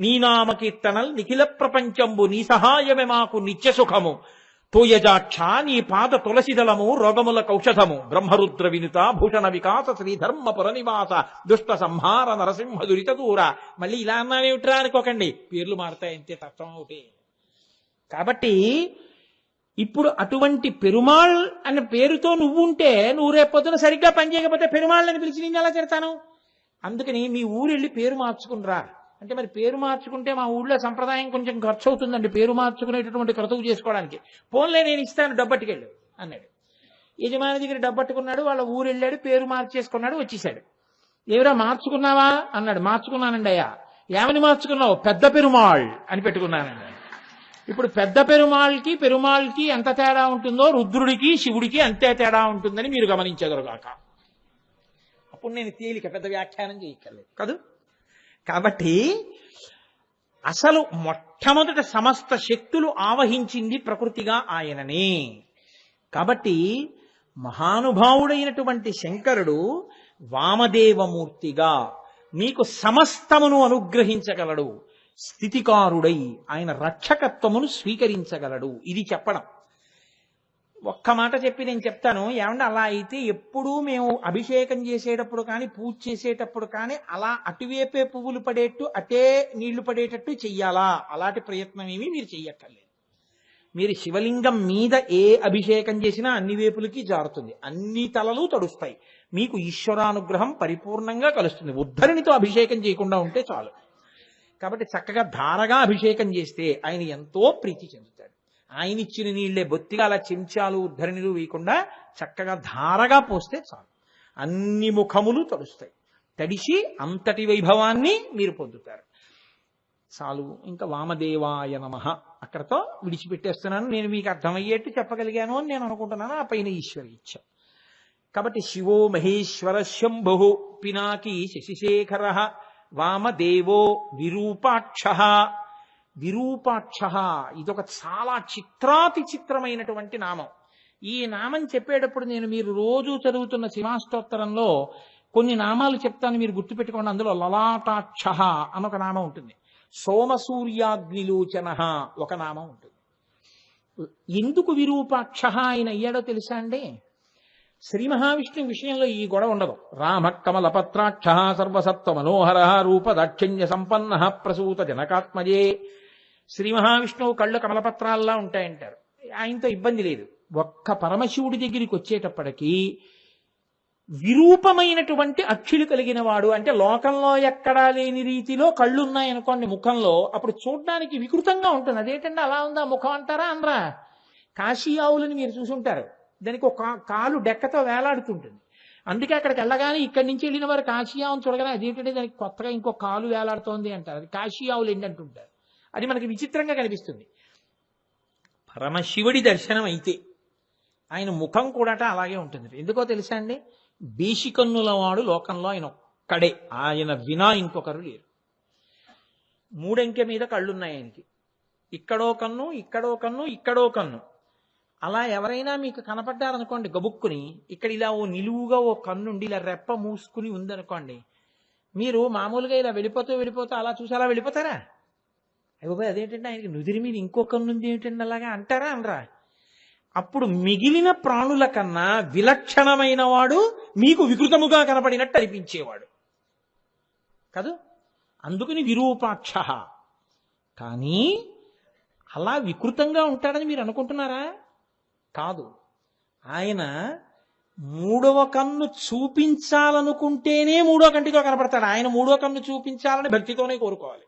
నీ నామ కీర్తనల్ నిఖిల ప్రపంచంబు, నీ సహాయమే మాకు నిత్య సుఖము, తోయజాక్ష నీ పాద తులసిదళము రోగముల కౌషధము, బ్రహ్మరుద్ర వినుత భూషణ వికాస శ్రీధర్మపుర నివాస దుష్ట సంహార నరసింహ దురిత దూర. మళ్ళీ ఇలా అన్నానేమిట్రా అనుకోకండి, పేర్లు మారుతాయి అంతే, తత్వం ఒకటి. కాబట్టి ఇప్పుడు అటువంటి పెరుమాళ్ అనే పేరుతో నువ్వు ఉంటే, నువ్వు రేపొద్దున సరిగ్గా పని చేయకపోతే పెరుమాళ్ళని పిలిచి నేను ఎలా తిడతాను? అందుకని మీ ఊరు వెళ్ళి పేరు మార్చుకునిరా అంటే, మరి పేరు మార్చుకుంటే మా ఊళ్ళో సంప్రదాయం కొంచెం ఖర్చు అవుతుందండి పేరు మార్చుకునేటటువంటి క్రతువు చేసుకోవడానికి. పోన్లే నేను ఇస్తాను డబ్బట్టుకెళ్ళు అన్నాడు. యజమాని దగ్గర డబ్బట్టుకున్నాడు, వాళ్ళ ఊరు వెళ్ళాడు, పేరు మార్చేసుకున్నాడు, వచ్చేసాడు. ఎవరా మార్చుకున్నావా అన్నాడు. మార్చుకున్నానండి అయ్యా. ఏమని మార్చుకున్నావు? పెద్ద పెరుమాళ్ అని పెట్టుకున్నానండి. ఇప్పుడు పెద్ద పెరుమాళ్కి ఎంత తేడా ఉంటుందో రుద్రుడికి శివుడికి అంతే తేడా ఉంటుందని మీరు గమనించగలగాక. అప్పుడు నేను తేలిక పెద్ద వ్యాఖ్యానం చేయక్కర్లేదు కదూ. కాబట్టి అసలు మొట్టమొదట సమస్త శక్తులు ఆవహించింది ప్రకృతిగా ఆయననే. కాబట్టి మహానుభావుడైనటువంటి శంకరుడు వామదేవమూర్తిగా మీకు సమస్తమును అనుగ్రహించగలడు, స్థితికారుడై ఆయన రక్షకత్వమును స్వీకరించగలడు. ఇది చెప్పడం. ఒక్క మాట చెప్పి నేను చెప్తాను. ఏమంటే అలా అయితే ఎప్పుడూ మేము అభిషేకం చేసేటప్పుడు కానీ పూజ చేసేటప్పుడు కానీ అలా అటువైపే పువ్వులు పడేట్టు అటే నీళ్లు పడేటట్టు చెయ్యాలా? అలాంటి ప్రయత్నం ఏమీ మీరు చెయ్యక్కర్లేదు. మీరు శివలింగం మీద ఏ అభిషేకం చేసినా అన్ని వైపులకి జారుతుంది, అన్ని తలలు తడుస్తాయి, మీకు ఈశ్వరానుగ్రహం పరిపూర్ణంగా కలుస్తుంది. ఉద్ధరినితో అభిషేకం చేయకుండా ఉంటే చాలు. కాబట్టి చక్కగా ధారగా అభిషేకం చేస్తే ఆయన ఎంతో ప్రీతి చెందుతాడు. ఆయన ఇచ్చిన నీళ్లే బొత్తిగా అలా చెంచాలు ఉద్ధరణిలు వేయకుండా చక్కగా ధారగా పోస్తే చాలు, అన్ని ముఖములు తడుస్తాయి, తడిసి అంతటి వైభవాన్ని మీరు పొందుతారు. చాలు. ఇంకా వామదేవాయ నమః అక్కడతో విడిచిపెట్టేస్తున్నాను. నేను మీకు అర్థమయ్యేట్టు చెప్పగలిగాను అని నేను అనుకుంటున్నాను. ఆ పైన ఈశ్వర ఇచ్ఛ. కాబట్టి శివో మహేశ్వర శంభు పినాకి శశిశేఖర వామదేవో విరూపాక్ష. విరూపాక్ష ఇదొక చాలా చిత్రాతి చిత్రమైనటువంటి నామం. ఈ నామం చెప్పేటప్పుడు నేను మీరు రోజు చదువుతున్న శివాష్టోత్తరంలో కొన్ని నామాలు చెప్తాను, మీరు గుర్తుపెట్టుకోండి. అందులో లలాటాక్ష అనొక నామం ఉంటుంది, సోమసూర్యాగ్నిలోచన ఒక నామం ఉంటుంది. ఎందుకు విరూపాక్ష ఆయన అయ్యాడో తెలుసా అండి? శ్రీ మహావిష్ణువు విషయంలో ఈ గొడవ ఉండదు. రామ కమలపత్రాక్ష సర్వసత్వ మనోహర రూప దాక్షిణ్య సంపన్న ప్రసూత జనకాత్మజే. శ్రీ మహావిష్ణువు కళ్ళు కమలపత్రాల్లా ఉంటాయంటారు. ఆయనతో ఇబ్బంది లేదు. ఒక్క పరమశివుడి దగ్గరికి వచ్చేటప్పటికీ విరూపమైనటువంటి అక్షులు కలిగిన వాడు, అంటే లోకంలో ఎక్కడా లేని రీతిలో కళ్ళు ఉన్నాయనుకోండి ముఖంలో, అప్పుడు చూడడానికి వికృతంగా ఉంటుంది. అదేంటంటే అలా ఉందా ముఖం అంటారా అనరా? కాశీ ఆవులని మీరు చూసుంటారు, దానికి ఒక కాలు డెక్కతో వేలాడుతుంటుంది. అందుకే అక్కడికి వెళ్ళగానే ఇక్కడి నుంచి వెళ్ళిన వారు కాశీ ఆవును చూడగానే అదేంటంటే దానికి కొత్తగా ఇంకో కాలు వేలాడుతోంది అంటారు. అది కాశీ ఆవులు ఏంటంటుంటారు. అది మనకి విచిత్రంగా కనిపిస్తుంది. పరమశివుడి దర్శనం అయితే ఆయన ముఖం కూడా అలాగే ఉంటుంది. ఎందుకో తెలుసా అండి? బేషికన్నుల వాడు లోకంలో ఆయన ఒక్కడే, ఆయన వినా ఇంకొకరు లేరు. మూడంకె మీద కళ్ళున్నాయి ఆయనకి, ఇక్కడో కన్ను ఇక్కడో కన్ను ఇక్కడో కన్ను. అలా ఎవరైనా మీకు కనపడ్డారనుకోండి గబుక్కుని, ఇక్కడ ఇలా ఓ నిలువుగా ఓ కన్నుండి ఇలా రెప్ప మూసుకుని ఉందనుకోండి, మీరు మామూలుగా ఇలా వెళ్ళిపోతూ అలా చూసి అలా వెళ్ళిపోతారా? అయిపోయి అదేంటంటే ఆయనకి నుదిరి మీద ఇంకో కన్నుంది ఏమిటండి అలాగా అంటారా అనరా? అప్పుడు మిగిలిన ప్రాణుల కన్నా విలక్షణమైన వాడు మీకు వికృతముగా కనపడినట్టు అనిపించేవాడు కాదు. అందుకని విరూపాక్ష. కానీ అలా వికృతంగా ఉంటాడని మీరు అనుకుంటున్నారా? కాదు. ఆయన మూడవ కన్ను చూపించాలనుకుంటేనే మూడో కంటితో కనపడతాడు. ఆయన మూడో కన్ను చూపించాలని భక్తితోనే కోరుకోవాలి.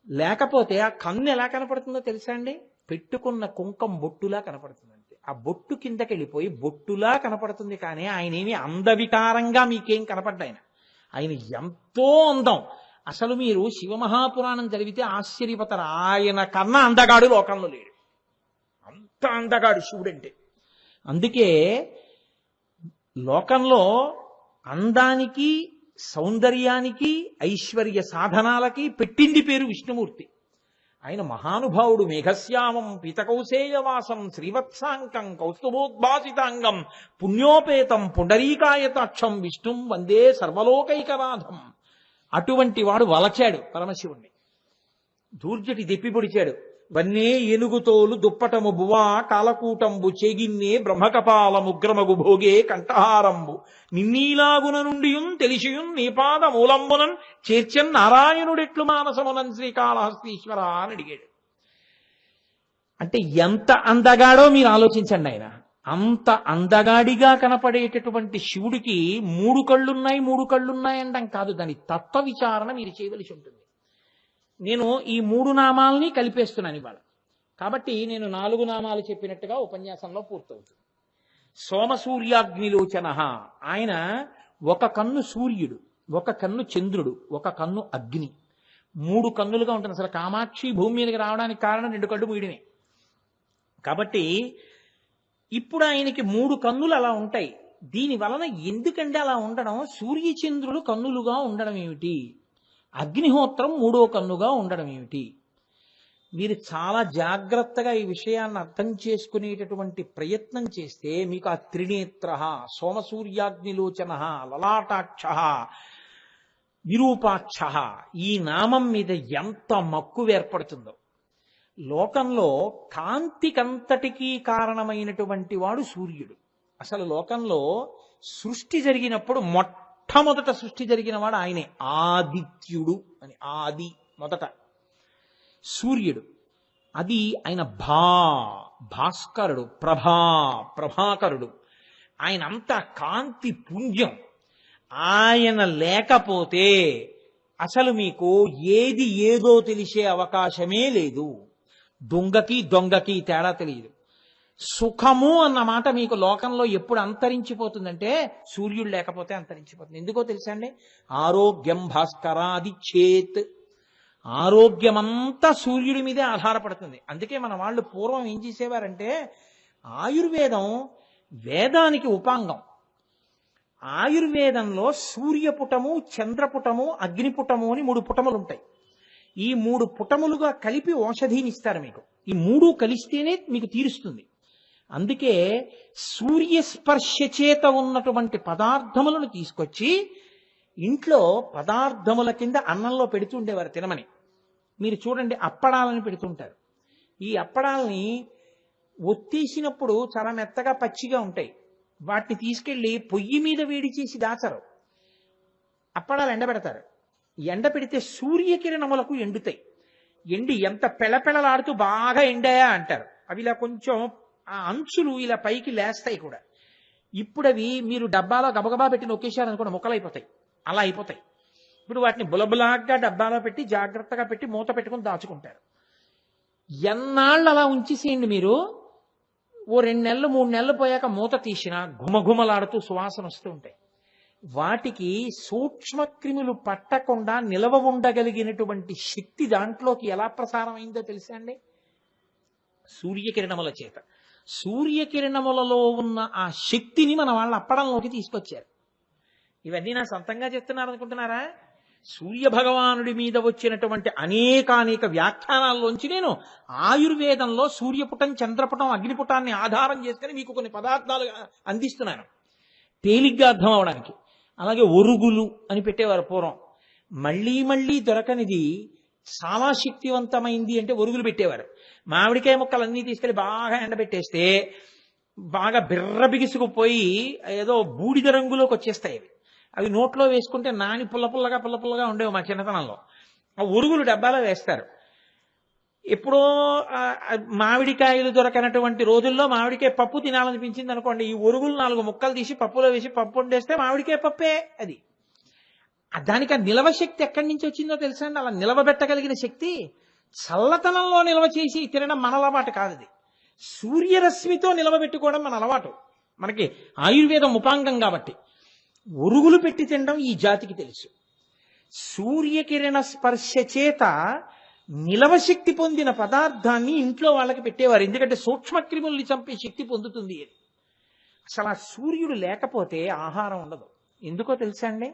లేకపోతే ఆ కన్ను ఎలా కనపడుతుందో తెలుసా అండి? పెట్టుకున్న కుంకం బొట్టులా కనపడుతుంది అంతే. ఆ బొట్టు కిందకి వెళ్ళిపోయి బొట్టులా కనపడుతుంది. కానీ ఆయన ఏమి అందవికారంగా మీకేం కనపడ్డాయన. ఆయన ఎంతో అందం. అసలు మీరు శివమహాపురాణం చదివితే ఆశ్చర్యపోతారు. ఆయన కన్నా అందగాడు లోకంలో లేడు. అంత అందగాడు శివుడంటే. అందుకే లోకంలో అందానికి, సౌందర్యానికి, ఐశ్వర్య సాధనాలకి పెట్టింది పేరు విష్ణుమూర్తి. ఆయన మహానుభావుడు. మేఘశ్యామం పీతకౌశేయవాసం శ్రీవత్సాంకం కౌస్తుభోద్భాసితాంగం పుణ్యోపేతం పుండరీకాయతాక్షం విష్ణుం వందే సర్వలోకైకనాథం. అటువంటి వాడు వలచాడు పరమశివుణ్ణి. దూర్జటి దెప్పి పొడిచాడు. వన్నే ఏనుగుతోలు దుప్పటము బువా కాలకూటంబు చేగిన్నే బ్రహ్మకపాలముగ్రమగు భోగే కంఠహారంబు నిన్నీలాగున నుండియున్ తెలిసియున్ నీపాద మూలంబునన్ చేర్చన్ నారాయణుడెట్లు మానసమునన్ శ్రీకాళహస్తీశ్వర అని అడిగాడు. అంటే ఎంత అందగాడో మీరు ఆలోచించండి. ఆయన అంత అందగాడిగా కనపడేటటువంటి శివుడికి మూడు కళ్ళున్నాయి అంటాం కాదు. దాని తత్వ విచారణ మీరు చేయవలసి ఉంటుంది. నేను ఈ మూడు నామాలని కలిపేస్తున్నాను ఇవాళ. కాబట్టి నేను 4 నామాలు చెప్పినట్టుగా ఉపన్యాసంలో పూర్తవుతుంది. సోమసూర్యాగ్నిలోచన. ఆయన ఒక కన్ను సూర్యుడు, ఒక కన్ను చంద్రుడు, ఒక కన్ను అగ్ని, 3 కన్నులుగా ఉంటుంది. అసలు కామాక్షి భూమి మీదకి రావడానికి కారణం 2 కళ్ళు మూయడమే. కాబట్టి ఇప్పుడు ఆయనకి 3 కన్నులు అలా ఉంటాయి. దీని వలన ఎందుకంటే అలా ఉండడం? సూర్యచంద్రులు కన్నులుగా ఉండడం ఏమిటి? అగ్నిహోత్రం 3వ కన్నుగా ఉండడం ఏమిటి? మీరు చాలా జాగ్రత్తగా ఈ విషయాన్ని అర్థం చేసుకునేటటువంటి ప్రయత్నం చేస్తే మీకు ఆ త్రినేత్ర, సోమసూర్యాగ్నిలోచన, లలాటాక్ష, విరూపాక్ష ఈ నామం మీద ఎంత మక్కువ ఏర్పడుతుందో. లోకంలో కాంతికంతటికీ కారణమైనటువంటి వాడు సూర్యుడు. అసలు లోకంలో సృష్టి జరిగినప్పుడు మొట్టమొదట సృష్టి జరిగిన వాడు ఆయనే. ఆదిత్యుడు అని, ఆది మొదట సూర్యుడు. అది ఆయన భాస్కరుడు, ప్రభాకరుడు. ఆయన అంతా కాంతి పుంజం. ఆయన లేకపోతే అసలు మీకు ఏది ఏదో తెలిసే అవకాశమే లేదు. దొంగకి తేడా తెలియదు. సుఖము అన్న మాట మీకు లోకంలో ఎప్పుడు అంతరించిపోతుందంటే సూర్యుడు లేకపోతే అంతరించిపోతుంది. ఎందుకో తెలుసా అండి? ఆరోగ్యం భాస్కరాది చేత్. ఆరోగ్యమంతా సూర్యుడి మీదే ఆధారపడుతుంది. అందుకే మన వాళ్ళు పూర్వం ఏం చేసేవారంటే ఆయుర్వేదం వేదానికి ఉపాంగం. ఆయుర్వేదంలో సూర్యపుటము, చంద్రపుటము, అగ్నిపుటము అని 3 పుటములు ఉంటాయి. ఈ 3 పుటములుగా కలిపి ఔషధిని ఇస్తారు మీకు. ఈ 3 కలిస్తేనే మీకు తీరుస్తుంది. అందుకే సూర్యస్పర్శ చేత ఉన్నటువంటి పదార్థములను తీసుకొచ్చి ఇంట్లో పదార్థముల కింద అన్నంలో పెడుతుండేవారు తినమని. మీరు చూడండి, అప్పడాలని పెడుతుంటారు. ఈ అప్పడాలని ఒత్తేసినప్పుడు చాలా మెత్తగా పచ్చిగా ఉంటాయి. వాటిని తీసుకెళ్లి పొయ్యి మీద వేడి చేసి దాచరు. అప్పడాలు ఎండబెడతారు. ఎండ పెడితే సూర్యకిరణములకు ఎండుతాయి. ఎండి ఎంత పెళపెళలాడుతూ బాగా ఎండాయా అంటారు. అవి ఇలా కొంచెం ఆ అంచులు ఇలా పైకి లేస్తాయి కూడా. ఇప్పుడు అవి మీరు డబ్బాలో గబగబా పెట్టి నొక్కేశారనుకోండి ముక్కలైపోతాయి. అలా అయిపోతాయి. ఇప్పుడు వాటిని బులబులాగా డబ్బాలో పెట్టి జాగ్రత్తగా పెట్టి మూత పెట్టుకుని దాచుకుంటారు. ఎన్నాళ్ళు అలా ఉంచేసేయండి మీరు. ఓ 2 నెలలు 3 నెలలు పోయాక మూత తీసినా ఘుమఘుమలాడుతూ సువాసన వస్తూ ఉంటాయి. వాటికి సూక్ష్మక్రిములు పట్టకుండా నిలవ ఉండగలిగినటువంటి శక్తి దాంట్లోకి ఎలా ప్రసారం అయిందో తెలుసా అండి? సూర్యకిరణముల చేత. సూర్యకిరణములలో ఉన్న ఆ శక్తిని మన వాళ్ళ అప్పడంలోకి తీసుకొచ్చారు. ఇవన్నీ నా సొంతంగా చెప్తున్నారు అనుకుంటున్నారా? సూర్య భగవానుడి మీద వచ్చినటువంటి అనేక వ్యాఖ్యానాల్లోంచి నేను ఆయుర్వేదంలో సూర్యపుటం, చంద్రపుటం, అగ్నిపుటాన్ని ఆధారం చేసుకుని మీకు కొన్ని పదార్థాలు అందిస్తున్నాను తేలిగ్గా అర్థం అవడానికి. అలాగే ఒరుగులు అని పెట్టేవారు పూర్వం. మళ్ళీ దొరకనిది చాలా శక్తివంతమైంది అంటే ఒరుగులు పెట్టేవారు. మామిడికాయ ముక్కలన్నీ తీసుకెళ్లి బాగా ఎండబెట్టేస్తే బాగా బిర్ర బిగుసుకుపోయి ఏదో బూడిద రంగులోకి వచ్చేస్తాయి. అవి నోట్లో వేసుకుంటే నాని పుల్లపుల్లగా ఉండేవి మా చిన్నతనంలో. ఆ ఒరుగులు డబ్బాలో వేస్తారు. ఎప్పుడో మామిడికాయలు దొరకనటువంటి రోజుల్లో మామిడికాయ పప్పు తినాలనిపించింది అనుకోండి, ఈ ఒరుగులు 4 ముక్కలు తీసి పప్పులో వేసి పప్పు వండేస్తే మామిడికాయ పప్పే అది. దానికి ఆ నిలవ శక్తి ఎక్కడి నుంచి వచ్చిందో తెలుసా అండి? అలా నిలవబెట్టగలిగిన శక్తి చల్లతనంలో నిల్వ చేసి తినడం మన అలవాటు కాదు. అది సూర్యరశ్మితో నిలవబెట్టుకోవడం మన అలవాటు. మనకి ఆయుర్వేదం ఉపాంగం కాబట్టి ఒరుగులు పెట్టి తినడం ఈ జాతికి తెలుసు. సూర్యకిరణ స్పర్శ చేత నిలవశక్తి పొందిన పదార్థాన్ని ఇంట్లో వాళ్ళకి పెట్టేవారు. ఎందుకంటే సూక్ష్మక్రిముల్ని చంపే శక్తి పొందుతుంది అని. అసలు ఆ సూర్యుడు లేకపోతే ఆహారం ఉండదు. ఎందుకో తెలుసా అండి?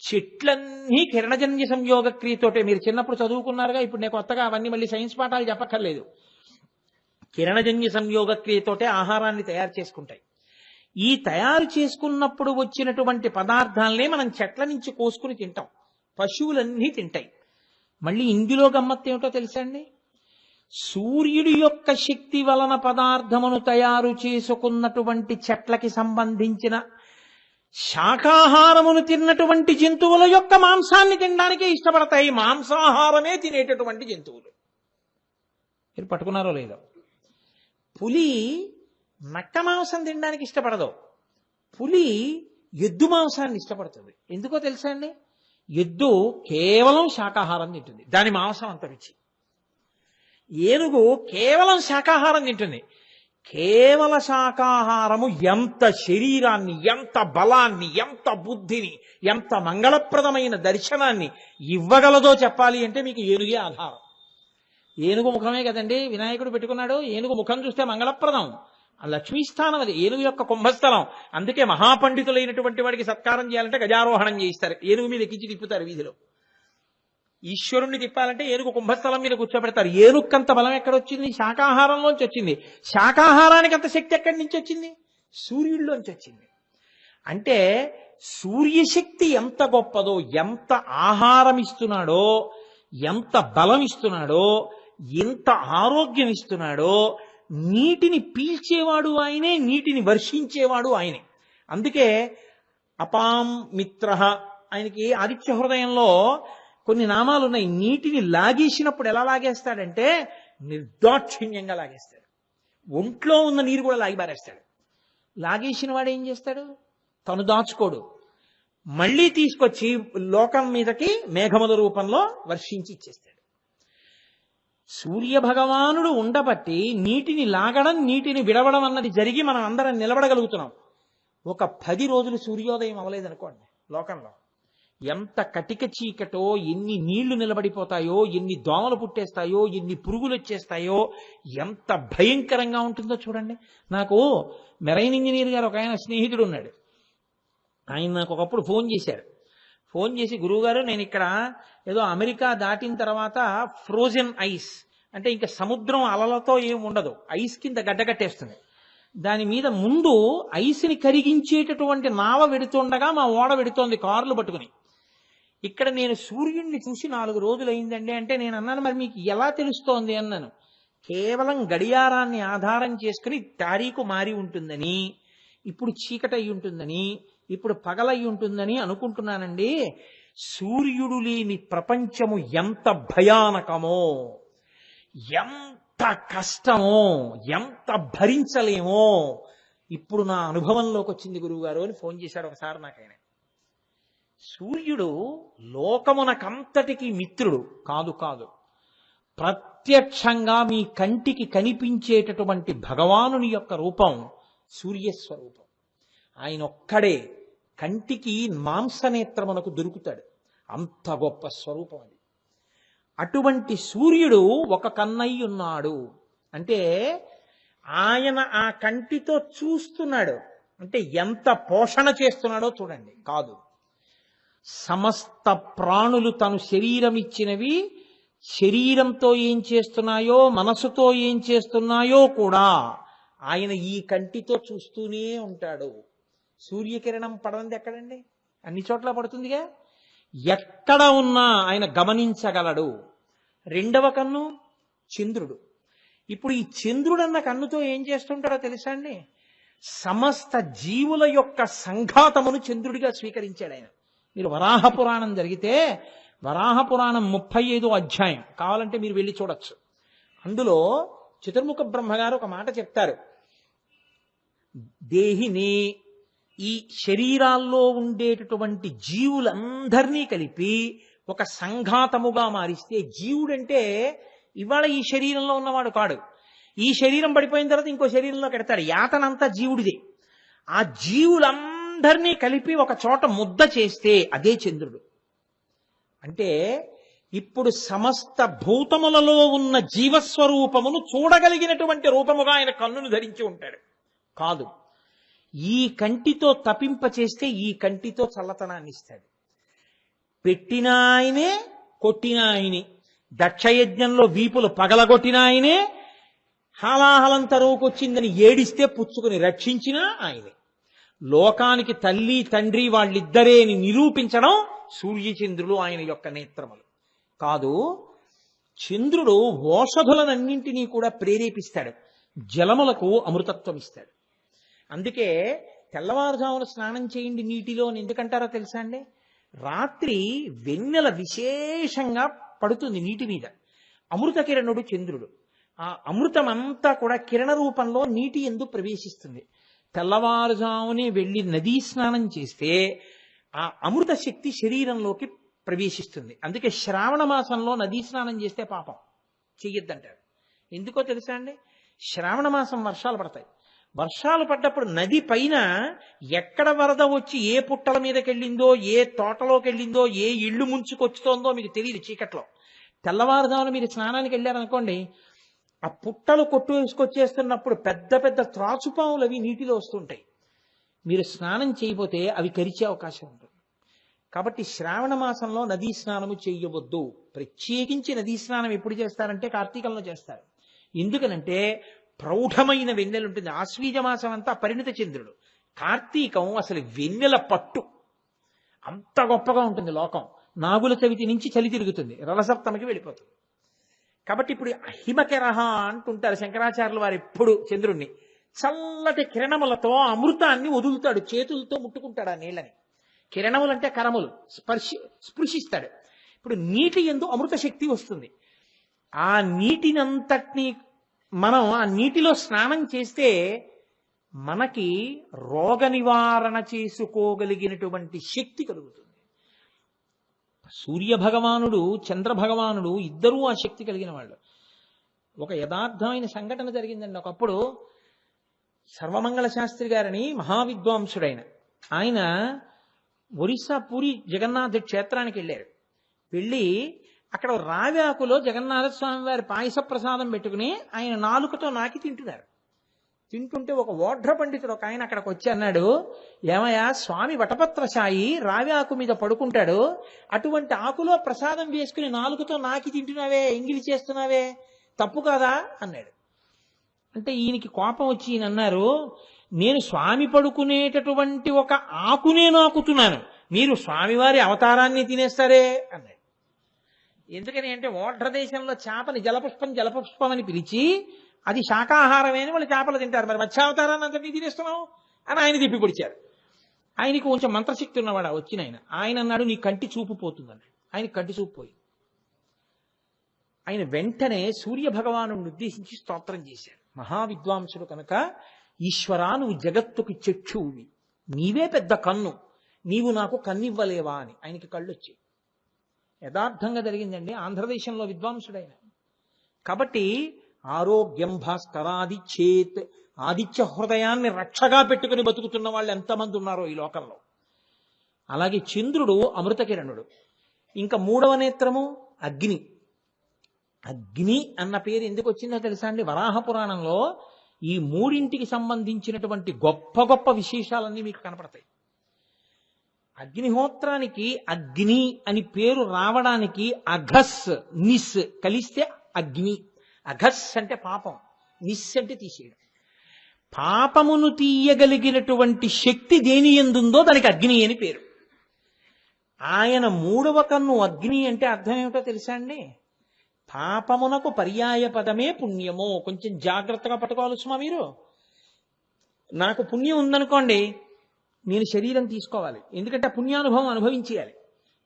చెట్లన్నీ కిరణజన్య సంయోగ క్రియతోటే. మీరు చిన్నప్పుడు చదువుకున్నారుగా, ఇప్పుడు నేను కొత్తగా అవన్నీ మళ్ళీ సైన్స్ పాఠాలు చెప్పక్కర్లేదు. కిరణజన్య సంయోగ క్రియతోటే ఆహారాన్ని తయారు చేసుకుంటాయి. ఈ తయారు చేసుకున్నప్పుడు వచ్చినటువంటి పదార్థాలనే మనం చెట్ల నుంచి కోసుకుని తింటాం. పశువులన్నీ తింటాయి. మళ్ళీ ఇందులో గమ్మత్తు ఏమిటో తెలుసా అండి? సూర్యుడి యొక్క శక్తి వలన పదార్థమును తయారు చేసుకున్నటువంటి చెట్లకి సంబంధించిన శాకాహారమును తిన్నటువంటి జంతువుల యొక్క మాంసాన్ని తినడానికే ఇష్టపడతాయి. మాంసాహారమే తినేటటువంటి జంతువులు. మీరు పట్టుకున్నారో లేదో? పులి నక్క మాంసం తినడానికి ఇష్టపడదు. పులి ఎద్దు మాంసాన్ని ఇష్టపడుతుంది. ఎందుకో తెలుసా అండి? ఎద్దు కేవలం శాకాహారం తింటుంది, దాని మాంసం అంత రుచి. ఏనుగు కేవలం శాకాహారం తింటుంది. కేవల శాకాహారము ఎంత శరీరాన్ని, ఎంత బలాన్ని, ఎంత బుద్ధిని, ఎంత మంగళప్రదమైన దర్శనాన్ని ఇవ్వగలదో చెప్పాలి అంటే మీకు ఏనుగే ఆధారం. ఏనుగు ముఖమే కదండి వినాయకుడు పెట్టుకున్నాడు. ఏనుగు ముఖం చూస్తే మంగళప్రదం. ఆ లక్ష్మీస్థానం అది, ఏనుగు యొక్క కుంభస్థలం. అందుకే మహాపండితులైనటువంటి వాడికి సత్కారం చేయాలంటే గజారోహణం చేయిస్తారు, ఏనుగు మీద ఎక్కించి తిప్పుతారు వీధిలో. ఈశ్వరుణ్ణి తిప్పాలంటే ఏనుగు కుంభస్థలం మీద కూర్చోబెడతారు. ఏనుక్కంత బలం ఎక్కడొచ్చింది? శాకాహారంలోంచి వచ్చింది. శాకాహారానికి అంత శక్తి ఎక్కడి నుంచి వచ్చింది? సూర్యుడిలోంచి వచ్చింది. అంటే సూర్యశక్తి ఎంత గొప్పదో, ఎంత ఆహారం ఇస్తున్నాడో, ఎంత బలం ఇస్తున్నాడో, ఎంత ఆరోగ్యం ఇస్తున్నాడో. నీటిని పీల్చేవాడు ఆయనే, నీటిని వర్షించేవాడు ఆయనే. అందుకే అపాం మిత్ర, ఆయనకి ఆదిత్య హృదయంలో కొన్ని నామాలు ఉన్నాయి. నీటిని లాగేసినప్పుడు ఎలా లాగేస్తాడంటే నిర్దాక్షిణ్యంగా లాగేస్తాడు. ఒంట్లో ఉన్న నీరు కూడా లాగి బారేస్తాడు. లాగేసిన వాడు ఏం చేస్తాడు? తను దాచుకోడు, మళ్ళీ తీసుకొచ్చి లోకం మీదకి మేఘముల రూపంలో వర్షించి ఇచ్చేస్తాడు. సూర్య భగవానుడు ఉండబట్టి నీటిని లాగడం, నీటిని విడవడం అన్నది జరిగి మనం అందరం నిలబడగలుగుతున్నాం. ఒక 10 రోజులు సూర్యోదయం అవ్వలేదనుకోండి, లోకంలో ఎంత కటిక చీకటో, ఎన్ని నీళ్లు నిలబడిపోతాయో, ఎన్ని దోమలు పుట్టేస్తాయో, ఎన్ని పురుగులు వచ్చేస్తాయో, ఎంత భయంకరంగా ఉంటుందో చూడండి. నాకు మెరైన్ ఇంజనీర్ గారు ఒక ఆయన స్నేహితుడు ఉన్నాడు. ఆయన నాకు ఒకప్పుడు ఫోన్ చేశారు. ఫోన్ చేసి, గురువుగారు నేను ఇక్కడ ఏదో అమెరికా దాటిన తర్వాత ఫ్రోజన్ ఐస్ అంటే ఇంకా సముద్రం అలలతో ఏమి ఉండదు, ఐస్ కింద గడ్డగట్టేస్తుంది. దాని మీద ముందు ఐస్ని కరిగించేటటువంటి నావ వెడుతుండగా మా ఓడ వెడుతోంది కార్లు పట్టుకుని. ఇక్కడ నేను సూర్యుడిని చూసి 4 రోజులు అయిందండి అంటే నేను అన్నాను, మరి మీకు ఎలా తెలుస్తోంది అన్నాను. కేవలం గడియారాన్ని ఆధారం చేసుకుని తారీఖు మారి ఉంటుందని, ఇప్పుడు చీకటయి ఉంటుందని, ఇప్పుడు పగలయి ఉంటుందని అనుకుంటున్నానండి. సూర్యుడు లేని ప్రపంచము ఎంత భయానకమో, ఎంత కష్టమో, ఎంత భరించలేమో ఇప్పుడు నా అనుభవంలోకి వచ్చింది గురువుగారు అని ఫోన్ చేశాడు ఒకసారి నాకైనా. సూర్యుడు లోకమునకంతటికి మిత్రుడు కాదు కాదు, ప్రత్యక్షంగా మీ కంటికి కనిపించేటటువంటి భగవానుని యొక్క రూపం సూర్యస్వరూపం. ఆయన ఒక్కడే కంటికి మాంసనేత్రమునకు దొరుకుతాడు. అంత గొప్ప స్వరూపం అది. అటువంటి సూర్యుడు ఒక కన్నయ్య ఉన్నాడు అంటే ఆయన ఆ కంటితో చూస్తున్నాడు అంటే ఎంత పోషణ చేస్తున్నాడో చూడండి. కాదు, సమస్త ప్రాణులు తను శరీరం ఇచ్చినవి శరీరంతో ఏం చేస్తున్నాయో, మనసుతో ఏం చేస్తున్నాయో కూడా ఆయన ఈ కంటితో చూస్తూనే ఉంటాడు. సూర్యకిరణం పడనిది ఎక్కడండి? అన్ని చోట్ల పడుతుందిగా. ఎక్కడ ఉన్నా ఆయన గమనించగలడు. రెండవ కన్ను చంద్రుడు. ఇప్పుడు ఈ చంద్రుడు అన్న కన్నుతో ఏం చేస్తుంటాడో తెలుసా అండి? సమస్త జీవుల యొక్క సంఘాతమును చంద్రుడిగా స్వీకరించాడు ఆయన. మీరు వరాహ పురాణం జరిగితే వరాహ పురాణం 35వ అధ్యాయం కావాలంటే మీరు వెళ్ళి చూడొచ్చు. అందులో చతుర్ముఖ బ్రహ్మగారు ఒక మాట చెప్తారు. దేహిని, ఈ శరీరాల్లో ఉండేటటువంటి జీవులందరినీ కలిపి ఒక సంఘాతముగా మారిస్తే, జీవుడంటే ఇవాళ ఈ శరీరంలో ఉన్నవాడు కాడు. ఈ శరీరం పడిపోయిన తర్వాత ఇంకో శరీరంలో పెడతాడు. యాతనంతా జీవుడిదే. ఆ జీవులందరినీ కలిపి ఒక చోట ముద్ద చేస్తే అదే చంద్రుడు. అంటే ఇప్పుడు సమస్త భూతములలో ఉన్న జీవస్వరూపమును చూడగలిగినటువంటి రూపముగా ఆయన కన్నును ధరించి ఉంటాడు. కాదు, ఈ కంటితో తపింప చేస్తే ఈ కంటితో చల్లతనాన్ని ఇస్తాడు. పెట్టిన ఆయనే, కొట్టిన ఆయనే, దక్షయజ్ఞంలో వీపులు పగలగొట్టిన ఆయనే, హాలాహలం తరువుకొచ్చిందని ఏడిస్తే పుచ్చుకుని రక్షించిన ఆయనే. లోకానికి తల్లి తండ్రి వాళ్ళిద్దరే అని నిరూపించడం సూర్యచంద్రులు ఆయన యొక్క నేత్రములు. కాదు, చంద్రుడు ఓషధులనన్నింటినీ కూడా ప్రేరేపిస్తాడు, జలములకు అమృతత్వం ఇస్తాడు. అందుకే తెల్లవారుజామున స్నానం చేయండి నీటిలో అని ఎందుకంటారో తెలుసా అండి? రాత్రి వెన్నెల విశేషంగా పడుతుంది నీటి మీద. అమృత కిరణుడు చంద్రుడు. ఆ అమృతం అంతా కూడా కిరణ రూపంలో నీటి యందు ప్రవేశిస్తుంది. తెల్లవారుజామునే వెళ్ళి నదీ స్నానం చేస్తే ఆ అమృత శక్తి శరీరంలోకి ప్రవేశిస్తుంది. అందుకే శ్రావణ మాసంలో నదీ స్నానం చేస్తే పాపం చెయ్యొద్దంటారు. ఎందుకో తెలుసా అండి? శ్రావణ మాసం వర్షాలు పడతాయి. వర్షాలు పడ్డప్పుడు నది పైన ఎక్కడ వరద వచ్చి ఏ పుట్టల మీదకి వెళ్ళిందో, ఏ తోటలోకి వెళ్ళిందో, ఏ ఇళ్ళు ముంచుకొచ్చుతోందో మీకు తెలియదు చీకట్లో. తెల్లవారుజామున మీరు స్నానానికి వెళ్ళారనుకోండి, ఆ పుట్టలు కొట్టు వేసుకొచ్చేస్తున్నప్పుడు పెద్ద పెద్ద త్రాచుపాములు అవి నీటిలో వస్తుంటాయి. మీరు స్నానం చేయబోతే అవి కరిచే అవకాశం ఉంటుంది. కాబట్టి శ్రావణ మాసంలో నదీ స్నానము చేయవద్దు. ప్రత్యేకించి నదీ స్నానం ఎప్పుడు చేస్తారంటే కార్తీకంలో చేస్తారు. ఎందుకనంటే ప్రౌఢమైన వెన్నెల ఉంటుంది. ఆశ్వీజ మాసం అంతా పరిణిత చంద్రుడు, కార్తీకం అసలు వెన్నెల పట్టు, అంత గొప్పగా ఉంటుంది లోకం. నాగుల చవితి నుంచి చలి తిరుగుతుంది, రలసప్తమికి వెళ్ళిపోతుంది. కాబట్టి ఇప్పుడు హిమకెరహ అంటుంటారు శంకరాచార్యులు వారు. ఎప్పుడు చంద్రుణ్ణి చల్లటి కిరణములతో అమృతాన్ని వదులుతాడు, చేతులతో ముట్టుకుంటాడు ఆ నీళ్ళని. కిరణములు అంటే కరములు, స్పృశిస్తాడు. ఇప్పుడు నీటి యందు అమృత శక్తి వస్తుంది. ఆ నీటినంతటినీ మనం ఆ నీటిలో స్నానం చేస్తే మనకి రోగ నివారణ చేసుకోగలిగినటువంటి శక్తి కలుగుతుంది. సూర్య భగవానుడు, చంద్ర భగవానుడు ఇద్దరూ ఆ శక్తి కలిగిన వాళ్ళు. ఒక యథార్థమైన సంఘటన జరిగిందండి. ఒకప్పుడు సర్వమంగళ శాస్త్రి గారిని మహావిద్వాంసుడైన ఆయన ఒరిస్సా పూరి జగన్నాథ క్షేత్రానికి వెళ్ళారు. వెళ్ళి అక్కడ రావి ఆకులో జగన్నాథ స్వామి వారి పాయస ప్రసాదం పెట్టుకుని ఆయన నాలుకతో నాకి తింటున్నారు. తింటుంటే ఒక ఓఢ్ర పండితుడు ఒక ఆయన అక్కడికి వచ్చి అన్నాడు, ఏమయ్యా, స్వామి వటపత్రశాయి రావి ఆకు మీద పడుకుంటాడు, అటువంటి ఆకులో ప్రసాదం వేసుకుని నాలుకతో నాకి తింటున్నావే, ఎంగిలి చేస్తున్నావే, తప్పు కాదా అన్నాడు. అంటే ఈయనకి కోపం వచ్చి ఈయన అన్నారు, నేను స్వామి పడుకునేటటువంటి ఒక ఆకునే నాకుతున్నాను, మీరు స్వామివారి అవతారాన్ని తినేస్తారే అన్నాడు. ఎందుకని అంటే ఓఢ్ర దేశంలో చేపని జలపుష్పం అని పిలిచి అది శాకాహారమే అని వాళ్ళు చేపలు తింటారు, మరి మత్స్యావతారాన్ని అంతటినీ తినేస్తున్నావు అని ఆయన తిప్పి పొడిచారు. ఆయనకి కొంచెం మంత్రశక్తి ఉన్నవాడు వచ్చిన ఆయన అన్నాడు, నీ కంటి చూపు పోతుందన్నాడు. ఆయన కంటి చూపు పోయి ఆయన వెంటనే సూర్య భగవాను ఉద్దేశించి స్తోత్రం చేశాడు. మహావిద్వాంసుడు కనుక, ఈశ్వరా నువ్వు జగత్తుకి చక్షువువి, నీవే పెద్ద కన్ను, నీవు నాకు కన్నివ్వలేవా అని ఆయనకి కళ్ళు వచ్చాయి. యథార్థంగా జరిగిందండి. ఆంధ్రదేశంలో విద్వాంసుడైన. కాబట్టి ఆరోగ్యం భాస్కరాదిచ్చేత్, ఆదిత్య హృదయాన్ని రక్షగా పెట్టుకుని బతుకుతున్న వాళ్ళు ఎంతమంది ఉన్నారో ఈ లోకంలో. అలాగే చంద్రుడు అమృత కిరణుడు. ఇంకా మూడవ నేత్రము అగ్ని. అగ్ని అన్న పేరు ఎందుకు వచ్చిందో తెలుసా అండి? వరాహ పురాణంలో ఈ మూడింటికి సంబంధించినటువంటి గొప్ప గొప్ప విశేషాలన్నీ మీకు కనపడతాయి. అగ్నిహోత్రానికి అగ్ని అని పేరు రావడానికి అఘస్ నిస్ కలిస్తే అగ్ని. అఘస్ అంటే పాపం, నిస్ అంటే తీసేయడం. పాపమును తీయగలిగినటువంటి శక్తి దేని ఎందుందో దానికి అగ్ని అని పేరు. ఆయన మూడవ కన్ను అగ్ని అంటే అర్థం ఏమిటో తెలుసా అండి? పాపమునకు పర్యాయ పదమే పుణ్యము. కొంచెం జాగ్రత్తగా పట్టుకోవాలి సుమా మీరు. నాకు పుణ్యం ఉందనుకోండి, నేను శరీరం తీసుకోవాలి, ఎందుకంటే పుణ్యానుభవం అనుభవించేయాలి.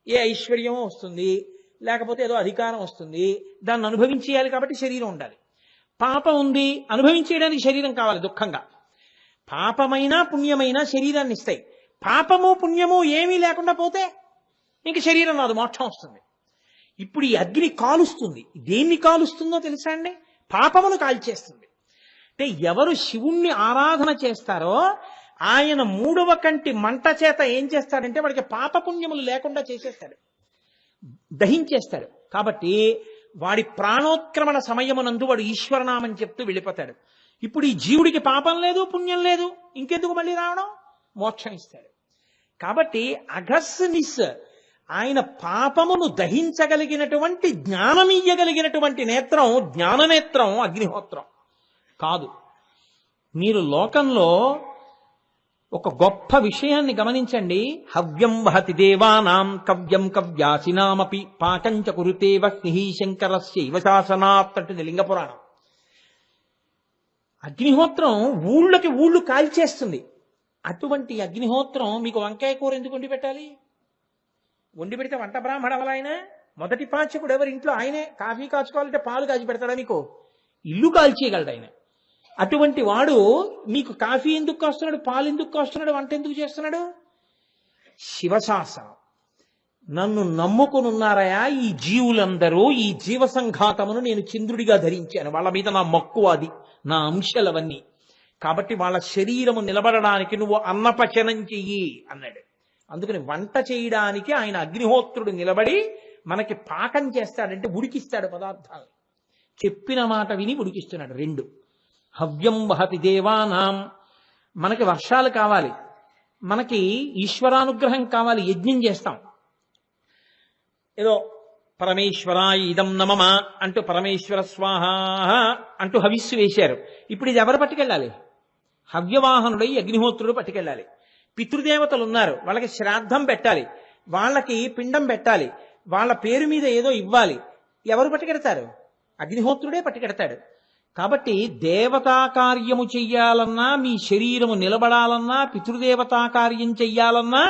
ఏ ఐశ్వర్యమో వస్తుంది, లేకపోతే ఏదో అధికారం వస్తుంది, దాన్ని అనుభవించేయాలి కాబట్టి శరీరం ఉండాలి. పాపం ఉంది, అనుభవించేయడానికి శరీరం కావాలి దుఃఖంగా. పాపమైనా పుణ్యమైనా శరీరాన్ని ఇస్తాయి. పాపము పుణ్యము ఏమీ లేకుండా పోతే ఇంక శరీరం రాదు, మోక్షం వస్తుంది. ఇప్పుడు ఈ అగ్ని కాలుస్తుంది. దేన్ని కాలుస్తుందో తెలుసా అండి? పాపమును కాల్చేస్తుంది. అంటే ఎవరు శివుణ్ణి ఆరాధన చేస్తారో ఆయన మూడవ కంటి మంట చేత ఏం చేస్తాడంటే వాడికి పాపపుణ్యములు లేకుండా చేసేస్తాడు, దహించేస్తాడు. కాబట్టి వాడి ప్రాణోత్క్రమణ సమయమునందు వాడు ఈశ్వరనామం చెప్తూ వెళ్ళిపోతాడు. ఇప్పుడు ఈ జీవుడికి పాపం లేదు, పుణ్యం లేదు, ఇంకెందుకు మళ్ళీ రావడం? మోక్షం ఇస్తాడు. కాబట్టి అగస్నిస్ ఆయన పాపమును దహించగలిగినటువంటి జ్ఞానమియ్యగలిగినటువంటి నేత్రం, జ్ఞాననేత్రం అగ్నిహోత్రం కాదు. మీరు లోకంలో ఒక గొప్ప విషయాన్ని గమనించండి. హవ్యం వహతి దేవానాం కవ్యం కవ్యాసినామపి పాకంచ కురుతే వహ్ని శంకరస్యైవ శాసనాత్ అంటుంది లింగపురాణం. అగ్నిహోత్రం ఊళ్ళకి ఊళ్ళు కాల్చేస్తుంది. అటువంటి అగ్నిహోత్రం మీకు వంకాయ కూర ఎందుకు వండి పెట్టాలి? వండి పెడితే వంట బ్రాహ్మణ ఆయన మొదటి పాచకుడు ఎవరి ఇంట్లో ఆయనే. కాఫీ కాచుకోవాలంటే పాలు కాచి పెడతాడా మీకు? ఇల్లు కాల్చేయగలడు ఆయన. అటువంటి వాడు మీకు కాఫీ ఎందుకు కాస్తున్నాడు, పాలు ఎందుకు కాస్తున్నాడు, వంట ఎందుకు చేస్తున్నాడు? శివశాసనం. నన్ను నమ్ముకునున్నారయా ఈ జీవులందరూ, ఈ జీవ సంఘాతమును నేను చంద్రుడిగా ధరించాను, వాళ్ళ మీద నా మక్కువ, అది నా అంశాలవన్నీ. కాబట్టి వాళ్ళ శరీరము నిలబడడానికి నువ్వు అన్నపచనం చెయ్యి అన్నాడు. అందుకని వంట చేయడానికి ఆయన అగ్నిహోత్రుడు నిలబడి మనకి పాకం చేస్తాడంటే ఉడికిస్తాడు పదార్థాలు. చెప్పిన మాట విని ఉడికిస్తున్నాడు. రెండు హవ్యం వహతి దేవానాం. మనకి వర్షాలు కావాలి, మనకి ఈశ్వరానుగ్రహం కావాలి, యజ్ఞం చేస్తాం. ఏదో పరమేశ్వరాయ ఇదం నమమ అంటూ పరమేశ్వర స్వాహ అంటూ హవిస్సు వేశారు. ఇప్పుడు ఇది ఎవరు పట్టుకెళ్ళాలి? హవ్యవాహనుడై అగ్నిహోత్రుడు పట్టుకెళ్ళాలి. పితృదేవతలు ఉన్నారు, వాళ్ళకి శ్రాద్ధం పెట్టాలి, వాళ్ళకి పిండం పెట్టాలి, వాళ్ళ పేరు మీద ఏదో ఇవ్వాలి. ఎవరు పట్టుకెడతారు? అగ్నిహోత్రుడే పట్టుకెడతాడు. కాబట్టి దేవతా కార్యము చెయ్యాలన్నా, మీ శరీరము నిలబడాలన్నా, పితృదేవతా కార్యం చెయ్యాలన్నా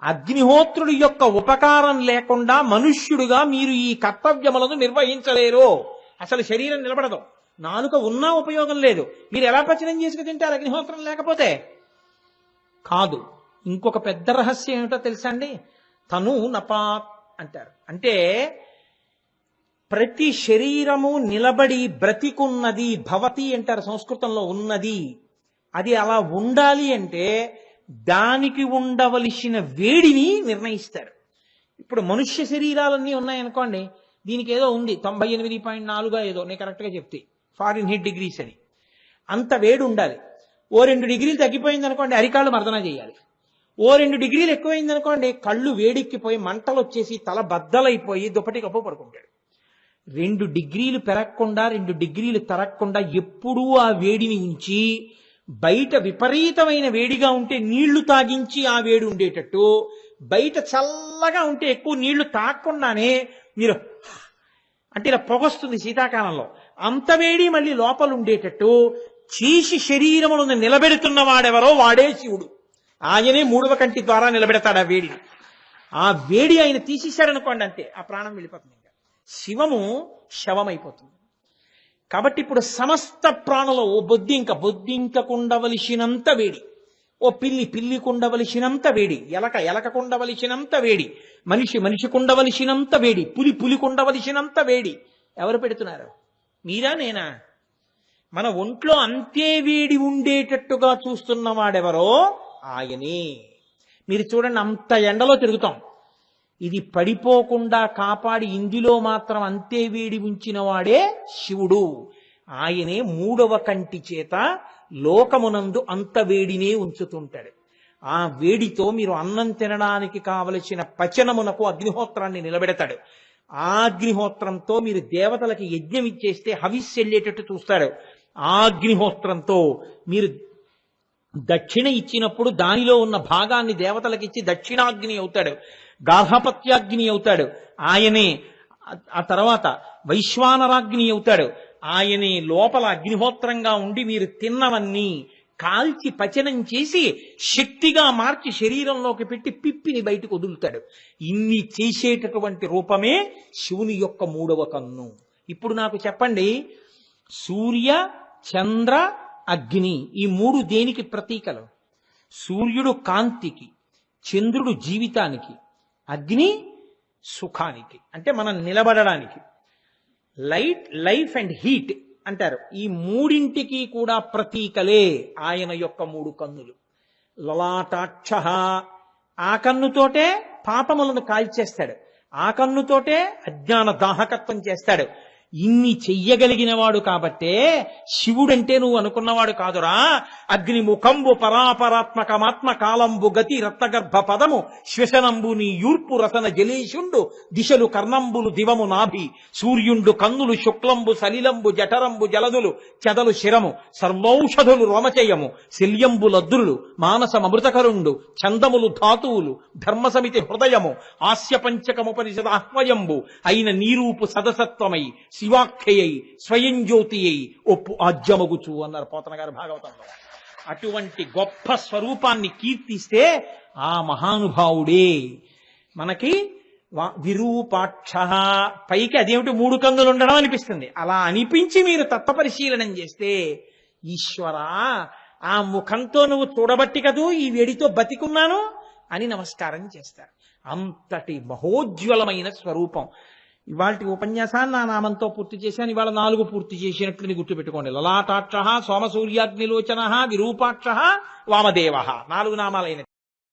అగ్నిహోత్రుడి యొక్క ఉపకారం లేకుండా మనుష్యుడుగా మీరు ఈ కర్తవ్యములను నిర్వహించలేరు. అసలు శరీరం నిలబడదు, నాలుక ఉన్నా ఉపయోగం లేదు. మీరు ఎలా పచనం చేసుకు తింటారు అగ్నిహోత్రం లేకపోతే? కాదు. ఇంకొక పెద్ద రహస్యం ఏమిటో తెలుసా అండి? తను నపాత్ అంటారు. అంటే ప్రతి శరీరము నిలబడి బ్రతికున్నది, భవతి అంటారు సంస్కృతంలో, ఉన్నది. అది అలా ఉండాలి అంటే దానికి ఉండవలసిన వేడిని నిర్ణయిస్తారు. ఇప్పుడు మనుష్య శరీరాలన్నీ ఉన్నాయనుకోండి, దీనికి ఏదో ఉంది 98.4 ఏదో, నేను కరెక్ట్గా చెప్తే ఫారిన్ హీట్ డిగ్రీస్ అని, అంత వేడి ఉండాలి. ఓ 2 డిగ్రీలు తగ్గిపోయింది అనుకోండి, అరికాళ్ళు మర్దన చేయాలి. ఓ 2 డిగ్రీలు ఎక్కువైంది అనుకోండి, కళ్ళు వేడెక్కిపోయి మంటలు వచ్చేసి తల బద్దలైపోయి దుప్పటి కప్పు పడుకుంటాడు. 2 డిగ్రీలు పెరగకుండా 2 డిగ్రీలు తరగకుండా ఎప్పుడూ ఆ వేడిని ఉంచి, బయట విపరీతమైన వేడిగా ఉంటే నీళ్లు తాగించి ఆ వేడి ఉండేటట్టు, బయట చల్లగా ఉంటే ఎక్కువ నీళ్లు తాగకుండానే మీరు అంటే ఇలా పొగొస్తుంది శీతాకాలంలో, అంత వేడి మళ్ళీ లోపల ఉండేటట్టు చీసి శరీరమును నిలబెడుతున్న వాడెవరో వాడే శివుడు. ఆయనే మూడవ కంటి ద్వారా నిలబెడతాడు ఆ వేడిని. ఆ వేడి ఆయన తీసేశాడనుకోండి, అంతే, ఆ ప్రాణం వెళ్ళిపోతుంది. ఇంకా శివము శవమైపోతుంది. కాబట్టి ఇప్పుడు సమస్త ప్రాణులు, ఓ బొద్దింకకుండవలసినంత వేడి, ఓ పిల్లికుండవలసినంత వేడి, ఎలకకుండవలసినంత వేడి, మనిషికుండవలసినంత వేడి, పులికుండవలసినంత వేడి ఎవరు పెడుతున్నారు? మీరా నేనా? మన ఒంట్లో అంతే వేడి ఉండేటట్టుగా చూస్తున్నవాడెవరో ఆయనే. మీరు చూడండి, అంత ఎండలో తిరుగుతాం, ఇది పడిపోకుండా కాపాడి ఇందులో మాత్రం అంతే వేడి ఉంచిన వాడే శివుడు. ఆయనే మూడవ కంటి చేత లోకమునందు అంత వేడినే ఉంచుతుంటాడు. ఆ వేడితో మీరు అన్నం తినడానికి కావలసిన పచనమునకు అగ్నిహోత్రాన్ని నిలబెడతాడు. ఆ అగ్నిహోత్రంతో మీరు దేవతలకి యజ్ఞం ఇచ్చేస్తే హవిస్సు వెళ్ళేటట్టు చూస్తాడు. ఆ అగ్నిహోత్రంతో మీరు దక్షిణ ఇచ్చినప్పుడు దానిలో ఉన్న భాగాన్ని దేవతలకు ఇచ్చి దక్షిణాగ్ని అవుతాడు, గార్హపత్యాగ్ని అవుతాడు ఆయనే. ఆ తర్వాత వైశ్వానరాగ్ని అవుతాడు ఆయనే. లోపల అగ్నిహోత్రంగా ఉండి మీరు తిన్నవన్నీ కాల్చి పచనం చేసి శక్తిగా మార్చి శరీరంలోకి పెట్టి పిప్పిని బయటకు వదులుతాడు. ఇన్ని చేసేటటువంటి రూపమే శివుని యొక్క మూడవ కన్ను. ఇప్పుడు నాకు చెప్పండి, సూర్య, చంద్ర, అగ్ని ఈ మూడు దేనికి ప్రతీకలు? సూర్యుడు కాంతికి, చంద్రుడు జీవితానికి, అగ్ని సుఖానికి, అంటే మనం నిలబడడానికి. లైట్, లైఫ్ అండ్ హీట్ అంటారు. ఈ మూడింటికి కూడా ప్రతీకలే ఆయన యొక్క మూడు కన్నులు. లలాటాక్ష, ఆ కన్నుతోటే పాపములను కాల్చేస్తాడు, ఆ కన్నుతోటే అజ్ఞాన దాహకత్వం చేస్తాడు. ఇన్ని చెయ్యగలిగిన వాడు కాబట్టే శివుడంటే నువ్వు అనుకున్నవాడు కాదురా. అగ్ని ముఖంబు పరాపరాత్మకమాత్మ కాలంబు గతి రత్నగర్భ పదము శ్వశనంబు నీ యూర్పు రసన జలేషుండు దిశలు కర్ణంబులు దివము నాభి సూర్యుండు కన్నులు శుక్లంబు సలిలంబు జఠరంబు జలదులు చెదలు శిరము సర్వౌషధులు రోమచయము శల్యంబు లద్దులు మానసమృతకరుండు చందములు ధాతువులు ధర్మసమితి హృదయము ఆస్య పంచకము పరిషదాహ్వయంబు అయిన నీరూపు సదసత్వమై శివాఖ్యై స్వయం జ్యోతి అయి ఒప్పు ఆజ్యమగుచు అన్నారు పోతన గారు భాగవతంలో. అటువంటి గొప్ప స్వరూపాన్ని కీర్తిస్తే ఆ మహానుభావుడే మనకి విరూపాక్ష. పైకి అదేమిటి మూడు కన్నులు ఉండడం అనిపిస్తుంది. అలా అనిపించి మీరు తత్వ పరిశీలనం చేస్తే ఈశ్వరా ఆ ముఖంతో నువ్వు చూడబట్టి కదూ ఈ వేడితో బతికున్నాను అని నమస్కారం చేస్తారు. అంతటి మహోజ్వలమైన స్వరూపం. ఇవాళ ఉపన్యాసాన్ని నా నామంతో పూర్తి చేశాను. ఇవాళ 4 పూర్తి చేసినట్లు గుర్తుపెట్టుకోండి. లలాటాక్ష, సోమసూర్యాగ్నిలోచన, విరూపాక్ష, వామదేవ, 4 నామాలైన